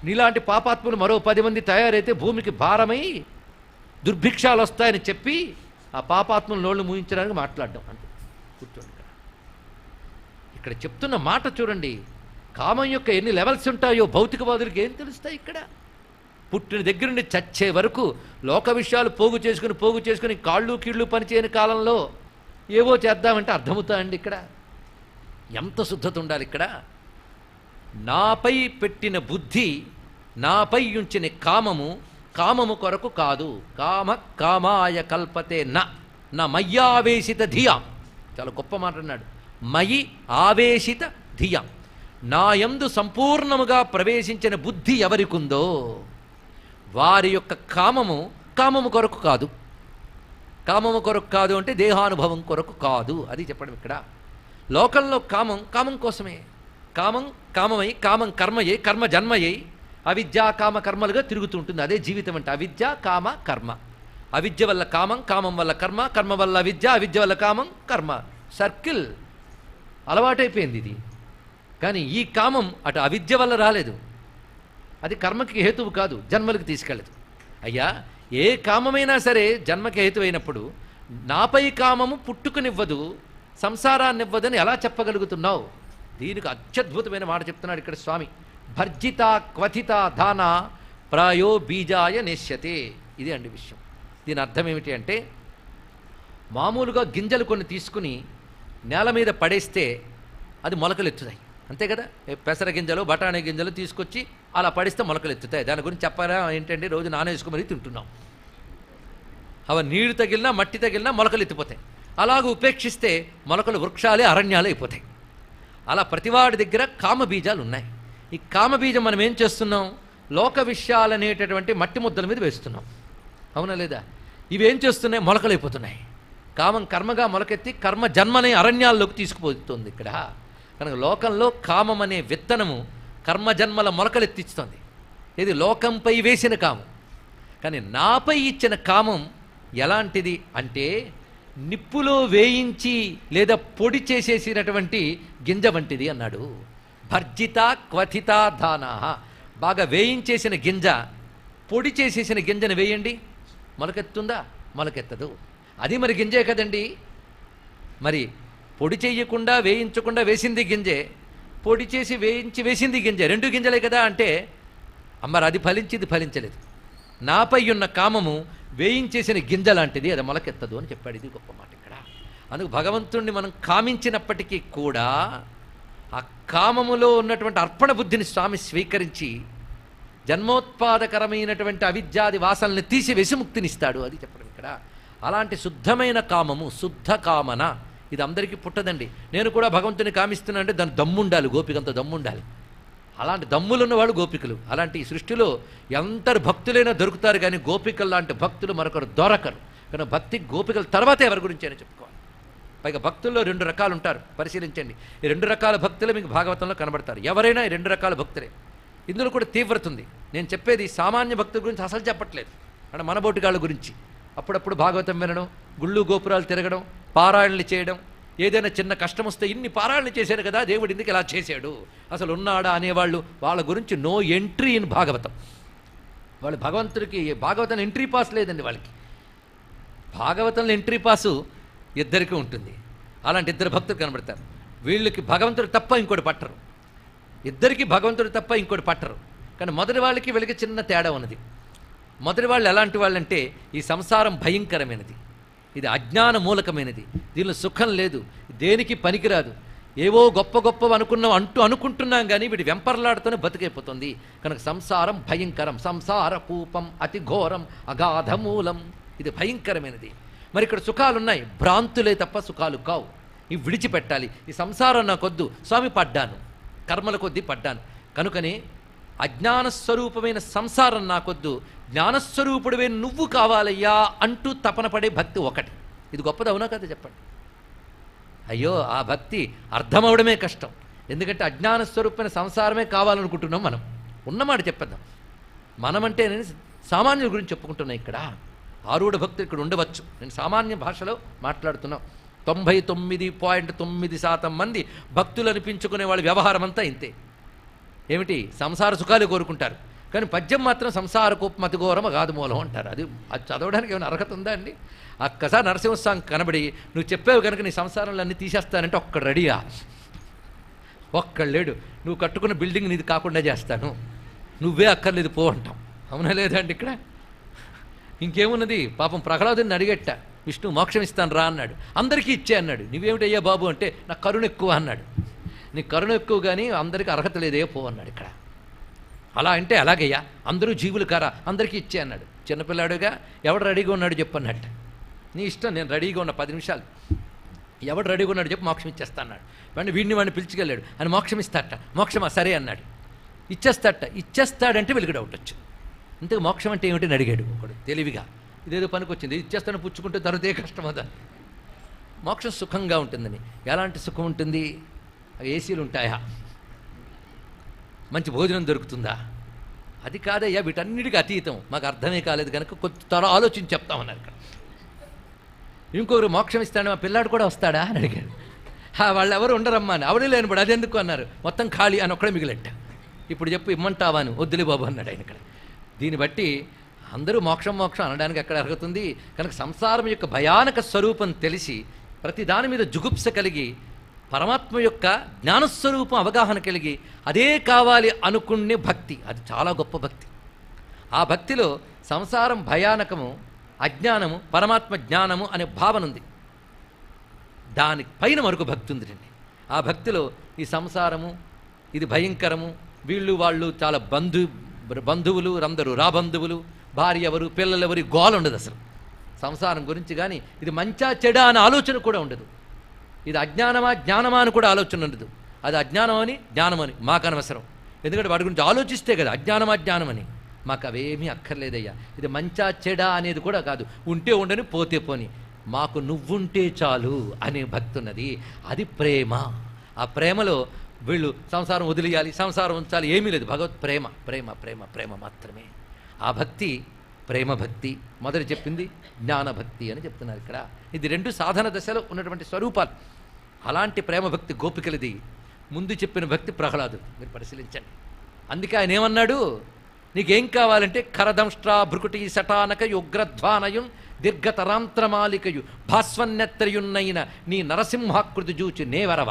నీలాంటి పాపాత్ములు మరో 10 మంది తయారైతే భూమికి భారమై దుర్భిక్షాలు వస్తాయని చెప్పి ఆ పాపాత్మను నోళ్ళు మూయించడానికి మాట్లాడడం అంతే. కూర్చోండి. ఇక్కడ చెప్తున్న మాట చూడండి. కామం యొక్క ఎన్ని లెవెల్స్ ఉంటాయో భౌతికవాదులకు ఏం తెలుస్తాయి? ఇక్కడ పుట్టిన దగ్గర నుండి చచ్చే వరకు లోక విషయాలు పోగు చేసుకుని కాళ్ళు కీళ్ళు పనిచేయని కాలంలో ఏవో చేద్దామంటే అర్థమవుతాయండి. ఇక్కడ ఎంత శుద్ధత ఉండాలి. ఇక్కడ నాపై పెట్టిన బుద్ధి, నాపై ఉంచిన కామము కొరకు కాదు. కామ కామాయ కల్పతే నా మయ్యావేశిత ధియాం. చాలా గొప్ప మాట అన్నాడు. మయి ఆవేశిత ధియాం. నా యందు సంపూర్ణముగా ప్రవేశించిన బుద్ధి ఎవరికుందో వారి యొక్క కామము కొరకు కాదు. కామము కొరకు కాదు అంటే దేహానుభవం కొరకు కాదు. అది చెప్పడం ఇక్కడ. లోకంలో కామం కోసమే. కామమై కామం కర్మయ్యై కర్మ జన్మయ్యై అవిద్యా కామ కర్మలుగా తిరుగుతుంటుంది. అదే జీవితం అంటే అవిద్య కామ కర్మ. అవిద్య వల్ల కామం వల్ల కర్మ వల్ల అవిద్య, అవిద్య వల్ల కామం, కర్మ. సర్కిల్ అలవాటైపోయింది ఇది. కానీ ఈ కామం అటు అవిద్య వల్ల రాలేదు, అది కర్మకి హేతువు కాదు, జన్మలకు తీసుకెళ్ళదు. అయ్యా, ఏ కామమైనా సరే జన్మకి హేతు అయినప్పుడు నాపై కామము పుట్టుకునివ్వదు, సంసారాన్నివ్వదని ఎలా చెప్పగలుగుతున్నావు? దీనికి అత్యద్భుతమైన మాట చెప్తున్నాడు ఇక్కడ స్వామి. భర్జిత క్వథిత ధాన ప్రాయో బీజాయ నేష్యతే. ఇది అండి విషయం. దీని అర్థం ఏమిటి అంటే, మామూలుగా గింజలు కొన్ని తీసుకుని నేల మీద పడేస్తే అది మొలకలు ఎత్తుతాయి, అంతే కదా. పెసర గింజలు బఠానీ గింజలు తీసుకొచ్చి అలా పడిస్తే మొలకలు ఎత్తుతాయి. దాని గురించి చెప్పారా ఏంటంటే, రోజు నానేసుకుని తింటున్నాం. అవి నీరు తగిలినా మట్టి తగిలినా మొలకలు ఎత్తిపోతాయి. అలాగ ఉపేక్షిస్తే మొలకలు వృక్షాలే అరణ్యాలే అయిపోతాయి. అలా ప్రతివాడి దగ్గర కామబీజాలు ఉన్నాయి. ఈ కామబీజం మనం ఏం చేస్తున్నాం? లోక విషయాలనేటటువంటి మట్టి ముద్దల మీద వేస్తున్నాం, అవునా లేదా? ఇవేం చేస్తున్నాయి? మొలకలైపోతున్నాయి. కామం కర్మగా మొలకెత్తి కర్మ జన్మనే అరణ్యాల్లోకి తీసుకుపోతుంది ఇక్కడ. కనుక లోకంలో కామం అనే విత్తనము కర్మజన్మల మొలకలెత్తిస్తుంది. ఇది లోకంపై వేసిన కామం. కానీ నాపై ఇచ్చిన కామం ఎలాంటిది అంటే, నిప్పులో వేయించి లేదా పొడి చేసేసినటువంటి గింజ వంటిది అన్నాడు. భర్జిత క్వథిత ధానా, బాగా వేయించేసిన గింజ పొడి చేసేసిన గింజను వేయండి, మొలకెత్తుందా? మొలకెత్తదు. అది మరి గింజే కదండి. మరి పొడి చేయకుండా వేయించకుండా వేసింది గింజే, పొడి చేసి వేయించి వేసింది గింజే, రెండు గింజలే కదా అంటే మరి అది ఫలించింది ఫలించలేదు. నాపై ఉన్న కామము వేయించేసిన గింజ లాంటిది, అది మొలకెత్తదు అని చెప్పాడు. ఇది గొప్ప మాట ఇక్కడ. అందుకు భగవంతుణ్ణి మనం కామించినప్పటికీ కూడా ఆ కామములో ఉన్నటువంటి అర్పణ బుద్ధిని స్వామి స్వీకరించి జన్మోత్పాదకరమైనటువంటి అవిద్యాది వాసనల్ని తీసివేసి ముక్తినిస్తాడు. అది చెప్పడం ఇక్కడ. అలాంటి శుద్ధమైన కామము, శుద్ధ కామన, ఇది అందరికీ పుట్టదండి. నేను కూడా భగవంతుని కామిస్తున్నా అంటే దాని దమ్ముండాలి, గోపికంత దమ్ముండాలి. అలాంటి దమ్ములున్నవాళ్ళు గోపికలు. అలాంటి ఈ సృష్టిలో ఎంతరు భక్తులైనా దొరుకుతారు, కానీ గోపికలు లాంటి భక్తులు మరొకరు దొరకరు. కానీ భక్తి గోపికల తర్వాతే ఎవరి గురించి అని చెప్పుకోవాలి. పైగా భక్తుల్లో రెండు రకాలు ఉంటారు, పరిశీలించండి. ఈ రెండు రకాల భక్తులు మీకు భాగవతంలో కనబడతారు. ఎవరైనా ఈ రెండు రకాల భక్తులే. ఇందులో కూడా తీవ్రత ఉంది. నేను చెప్పేది సామాన్య భక్తుల గురించి అసలు చెప్పట్లేదు, అంటే మనబోటిగాళ్ళ గురించి. అప్పుడప్పుడు భాగవతం వినడం, గుళ్ళు గోపురాలు తిరగడం, పారాయణలు చేయడం, ఏదైనా చిన్న కష్టం వస్తే ఇన్ని పారాయణలు చేశారు కదా, దేవుడు ఎందుకు ఇలా చేశాడు, అసలు ఉన్నాడా అనేవాళ్ళు, వాళ్ళ గురించి నో ఎంట్రీ ఇన్ భాగవతం. వాళ్ళు భగవంతుడికి భాగవతం ఎంట్రీ పాస్ లేదండి వాళ్ళకి. భాగవతంలో ఎంట్రీ పాసు ఇద్దరికీ ఉంటుంది. అలాంటి ఇద్దరు భక్తులు కనబడతారు. వీళ్ళకి భగవంతుడు తప్ప ఇంకోటి పట్టరు, ఇద్దరికి భగవంతుడు తప్ప ఇంకోటి పట్టరు. కానీ మొదటి వాళ్ళకి వీళ్ళకి చిన్న తేడా ఉన్నది. మొదటి వాళ్ళు ఎలాంటి వాళ్ళంటే, ఈ సంసారం భయంకరమైనది, ఇది అజ్ఞాన మూలకమైనది, దీనిలో సుఖం లేదు, దేనికి పనికిరాదు, ఏవో గొప్ప గొప్పవి అనుకుంటున్నాం కానీ వీడి వెంపర్లాడుతూనే బతికైపోతుంది. కనుక సంసారం భయంకరం, సంసార కూపం అతి ఘోరం అగాధమూలం, ఇది భయంకరమైనది. మరి ఇక్కడ సుఖాలున్నాయి, భ్రాంతులే తప్ప సుఖాలు కావు. ఇవి విడిచిపెట్టాలి. ఈ సంసారం నాకొద్దు స్వామి, పడ్డాను, కర్మల కొద్దీ పడ్డాను, కనుకనే అజ్ఞానస్వరూపమైన సంసారం నాకొద్దు, జ్ఞానస్వరూపుడివే నువ్వు కావాలయ్యా అంటూ తపన పడే భక్తి ఒకటి. ఇది గొప్పది, అవునా కదా చెప్పండి. అయ్యో ఆ భక్తి అర్థమవడమే కష్టం. ఎందుకంటే అజ్ఞానస్వరూపమైన సంసారమే కావాలనుకుంటున్నాం మనం. ఉన్నమాట చెప్పేద్దాం. మనమంటే నేను సామాన్యుల గురించి చెప్పుకుంటున్నా. ఇక్కడ ఆరూఢ భక్తులు ఇక్కడ ఉండవచ్చు, నేను సామాన్య భాషలో మాట్లాడుతున్నాం. 99.9% మంది భక్తులు అనిపించుకునే వాళ్ళ వ్యవహారం అంతా ఇంతే. ఏమిటి? సంసార సుఖాలు కోరుకుంటారు, కానీ పద్యం మాత్రం సంసార కూపం అతి ఘోరం అగాధ మూలం అంటారు. అది చదవడానికి ఏమైనా అర్హత ఉందా అండి? ఒక్కసారి నరసింహస్వామి కనబడి నువ్వు చెప్పావు కనుక నీ సంసారంలో అన్నీ తీసేస్తానంటే ఒక్కడు రెడీయా? ఒక్కడు లేడు. నువ్వు కట్టుకున్న బిల్డింగ్ నీది కాకుండా చేస్తాను, నువ్వే అక్కర్లేదు పో అంటాం. అవునా లేదా అండి? ఇక్కడ ఇంకేమున్నది? పాపం ప్రహ్లాదుని అడిగట్ట, విష్ణు మోక్షం ఇస్తాను రా అన్నాడు, అందరికీ ఇచ్చే అన్నాడు. నువ్వేమిటయ్యా బాబు అంటే, నాకు కరుణ ఎక్కువ అన్నాడు. నీ కరుణ ఎక్కువ కానీ అందరికీ అర్హత లేదే పో అన్నాడు. ఇక్కడ అలా అంటే అలాగయ్యా, అందరూ జీవులు కారా, అందరికీ ఇచ్చే అన్నాడు. చిన్నపిల్లాడుగా ఎవడు రెడీగా ఉన్నాడు చెప్పన్నట్టు, నీ ఇష్టం, నేను రెడీగా ఉన్న 10 నిమిషాలు, ఎవడు రెడీగా ఉన్నాడు చెప్పు మోక్షం ఇచ్చేస్తా అన్నాడు. వాడిని వాడిని పిలిచికెళ్ళాడు, అని మోక్షం ఇస్తాట. మోక్షమా? సరే అన్నాడు. ఇచ్చేస్తాడంటే వీళ్ళకి డౌట్ వచ్చింది. ఇంతకు మోక్షం అంటే ఏమిటని అడిగాడు ఒకడు తెలివిగా. ఇదేదో పనికి వచ్చింది, ఇచ్చేస్తాను పుచ్చుకుంటే తర్వాత ఏ కష్టం అదా. మోక్షం సుఖంగా ఉంటుందని. ఎలాంటి సుఖం ఉంటుంది? ఏసీలు ఉంటాయా? మంచి భోజనం దొరుకుతుందా? అది కాదయ్యా, వీటన్నిటికీ అతీతం. మాకు అర్థమే కాలేదు కనుక కొత్త ఆలోచించి చెప్తామన్నారు. ఇక్కడ ఇంకొకరు మోక్షం ఇస్తాడు, మా పిల్లాడు కూడా వస్తాడా అని అడిగాడు. వాళ్ళు ఎవరు ఉండరమ్మా అని. అవడే లేనిపడు అది ఎందుకు అన్నారు, మొత్తం ఖాళీ అని ఒక్కడే మిగిలెట్ట. ఇప్పుడు చెప్పు ఇమ్మంటావా అని, వద్దులే బాబు అన్నాడు ఆయన. ఇక్కడ దీన్ని బట్టి అందరూ మోక్షం మోక్షం అనడానికి ఎక్కడ అర్హతుంది? కనుక సంసారం యొక్క భయానక స్వరూపం తెలిసి ప్రతి దాని మీద జుగుప్స కలిగి పరమాత్మ యొక్క జ్ఞానస్వరూపం అవగాహన కలిగి అదే కావాలి అనుకునే భక్తి, అది చాలా గొప్ప భక్తి. ఆ భక్తిలో సంసారం భయానకము, అజ్ఞానము, పరమాత్మ జ్ఞానము అనే భావన ఉంది. దాని పైన మరొక భక్తి ఉందండి. ఆ భక్తిలో ఈ సంసారము ఇది భయంకరము, వీళ్ళు వాళ్ళు చాలా బంధువులు అందరూ రాబంధువులు, భార్య ఎవరు, పిల్లలు ఎవరు, గోల ఉండదు అసలు. సంసారం గురించి కానీ ఇది మంచా చెడా అనే ఆలోచన కూడా ఉండదు. ఇది అజ్ఞానమా జ్ఞానమా అని కూడా ఆలోచన ఉండదు. అది అజ్ఞానమని జ్ఞానమని మాకు అనవసరం. ఎందుకంటే వాటి గురించి ఆలోచిస్తే కదా అజ్ఞానమా జ్ఞానమని. మాకు అవేమీ అక్కర్లేదయ్యా. ఇది మంచా చెడా అనేది కూడా కాదు, ఉంటే ఉండని పోతే పోని, మాకు నువ్వుంటే చాలు అనే భక్తి ఉన్నది. అది ప్రేమ. ఆ ప్రేమలో వీళ్ళు సంసారం వదిలేయాలి, సంసారం ఉంచాలి, ఏమీ లేదు. భగవత్ ప్రేమ ప్రేమ ప్రేమ ప్రేమ మాత్రమే. ఆ భక్తి ప్రేమభక్తి, మొదటి చెప్పింది జ్ఞానభక్తి అని చెప్తున్నారు ఇక్కడ. ఇది రెండు సాధన దశలో ఉన్నటువంటి స్వరూపాలు. అలాంటి ప్రేమభక్తి గోపికలది. ముందు చెప్పిన భక్తి ప్రహ్లాదుడు. మీరు పరిశీలించండి. అందుకే ఆయన ఏమన్నాడు, నీకేం కావాలంటే కరదంష్ట్రా భృకుటి సటానకయు ఉగ్రధ్వానయున్ దీర్ఘతరాంత్రమాలికయు భాస్వన్నెత్తయున్నైన నీ నరసింహాకృతి జూచి నే వరవ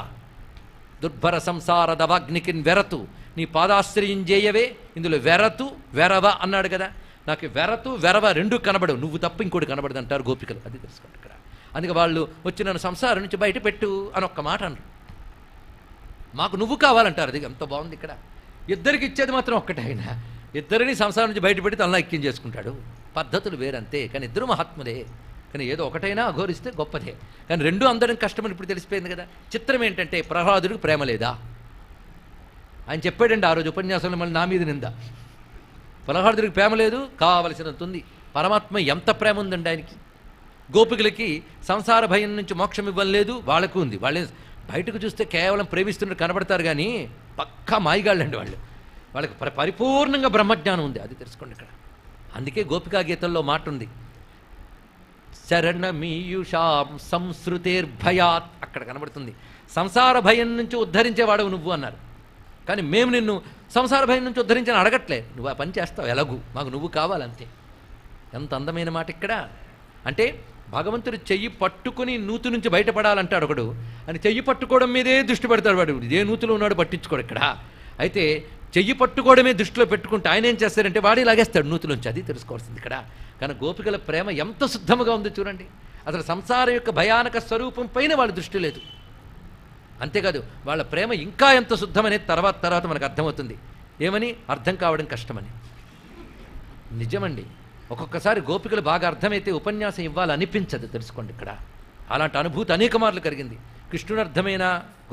దుర్భర సంసార దవాగ్నికిన్ వెరతు నీ పాదాశ్రయం చేయవే. ఇందులో వెరతు వెరవ అన్నాడు కదా. నాకు వెరతు వెరవ రెండు కనబడవు, నువ్వు తప్ప ఇంకోటి కనబడదు అంటారు గోపికలు. అది తెలుసుకోండి ఇక్కడ. అందుకే వాళ్ళు వచ్చి నన్ను సంసారం నుంచి బయట పెట్టు అని ఒక్క మాట అన్నారు. మాకు నువ్వు కావాలంటారు. అది ఎంత బాగుంది ఇక్కడ. ఇద్దరికి ఇచ్చేది మాత్రం ఒక్కటే. ఆయన ఇద్దరిని సంసారం నుంచి బయటపెట్టి తనలా ఐక్యం చేసుకుంటాడు. పద్ధతులు వేరంతే, కానీ ఇద్దరు మహాత్ములే. కానీ ఏదో ఒకటైనా అఘోరిస్తే గొప్పదే. కానీ రెండు అందరం కష్టమని ఇప్పుడు తెలిసిపోయింది కదా. చిత్రం ఏంటంటే ప్రహ్లాదుడికి ప్రేమ లేదా? ఆయన చెప్పాడండి ఆ రోజు ఉపన్యాసంలో, మళ్ళీ నా మీద నింద. ప్రహ్లాదుడికి ప్రేమ లేదు, కావలసినంత ఉంది. పరమాత్మ ఎంత ప్రేమ ఉందండి ఆయనకి. గోపికలకి సంసార భయం నుంచి మోక్షం ఇవ్వలేదు, వాళ్ళకు ఉంది. వాళ్ళే బయటకు చూస్తే కేవలం ప్రేమిస్తున్నట్టు కనబడతారు, కానీ పక్కా మాయిగాళ్ళండి వాళ్ళు. వాళ్ళకి పరిపూర్ణంగా బ్రహ్మజ్ఞానం ఉంది. అది తెలుసుకోండి ఇక్కడ. అందుకే గోపికా గీతల్లో మాట ఉంది, శరణమీయుషాం సంశ్రుతేర్భయాత్. అక్కడ కనబడుతుంది సంసార భయం నుంచి ఉద్ధరించేవాడవు నువ్వు అన్నారు. కానీ మేము నిన్ను సంసార భయం నుంచి ఉద్ధరించని అడగట్లే, నువ్వు ఆ పని చేస్తావు ఎలాగూ, మాకు నువ్వు కావాలంతే. ఎంత అందమైన మాట ఇక్కడ. అంటే భగవంతుడు చెయ్యి పట్టుకుని నూతు నుంచి బయటపడాలంటాడు ఒకడు, అని చెయ్యి పట్టుకోవడం మీదే దృష్టి పెడతాడు వాడు. ఇదే నూతులో ఉన్నాడు పట్టించుకోడు ఇక్కడ. అయితే చెయ్యి పట్టుకోవడమే దృష్టిలో పెట్టుకుంటే ఆయన ఏం చేస్తారంటే వాడి లాగేస్తాడు నూతులోంచి. అది తెలుసుకోవాల్సింది ఇక్కడ. కానీ గోపికల ప్రేమ ఎంత శుద్ధముగా ఉందో చూడండి. అసలు సంసారం యొక్క భయానక స్వరూపం పైన వాళ్ళ దృష్టి లేదు. అంతేకాదు వాళ్ళ ప్రేమ ఇంకా ఎంత శుద్ధమనేది తర్వాత మనకు అర్థమవుతుంది. ఏమని? అర్థం కావడం కష్టమని. నిజమండి. ఒక్కొక్కసారి గోపికలు బాగా అర్థమైతే ఉపన్యాసం ఇవ్వాలనిపించదు. తెలుసుకోండి ఇక్కడ. అలాంటి అనుభూతి అనేక మార్లు కలిగింది. కృష్ణుని అర్థమైన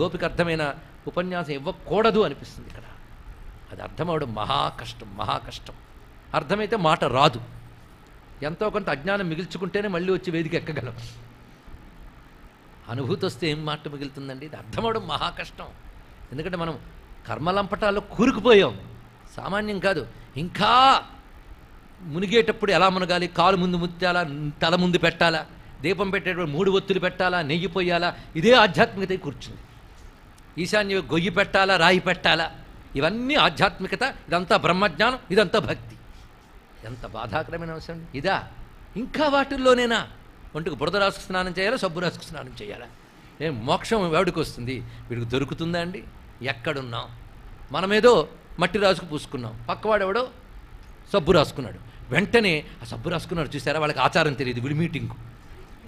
గోపిక అర్థమైన ఉపన్యాసం ఇవ్వకూడదు అనిపిస్తుంది ఇక్కడ. అది అర్థమవడం మహా కష్టం. అర్థమైతే మాట రాదు. ఎంతో కొంత అజ్ఞానం మిగిల్చుకుంటేనే మళ్ళీ వచ్చి వేదిక ఎక్కగలం. అనుభూతి వస్తే ఏం మాట మిగులుతుందండి? ఇది అర్థమవడం మహా కష్టం. ఎందుకంటే మనం కర్మలంపటాల్లో కూరుకుపోయాం. సామాన్యం కాదు. ఇంకా మునిగేటప్పుడు ఎలా మునగాలి? కాలు ముందు ముత్యాలా, తల ముందు పెట్టాలా, దీపం పెట్టేటప్పుడు 3 ఒత్తులు పెట్టాలా, నెయ్యి పొయ్యాలా, ఇదే ఆధ్యాత్మికత కూర్చుంది. ఈశాన్య గొయ్యి పెట్టాలా, రాయి పెట్టాలా, ఇవన్నీ ఆధ్యాత్మికత. ఇదంతా బ్రహ్మజ్ఞానం, ఇదంతా భక్తి. ఎంత బాధాకరమైన అవసరం ఇదా? ఇంకా వాటిల్లోనేనా? ఒంటికి బురద రాసుకు స్నానం చేయాలా, సబ్బు రాసుకు స్నానం చేయాలా? మోక్షం ఎవడికి వస్తుంది? వీడికి దొరుకుతుందా అండి? ఎక్కడున్నాం? మనమేదో మట్టి రాసుకు పూసుకున్నాం, పక్కవాడెవడో సబ్బు రాసుకున్నాడు. వెంటనే ఆ సబ్బు రాసుకున్నాడు చూసారా, వాళ్ళకి ఆచారం తెలియదు, వీడి మీటింగు.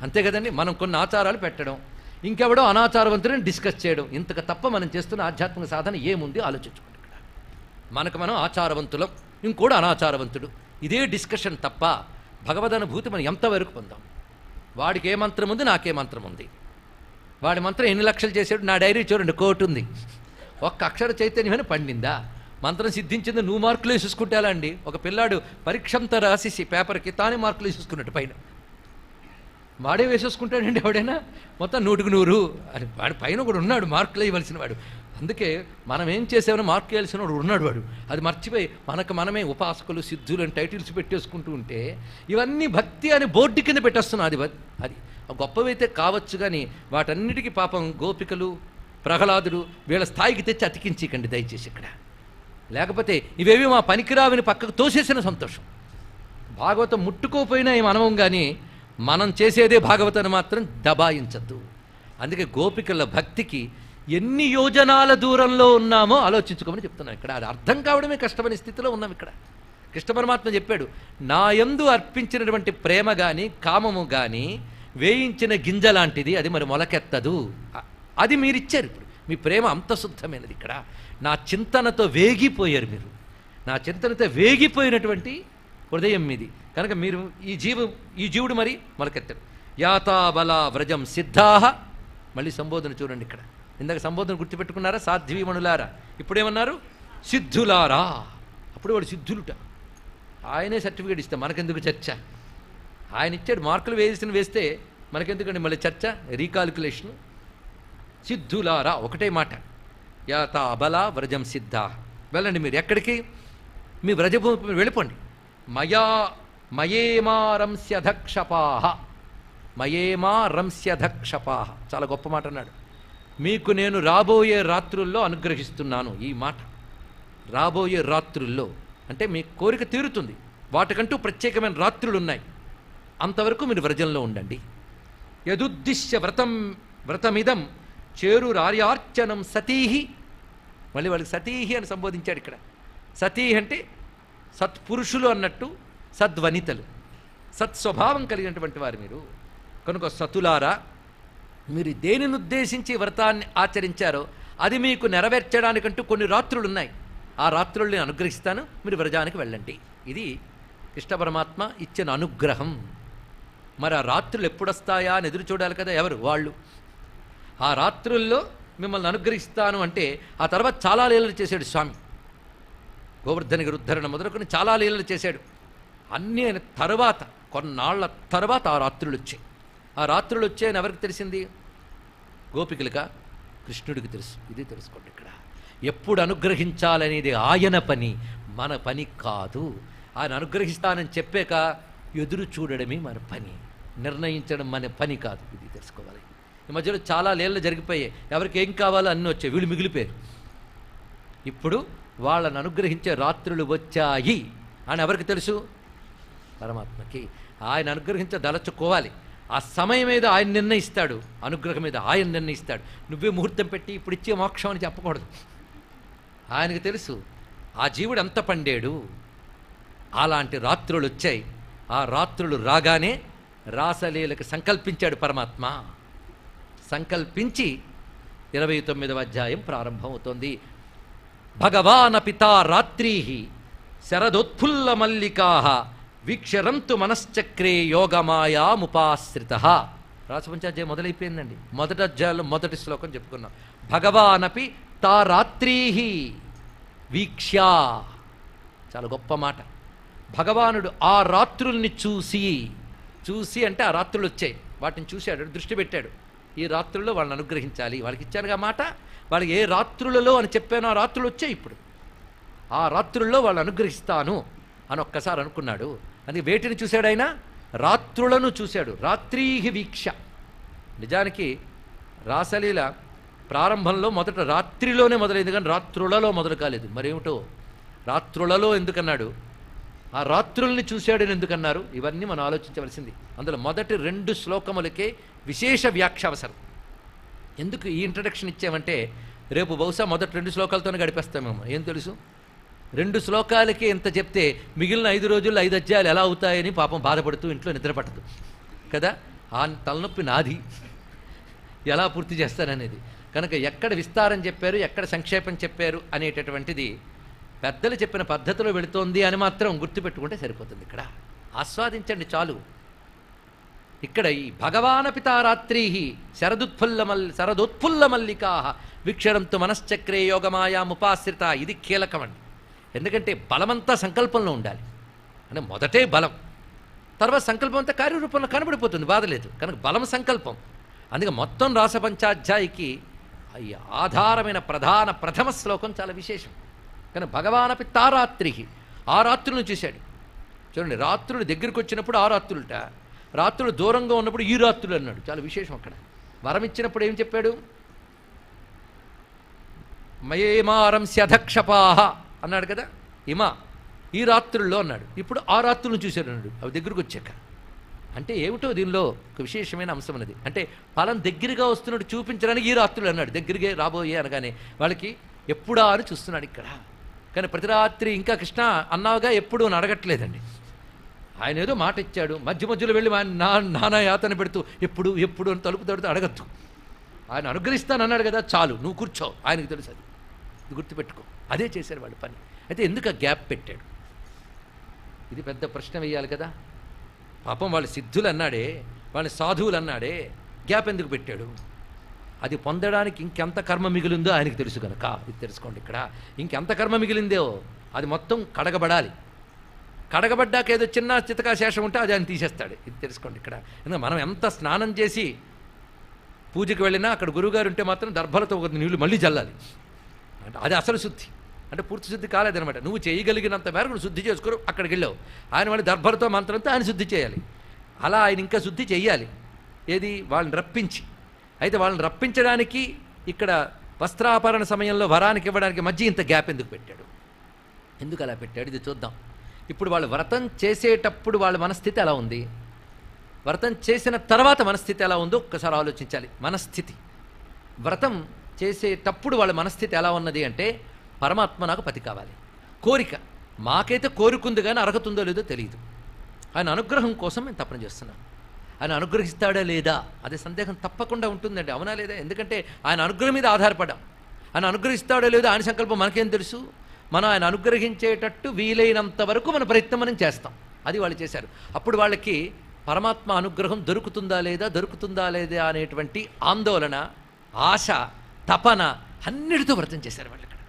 అంతే కదండి. మనం కొన్ని ఆచారాలు పెట్టడం, ఇంకెవడో అనాచారవంతుడిని డిస్కస్ చేయడం. ఇంతకు తప్ప మనం చేస్తున్న ఆధ్యాత్మిక సాధన ఏముంది ఆలోచించుకోండి ఇక్కడ. మనం ఆచారవంతులం, ఇంకోడు అనాచారవంతుడు. ఇదే డిస్కషన్ తప్ప భగవదనుభూతి మనం ఎంతవరకు పొందాం? వాడికి ఏ మంత్రం ఉంది, నాకే మంత్రం ఉంది. వాడి మంత్రం ఎన్ని లక్షలు చేశాడు, నా డైరీ చూడండి 1 కోటి ఉంది. ఒక్క అక్షర చైతన్యమైన పండిందా? మంత్రం సిద్ధించింది, నువ్వు మార్కులు వేసేసుకుంటే ఎలా అండి? ఒక పిల్లాడు పరీక్షంతా రాసేసి పేపర్కి తానే మార్కులు వేసేసుకున్నట్టు పైన వాడే వేసేసుకుంటాడండి. ఎవడైనా మొత్తం 100కి 100 అని వాడి పైన కూడా ఉన్నాడు మార్కులు వేయవలసిన వాడు. అందుకే మనం ఏం చేసామని మార్కు వేయాల్సిన వాడు ఉన్నాడు. వాడు అది మర్చిపోయి మనమే ఉపాసకులు, సిద్ధులు అని టైటిల్స్ పెట్టేసుకుంటూ ఉంటే ఇవన్నీ భక్తి అని బోర్డు కింద పెట్టేస్తున్నాం. అది గొప్పవైతే కావచ్చు, కానీ వాటన్నిటికీ పాపం గోపికలు, ప్రహ్లాదుడు వీళ్ళ స్థాయికి తెచ్చి అతికించకండి దయచేసి ఇక్కడ. లేకపోతే ఇవేవి మా పనికిరావిని పక్కకు తోసేసిన సంతోషం. భాగవతం ముట్టుకోపోయినా ఏం అనవం, కానీ మనం చేసేదే భాగవతాన్ని మాత్రం దబాయించద్దు. అందుకే గోపికల భక్తికి ఎన్ని యోజనాల దూరంలో ఉన్నామో ఆలోచించుకోమని చెప్తున్నాం ఇక్కడ. అది అర్థం కావడమే కష్టమైన స్థితిలో ఉన్నాం ఇక్కడ. కృష్ణ పరమాత్మ చెప్పాడు, నా యందు అర్పించినటువంటి ప్రేమ కానీ కామము కానీ వేయించిన గింజ లాంటిది, అది మరి మొలకెత్తదు. అది మీరిచ్చారు. ఇప్పుడు మీ ప్రేమ అంత శుద్ధమైనది ఇక్కడ. నా చింతనతో వేగిపోయారు మీరు. నా చింతనతో వేగిపోయినటువంటి హృదయం మీది కనుక మీరు ఈ జీవుడు మరి మొలకెత్తాడు. యాతాబల వ్రజం సిద్ధాహ. మళ్ళీ సంబోధన చూడండి ఇక్కడ. ఇందాక సంబోధన గుర్తుపెట్టుకున్నారా? సాధ్వీమణులారా. ఇప్పుడేమన్నారు? సిద్ధులారా. అప్పుడు వాడు సిద్ధులుట. ఆయనే సర్టిఫికేట్ ఇస్తే మనకెందుకు చర్చ? ఆయన ఇచ్చాడు, మార్కులు వేస్తే మనకెందుకండి మళ్ళీ చర్చ, రీకాల్కులేషను. సిద్ధులారా ఒకటే మాట. యాత అబల వ్రజం సిద్ధ. వెళ్ళండి మీరు ఎక్కడికి? మీ వ్రజభూమి వెళ్ళిపోండి. మయా మయేమారంస్యధక్షపాహ. మయేమారంస్యధక్షపాహ, చాలా గొప్ప మాట అన్నాడు. మీకు నేను రాబోయే రాత్రుల్లో అనుగ్రహిస్తున్నాను. ఈ మాట రాబోయే రాత్రుల్లో అంటే మీ కోరిక తీరుతుంది, వాటికంటూ ప్రత్యేకమైన రాత్రులు ఉన్నాయి. అంతవరకు మీరు వ్రజంలో ఉండండి. యదుద్దిశ్య వ్రతమిదం చేరురార్యార్చనం సతీహి. మళ్ళీ వాళ్ళకి సతీహి అని సంబోధించాడు ఇక్కడ. సతీహి అంటే సత్పురుషులు అన్నట్టు, సద్వనితలు, సత్స్వభావం కలిగినటువంటి వారు మీరు. కనుక సతులారా, మీరు దేనిని ఉద్దేశించి వ్రతాన్ని ఆచరించారో అది మీకు నెరవేర్చడానికంటూ కొన్ని రాత్రులు ఉన్నాయి. ఆ రాత్రుల్ని అనుగ్రహిస్తాను, మీరు వ్రజానికి వెళ్ళండి. ఇది కృష్ణ పరమాత్మ ఇచ్చిన అనుగ్రహం. మరి ఆ రాత్రులు ఎప్పుడొస్తాయా అని ఎదురు చూడాలి కదా. ఎవరు? వాళ్ళు. ఆ రాత్రుల్లో మిమ్మల్ని అనుగ్రహిస్తాను అంటే ఆ తర్వాత చాలా లీలలు చేశాడు స్వామి. గోవర్ధనగిరి ఉద్ధరణ మొదలుకొని చాలా లీలలు చేశాడు. అన్నీ తర్వాత కొన్నాళ్ల తర్వాత ఆ రాత్రులు వచ్చాయి. ఆ రాత్రులు వచ్చాయని ఎవరికి తెలిసింది? గోపికలుగా, కృష్ణుడికి తెలుసు. ఇది తెలుసుకోండి ఇక్కడ. ఎప్పుడు అనుగ్రహించాలనేది ఆయన పని, మన పని కాదు. ఆయన అనుగ్రహిస్తానని చెప్పాక ఎదురు చూడడమే మన పని, నిర్ణయించడం మన పని కాదు. ఇది తెలుసుకోవాలి. ఈ మధ్యలో చాలా లీలలు జరిగిపోయాయి. ఎవరికి ఏం కావాలో అన్నీ వచ్చాయి, వీళ్ళు మిగిలిపోయారు. ఇప్పుడు వాళ్ళని అనుగ్రహించే రాత్రులు వచ్చాయి అని ఎవరికి తెలుసు? పరమాత్మకి. ఆయన అనుగ్రహించదలుచుకోవాలి. ఆ సమయం మీద ఆయన నిర్ణయిస్తాడు, అనుగ్రహం మీద ఆయన నిర్ణయిస్తాడు. నువ్వే ముహూర్తం పెట్టి ఇప్పుడు ఇచ్చే మోక్షం అని చెప్పకూడదు. ఆయనకు తెలుసు ఆ జీవుడు ఎంత పండాడు. అలాంటి రాత్రులు వచ్చాయి. ఆ రాత్రులు రాగానే రాసలీలకు సంకల్పించాడు పరమాత్మ. సంకల్పించి 29వ అధ్యాయం ప్రారంభమవుతోంది. భగవానపితా రాత్రీ శరదోత్ఫుల్ల మల్లికా వీక్షరంతు మనశ్చక్రే యోగమాయాముపాశ్రిత. రాసపంచాధ్యాయం మొదలైపోయిందండి. మొదటి అధ్యాయంలో మొదటి శ్లోకం చెప్పుకున్నాం. భగవానపి తా రాత్రీ వీక్ష్యా. చాలా గొప్ప మాట. భగవానుడు ఆ రాత్రుల్ని చూసి అంటే ఆ రాత్రులు వచ్చాయి, వాటిని చూశాడు, దృష్టి పెట్టాడు. ఈ రాత్రుల్లో వాళ్ళని అనుగ్రహించాలి. వాళ్ళకి ఇచ్చానుగా మాట. వాళ్ళకి ఏ రాత్రులలో అని చెప్పానో ఆ రాత్రులు వచ్చాయి. ఇప్పుడు ఆ రాత్రుల్లో వాళ్ళు అనుగ్రహిస్తాను అని ఒక్కసారి అనుకున్నాడు. అందుకే వేటిని చూశాడు ఆయన? రాత్రులను చూశాడు. రాత్రీహి వీక్ష. నిజానికి రాసలీల ప్రారంభంలో మొదట రాత్రిలోనే మొదలైంది, కానీ రాత్రులలో మొదలు కాలేదు. మరేమిటో రాత్రులలో ఎందుకన్నాడు? ఆ రాత్రుల్ని చూశాడని ఎందుకన్నారు? ఇవన్నీ మనం ఆలోచించవలసింది. అందులో మొదటి 2 శ్లోకములకే విశేష వ్యాఖ్య అవసరం. ఎందుకు ఈ ఇంట్రడక్షన్ ఇచ్చామంటే రేపు బహుశా మొదటి 2 శ్లోకాలతోనే గడిపేస్తామేమో. ఏం తెలుసు? 2 శ్లోకాలకి ఎంత చెప్తే మిగిలిన 5 రోజుల్లో 5 అధ్యాయాలు ఎలా అవుతాయని పాపం బాధపడుతూ ఇంట్లో నిద్రపట్టదు కదా. ఆ తలనొప్పి నాది, ఎలా పూర్తి చేస్తాననేది. కనుక ఎక్కడ విస్తారం చెప్పారు, ఎక్కడ సంక్షేపం చెప్పారు అనేటటువంటిది పెద్దలు చెప్పిన పద్ధతిలో వెళుతోంది అని మాత్రం గుర్తుపెట్టుకుంటే సరిపోతుంది. ఇక్కడ ఆస్వాదించండి చాలు. ఇక్కడ ఈ భగవానపితారాత్రీ శరదోత్ఫుల్ల మల్లికా వీక్షరంతు మనశ్చక్రే యోగమాయాముపాశ్రిత. ఇది కీలకమండి. ఎందుకంటే బలమంతా సంకల్పంలో ఉండాలి. అంటే మొదటే బలం, తర్వాత సంకల్పం అంతా కార్యరూపంలో కనబడిపోతుంది, బాధలేదు. కనుక బలం సంకల్పం. అందుకే మొత్తం రాసపంచాధ్యాయికి ఈ ఆధారమైన ప్రథమ శ్లోకం చాలా విశేషం. కానీ భగవానపి తారాత్రి, ఆ రాత్రులను చూశాడు. చూడండి, రాత్రులు దగ్గరికి వచ్చినప్పుడు ఆ రాత్రులుట, రాత్రులు దూరంగా ఉన్నప్పుడు ఈ రాత్రులు అన్నాడు. చాలా విశేషం. అక్కడ వరం ఇచ్చినప్పుడు ఏం చెప్పాడు? మయేమారంస్యధక్షపాహ అన్నాడు కదా, ఇమా ఈ రాత్రుల్లో అన్నాడు. ఇప్పుడు ఆ రాత్రులను చూశాడు అన్నాడు, అవి దగ్గరకు వచ్చాక. అంటే ఏమిటో దీనిలో ఒక విశేషమైన అంశం ఉన్నది. అంటే ఫలం దగ్గరగా వస్తున్నట్టు చూపించడానికి ఈ రాత్రులు అన్నాడు. దగ్గరగా రాబోయే అనగానే వాళ్ళకి ఎప్పుడా అని చూస్తున్నాడు ఇక్కడ. కానీ ప్రతి రాత్రి ఇంకా కృష్ణ అన్నావుగా ఎప్పుడు అని అడగట్లేదండి. ఆయన ఏదో మాట ఇచ్చాడు, మధ్య మధ్యలో వెళ్ళి నానా యాతన పెడుతూ ఎప్పుడు ఎప్పుడు అని తలుపు తడుతూ అడగద్దు. ఆయన అనుగ్రహిస్తానన్నాడు కదా, చాలు నువ్వు కూర్చో, ఆయనకు తెలుసు. అది గుర్తుపెట్టుకో. అదే చేశారు వాళ్ళ పని. అయితే ఎందుకు ఆ గ్యాప్ పెట్టాడు? ఇది పెద్ద ప్రశ్న వేయాలి కదా. పాపం వాళ్ళు సిద్ధులు అన్నాడే, వాళ్ళని సాధువులు అన్నాడే, గ్యాప్ ఎందుకు పెట్టాడు? అది పొందడానికి ఇంకెంత కర్మ మిగిలిందో ఆయనకు తెలుసు కనుక. ఇది తెలుసుకోండి ఇక్కడ. ఇంకెంత కర్మ మిగిలిందో అది మొత్తం కడగబడాలి. కడగబడ్డాక ఏదో చిన్న చితకా శేషం ఉంటే అది ఆయన తీసేస్తాడు. ఇది తెలుసుకోండి ఇక్కడ. ఎందుకంటే మనం ఎంత స్నానం చేసి పూజకి వెళ్ళినా అక్కడ గురువుగారు ఉంటే మాత్రం దర్భలతో ఒక నీళ్లు మళ్ళీ జల్లాలి. అంటే అది అసలు శుద్ధి. అంటే పూర్తి శుద్ధి కాలేదనమాట. నువ్వు చేయగలిగినంత మేరకు నువ్వు శుద్ధి చేసుకోరు, అక్కడికి వెళ్ళావు. ఆయన వాళ్ళు దర్భలతో మంత్రంతో ఆయన శుద్ధి చేయాలి. అలా ఆయన ఇంకా శుద్ధి చెయ్యాలి. ఏది? వాళ్ళని రప్పించి. అయితే వాళ్ళని రప్పించడానికి ఇక్కడ వస్త్రాపరణ సమయంలో వరానికి ఇవ్వడానికి మధ్య ఇంత గ్యాప్ ఎందుకు పెట్టాడు? ఎందుకు అలా పెట్టాడు? ఇది చూద్దాం. ఇప్పుడు వాళ్ళు వ్రతం చేసేటప్పుడు వాళ్ళ మనస్థితి ఎలా ఉంది, వ్రతం చేసిన తర్వాత మనస్థితి ఎలా ఉందో ఒక్కసారి ఆలోచించాలి. మనస్థితి, వ్రతం చేసేటప్పుడు వాళ్ళ మనస్థితి ఎలా ఉన్నది అంటే, పరమాత్మ నాకు పతి కావాలి, కోరిక మాకైతే కోరుకుంది కానీ అర్హతుందో లేదో తెలియదు. ఆయన అనుగ్రహం కోసం మేము తపన చేస్తున్నాం. ఆయన అనుగ్రహిస్తాడా లేదా అదే సందేహం తప్పకుండా ఉంటుందండి. అవునా లేదా? ఎందుకంటే ఆయన అనుగ్రహం మీద ఆధారపడ్డాం. ఆయన అనుగ్రహిస్తాడో లేదో ఆయన సంకల్పం మనకేం తెలుసు? మనం ఆయన అనుగ్రహించేటట్టు వీలైనంత వరకు మన ప్రయత్నం మనం చేస్తాం. అది వాళ్ళు చేశారు. అప్పుడు వాళ్ళకి పరమాత్మ అనుగ్రహం దొరుకుతుందా లేదా అనేటువంటి ఆందోళన, ఆశ, తపన అన్నిటితో వ్రతం చేశారు వాళ్ళు. ఇక్కడ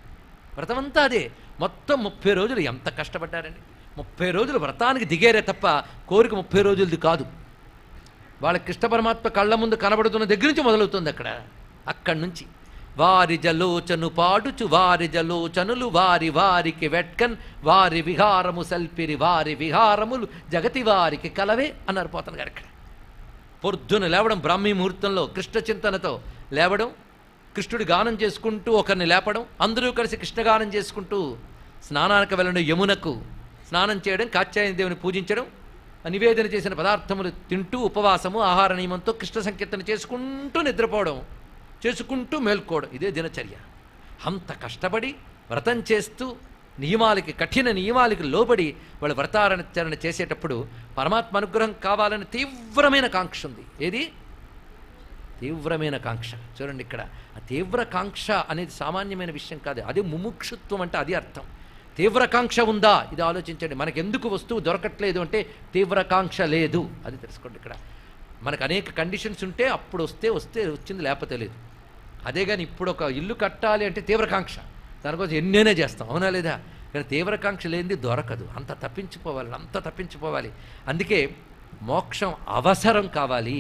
వ్రతం అంతా అదే. మొత్తం 30 రోజులు ఎంత కష్టపడ్డారండి. 30 రోజులు వ్రతానికి దిగేరే తప్ప కోరిక 30 రోజులది కాదు. వాళ్ళ కృష్ణ పరమాత్మ కళ్ళ ముందు కనబడుతున్న దగ్గర నుంచి మొదలవుతుంది. అక్కడి నుంచి వారి జలోచను పాడుచు వారి జలోచనులు వారి వారికి వెట్కన్ వారి విహారము సల్పిరి వారి విహారములు జగతి వారికి కలవే అన్నారు పోతన గారు. ఇక్కడ పొద్దున లేవడం, బ్రాహ్మీ ముహూర్తంలో కృష్ణ చింతనతో లేవడం, కృష్ణుడి గానం చేసుకుంటూ ఒకరిని లేపడం, అందరూ కలిసి కృష్ణగానం చేసుకుంటూ స్నానానికి వెళ్ళడం, యమునకు స్నానం చేయడం, కాత్యాయని దేవుని పూజించడం, నివేదన చేసిన పదార్థములు తింటూ ఉపవాసము ఆహార నియమంతో కృష్ణ సంకీర్తన చేసుకుంటూ నిద్రపోవడం, చేసుకుంటూ మేల్కోవడం, ఇదే దినచర్య. అంత కష్టపడి వ్రతం చేస్తూ నియమాలకి, కఠిన నియమాలకి లోబడి వాళ్ళు వ్రతాచరణ చేసేటప్పుడు పరమాత్మ అనుగ్రహం కావాలని తీవ్రమైన కాంక్ష ఉంది. ఏది? తీవ్రమైన కాంక్ష. చూడండి ఇక్కడ ఆ తీవ్ర కాంక్ష అనేది సామాన్యమైన విషయం కాదు. అది ముముక్షుత్వం అంటే అది అర్థం. తీవ్రకాంక్ష ఉందా ఇది ఆలోచించండి. మనకెందుకు వస్తువు దొరకట్లేదు అంటే తీవ్రకాంక్ష లేదు, అది తెలుసుకోండి. ఇక్కడ మనకు అనేక కండిషన్స్ ఉంటే అప్పుడు వస్తే వచ్చింది, లేకపోతే లేదు. అదే కానీ ఇప్పుడు ఒక ఇల్లు కట్టాలి అంటే తీవ్రకాంక్ష, దానికోసం ఎన్నైనా చేస్తాం, అవునా లేదా? కానీ తీవ్రకాంక్ష లేనిది దొరకదు. అంత తప్పించిపోవాలి. అందుకే మోక్షం అవసరం కావాలి,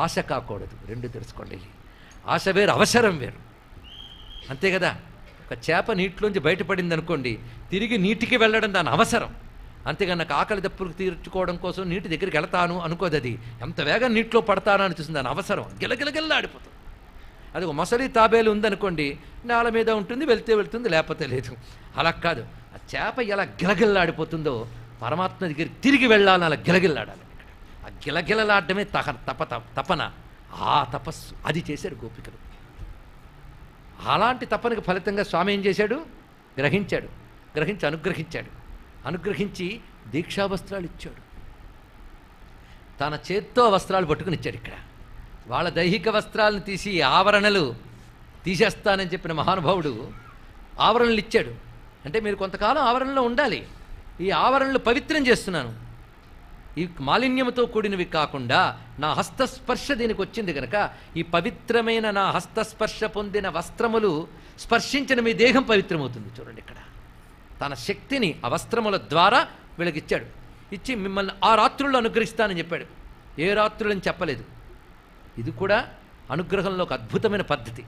ఆశ కాకూడదు. రెండు తెలుసుకోండి. ఆశ వేరు, అవసరం వేరు, అంతే కదా? ఒక చేప నీటిలోంచి బయటపడింది అనుకోండి, తిరిగి నీటికి వెళ్ళడం దాని అవసరం. అంతేగాని నాకు ఆకలి దప్పులకు తీర్చుకోవడం కోసం నీటి దగ్గరికి వెళతాను అనుకోదు. అది ఎంత వేగం నీటిలో పడతానో అని చూస్తుంది, దాని అవసరం గిలగిలగిల్ల ఆడిపోతుంది. అది ఒక మొసలి తాబేలు ఉందనుకోండి, నేల మీద ఉంటుంది, వెళ్తుంది, లేకపోతే లేదు. అలా కాదు, ఆ చేప ఎలా గిలగిల్లాడిపోతుందో పరమాత్మ దగ్గరికి తిరిగి వెళ్ళాలని అలా గిలగిల్లాడాలి. ఆ గిలగిలలాడటమే తపన, ఆ తపస్సు అది చేశారు గోపికలు. అలాంటి తపనకు ఫలితంగా స్వామి ఏం చేశాడు? అనుగ్రహించి దీక్షా వస్త్రాలు ఇచ్చాడు. తన చేత్తో వస్త్రాలు పట్టుకుని ఇచ్చాడు. ఇక్కడ వాళ్ళ దైహిక వస్త్రాలను తీసి ఆవరణలు తీసేస్తానని చెప్పిన మహానుభావుడు ఆవరణలు ఇచ్చాడు. అంటే మీరు కొంతకాలం ఆవరణలో ఉండాలి, ఈ ఆవరణలు పవిత్రం చేస్తున్నాను, ఈ మాలిన్యముతో కూడినవి కాకుండా నా హస్తస్పర్శ దీనికి వచ్చింది కనుక ఈ పవిత్రమైన నా హస్తస్పర్శ పొందిన వస్త్రములు స్పర్శించిన మీ దేహం పవిత్రమవుతుంది. చూడండి ఇక్కడ తన శక్తిని ఆ వస్త్రముల ద్వారా వీళ్ళకి ఇచ్చాడు. ఇచ్చి మిమ్మల్ని ఆ రాత్రుల్లో అనుగ్రహిస్తానని చెప్పాడు. ఏ రాత్రులని చెప్పలేదు. ఇది కూడా అనుగ్రహంలో ఒక అద్భుతమైన పద్ధతి.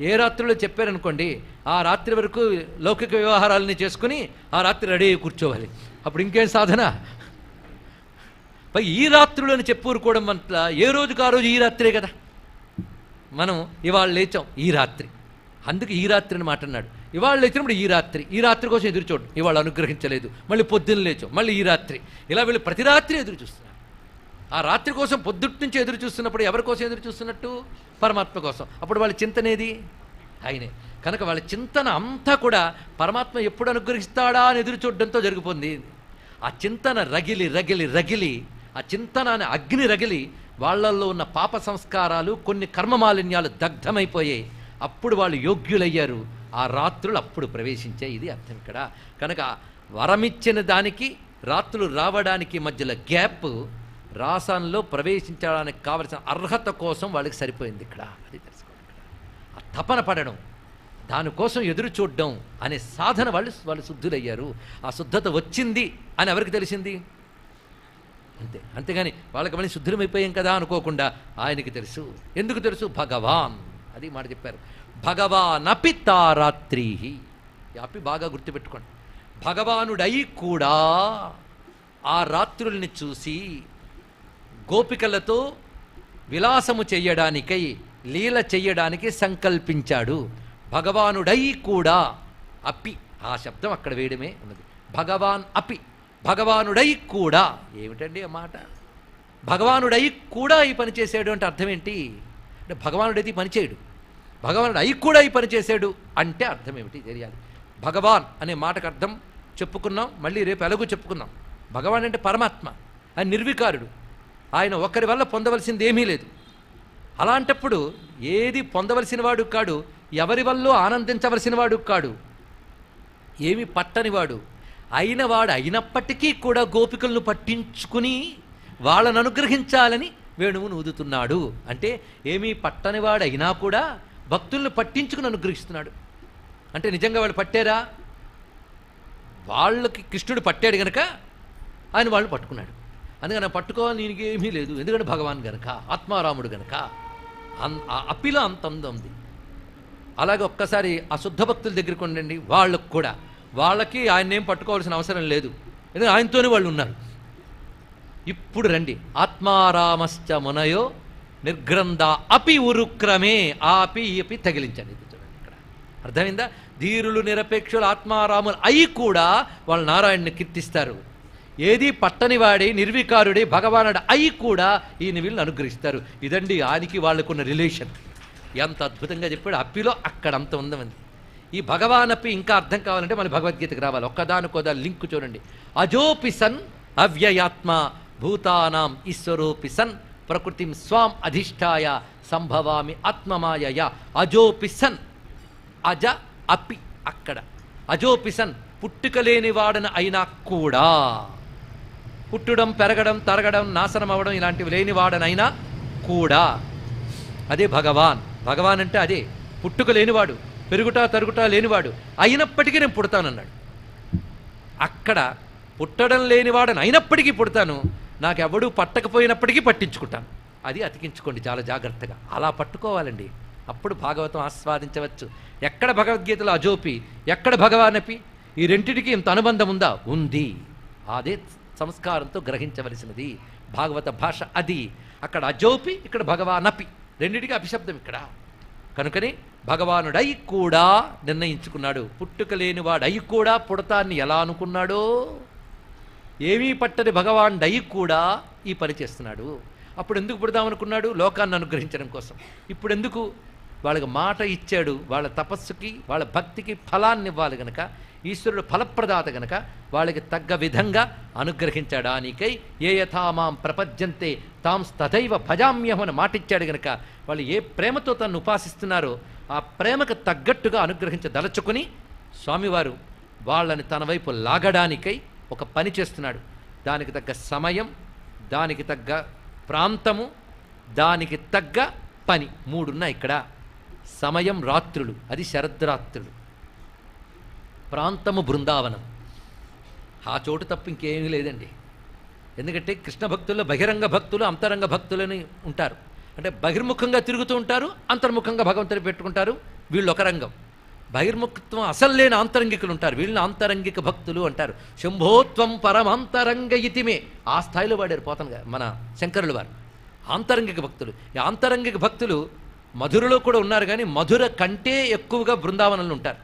ఏ రాత్రుల్లో చెప్పారనుకోండి, ఆ రాత్రి వరకు లౌకిక వ్యవహారాలని చేసుకుని ఆ రాత్రి రెడీ అయ్యి కూర్చోవాలి. అప్పుడు ఇంకేం సాధన? ఈ రాత్రులని చెప్పూరుకోవడం వల్ల ఏ రోజుకు ఆ రోజు ఈ రాత్రే కదా. మనం ఇవాళ లేచాం ఈ రాత్రి, అందుకు ఈ రాత్రి అని మాట అన్నాడు. ఇవాళ లేచినప్పుడు ఈ రాత్రి కోసం ఎదురు చూడడం, ఇవాళ అనుగ్రహించలేదు, మళ్ళీ పొద్దున్న లేచాం, మళ్ళీ ఈ రాత్రి, ఇలా వీళ్ళు ప్రతి రాత్రి ఎదురు చూస్తున్నారు. ఆ రాత్రి కోసం పొద్దుటి నుంచి ఎదురు చూస్తున్నప్పుడు ఎవరి కోసం ఎదురు చూస్తున్నట్టు? పరమాత్మ కోసం. అప్పుడు వాళ్ళ చింతనేది ఆయనే కనుక వాళ్ళ చింతన అంతా కూడా పరమాత్మ ఎప్పుడు అనుగ్రహిస్తాడా అని ఎదురు చూడడంతో జరిగిపోయింది. ఆ చింతన రగిలి ఆ చింతన అనే అగ్ని రగిలి వాళ్ళల్లో ఉన్న పాప సంస్కారాలు, కొన్ని కర్మ మాలిన్యాలు దగ్ధమైపోయాయి. అప్పుడు వాళ్ళు యోగ్యులయ్యారు. ఆ రాత్రులు అప్పుడు ప్రవేశించాయి. ఇది అర్థం ఇక్కడ. కనుక వరమిచ్చిన దానికి రాత్రులు రావడానికి మధ్యలో గ్యాప్ రాసంలో ప్రవేశించడానికి కావలసిన అర్హత కోసం వాళ్ళకి సరిపోయింది ఇక్కడ. అది తెలుసుకోండి. ఇక్కడ ఆ తపన పడడం, దానికోసం ఎదురు చూడడం అనే సాధన వాళ్ళు శుద్ధులయ్యారు. ఆ శుద్ధత వచ్చింది అని ఎవరికి తెలిసింది? అంతేగాని వాళ్ళకి మళ్ళీ శుద్ధులమైపోయాం కదా అనుకోకుండా ఆయనకి తెలుసు. ఎందుకు తెలుసు? భగవాన్, అది మాట చెప్పారు. భగవానపి తారాత్రి, ఈ అపి బాగా గుర్తుపెట్టుకోండి. భగవానుడై కూడా ఆ రాత్రుల్ని చూసి గోపికలతో విలాసము చెయ్యడానికై, లీల చెయ్యడానికి సంకల్పించాడు. భగవానుడై కూడా, అపి ఆ శబ్దం అక్కడ వేయడమే ఉన్నది. భగవాన్ అపి, భగవానుడై కూడా. ఏమిటండి ఆ మాట? భగవానుడై కూడా ఈ పని చేశాడు అంటే అర్థం ఏంటి? అంటే భగవానుడైతే ఈ పని చేయడు, భగవానుడు అయి కూడా ఈ పని చేశాడు అంటే అర్థం ఏమిటి తెలియాలి. భగవాన్ అనే మాటకు అర్థం చెప్పుకున్నాం, మళ్ళీ రేపు ఎలాగో చెప్పుకున్నాం. భగవాన్ అంటే పరమాత్మ, ఆయన నిర్వికారుడు, ఆయన ఒక్కరి వల్ల పొందవలసింది ఏమీ లేదు. అలాంటప్పుడు ఏది పొందవలసిన వాడు కాడు, ఎవరి వల్ల ఆనందించవలసిన వాడు కాడు, ఏమి పట్టనివాడు అయినవాడు అయినప్పటికీ కూడా గోపికలను పట్టించుకుని వాళ్ళను అనుగ్రహించాలని వేణువును ఊదుతున్నాడు. అంటే ఏమీ పట్టనివాడు అయినా కూడా భక్తులను పట్టించుకుని అనుగ్రహిస్తున్నాడు. అంటే నిజంగా వాళ్ళు పట్టారా? వాళ్ళకి కృష్ణుడు పట్టాడు గనక ఆయన వాళ్ళు పట్టుకున్నాడు. అందుకని పట్టుకోవాలి నీకేమీ లేదు, ఎందుకంటే భగవాన్ గనక, ఆత్మారాముడు గనక. అప్పిలో అంత అందం ఉంది. అలాగే ఒక్కసారి ఆ శుద్ధ భక్తుల దగ్గరికి ఉండండి, వాళ్ళకు కూడా, వాళ్ళకి ఆయన ఏం పట్టుకోవాల్సిన అవసరం లేదు, ఎందుకంటే ఆయనతోనే వాళ్ళు ఉన్నారు. ఇప్పుడు రండి, ఆత్మారామశ్చ మునయో నిర్గ్రంథ అపి ఉరుక్రమే, ఆ అపి ఈ అపి తగిలించండి. చూడండి ఇక్కడ అర్థమైందా? ధీరులు నిరపేక్షులు ఆత్మారాములు అయి కూడా వాళ్ళు నారాయణ్ని కీర్తిస్తారు. ఏది పట్టనివాడి నిర్వికారుడి భగవానుడు అయి కూడా ఈయన వీళ్ళని అనుగ్రహిస్తారు. ఇదండి ఆయనకి వాళ్ళకున్న రిలేషన్. ఎంత అద్భుతంగా చెప్పాడు. అప్పిలో అక్కడ అంత ఉందమంది. ఈ భగవానపి ఇంకా అర్థం కావాలంటే మన భగవద్గీతకు రావాలి. ఒక్కదానికోదా లింక్ చూడండి. అజోపి సన్ అవ్యయాత్మ భూతానాం ఈశ్వరోపి సన్ ప్రకృతిం స్వాం అధిష్టాయ సంభవామి ఆత్మమాయయ. అజోపి సన్, అజ అపి, అక్కడ అజోపి సన్ పుట్టుక లేనివాడన అయినా కూడా, పుట్టడం పెరగడం తరగడం నాశనం అవ్వడం ఇలాంటివి లేనివాడనైనా కూడా, అదే భగవాన్. భగవాన్ అంటే అదే, పుట్టుక లేనివాడు, పెరుగుట తరుగుట లేనివాడు, అయినప్పటికీ నేను పుడతానన్నాడు. అక్కడ పుట్టడం లేనివాడని అయినప్పటికీ పుడతాను, నాకెవడూ పట్టకపోయినప్పటికీ పట్టించుకుంటాను. అది అతికించుకోండి చాలా జాగ్రత్తగా. అలా పట్టుకోవాలండి, అప్పుడు భాగవతం ఆస్వాదించవచ్చు. ఎక్కడ భగవద్గీతలో అజోపి, ఎక్కడ భగవానపి, ఈ రెంటిటికి ఇంత అనుబంధం ఉందా? ఉంది. అదే సంస్కారంతో గ్రహించవలసినది భాగవత భాష. అది అక్కడ అజోపి, ఇక్కడ భగవానపి, రెండిటికి అభిశబ్దం ఇక్కడ. కనుకని భగవానుడై కూడా నిర్ణయించుకున్నాడు. పుట్టుక లేనివాడై కూడా పుడతాన్ని ఎలా అనుకున్నాడో, ఏమీ పట్టని భగవానుడై కూడా ఈ పని చేస్తున్నాడు. అప్పుడు ఎందుకు పుడదామనుకున్నాడు? లోకాన్ని అనుగ్రహించడం కోసం. ఇప్పుడు ఎందుకు? వాళ్ళకి మాట ఇచ్చాడు, వాళ్ళ తపస్సుకి వాళ్ళ భక్తికి ఫలాన్ని ఇవ్వాలి గనక, ఈశ్వరుడు ఫలప్రదాత గనక వాళ్ళకి తగ్గ విధంగా అనుగ్రహించడానికై ఏ యథామాం ప్రపద్యంతే తాం తథైవ భజామ్యహం అని మాటిచ్చాడు గనక, వాళ్ళు ఏ ప్రేమతో తను ఉపాసిస్తున్నారో ఆ ప్రేమకు తగ్గట్టుగా అనుగ్రహించదలుచుకుని స్వామివారు వాళ్ళని తన వైపు లాగడానికై ఒక పని చేస్తున్నాడు. దానికి తగ్గ సమయం, దానికి తగ్గ ప్రాంతము, దానికి తగ్గ పని, మూడున్నా ఇక్కడ. సమయం రాత్రులు, అది శరద్రాత్రులు. ప్రాంతము బృందావనం. ఆ చోటు తప్ప ఇంకేమీ లేదండి. ఎందుకంటే కృష్ణ భక్తుల్లో బహిరంగ భక్తులు, అంతరంగ భక్తులని ఉంటారు. అంటే బహిర్ముఖంగా తిరుగుతూ ఉంటారు, అంతర్ముఖంగా భగవంతుని పెట్టుకుంటారు. వీళ్ళు ఒక రంగం. బహిర్ముఖత్వం అసలు లేని ఆంతరంగికులు ఉంటారు, వీళ్ళని ఆంతరంగిక భక్తులు అంటారు. శంభోత్వం పరమాంతరంగ ఇతిమే, ఆ స్థాయిలో వాడారు పోతనగా మన శంకరులు వారు. ఆంతరంగిక భక్తులు. ఈ ఆంతరంగిక భక్తులు మధురలో కూడా ఉన్నారు, కానీ మధుర కంటే ఎక్కువగా బృందావనంలో ఉంటారు.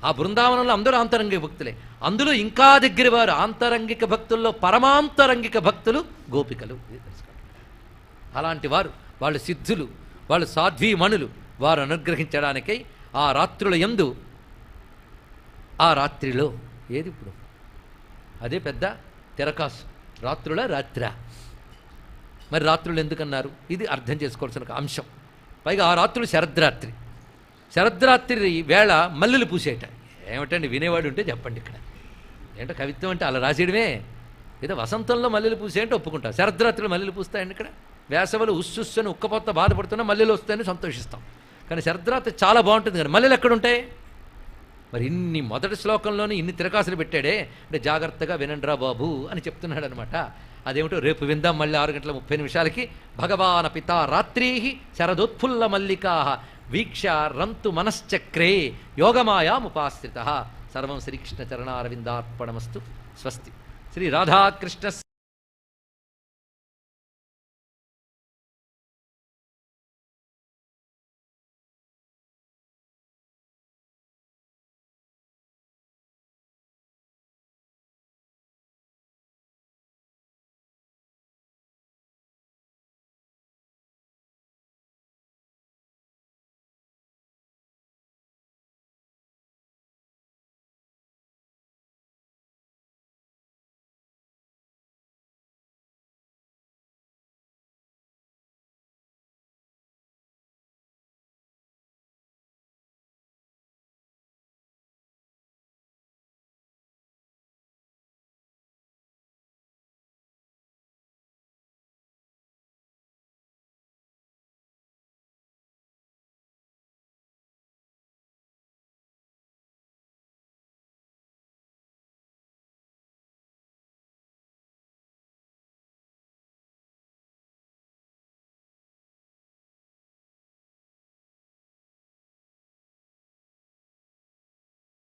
ఆ బృందావనంలో అందరూ ఆంతరంగిక భక్తులే. అందులో ఇంకా దగ్గర వారు ఆంతరంగిక భక్తుల్లో పరమాంతరంగిక భక్తులు గోపికలు. అలాంటి వారు, వాళ్ళు సిద్ధులు, వాళ్ళు సాధ్వీమణులు. వారు అనుగ్రహించడానికై ఆ రాత్రుల యందు, ఆ రాత్రిలో ఏది ఇప్పుడు అదే పెద్ద తెరకాసు. రాత్రుల రాత్ర, మరి రాత్రులు ఎందుకన్నారు? ఇది అర్థం చేసుకోవాల్సిన అంశం. పైగా ఆ రాత్రులు శరద్రాత్రి. శరద్రాత్రి వేళ మల్లెలు పూసేట. ఏమిటండి వినేవాడు ఉంటే చెప్పండి. ఇక్కడ ఏంటో కవిత్వం అంటే అలా రాసేయడమే. ఏదో వసంతంలో మల్లెలు పూసే అంటే ఒప్పుకుంటాం, శరద్రాత్రిలో మల్లెలు పూస్తాయండి. ఇక్కడ వేసవలు ఉస్సుస్సుని ఉక్కపోత బాధపడుతున్నా మల్లెలు వస్తాయని సంతోషిస్తాం. కానీ శరద్రాత్రి చాలా బాగుంటుంది కదా, మల్లెలు ఎక్కడుంటాయి? మరి ఇన్ని మొదటి శ్లోకంలోనే ఇన్ని తిరకాసులు పెట్టాడే అంటే జాగ్రత్తగా వినండ్రా బాబు అని చెప్తున్నాడు అనమాట. అదేమిటో రేపు విందాం మళ్ళీ 6:30 భగవాన పితా రాత్రీ శరదోత్ఫుల్ల మల్లికా వీక్ష రంతు మనశ్చక్రే యోగమాయాముపాశ్రిత. సర్వం శ్రీకృష్ణ చరణారవిందార్పణమస్తు. స్వస్తి. శ్రీ రాధాకృష్ణ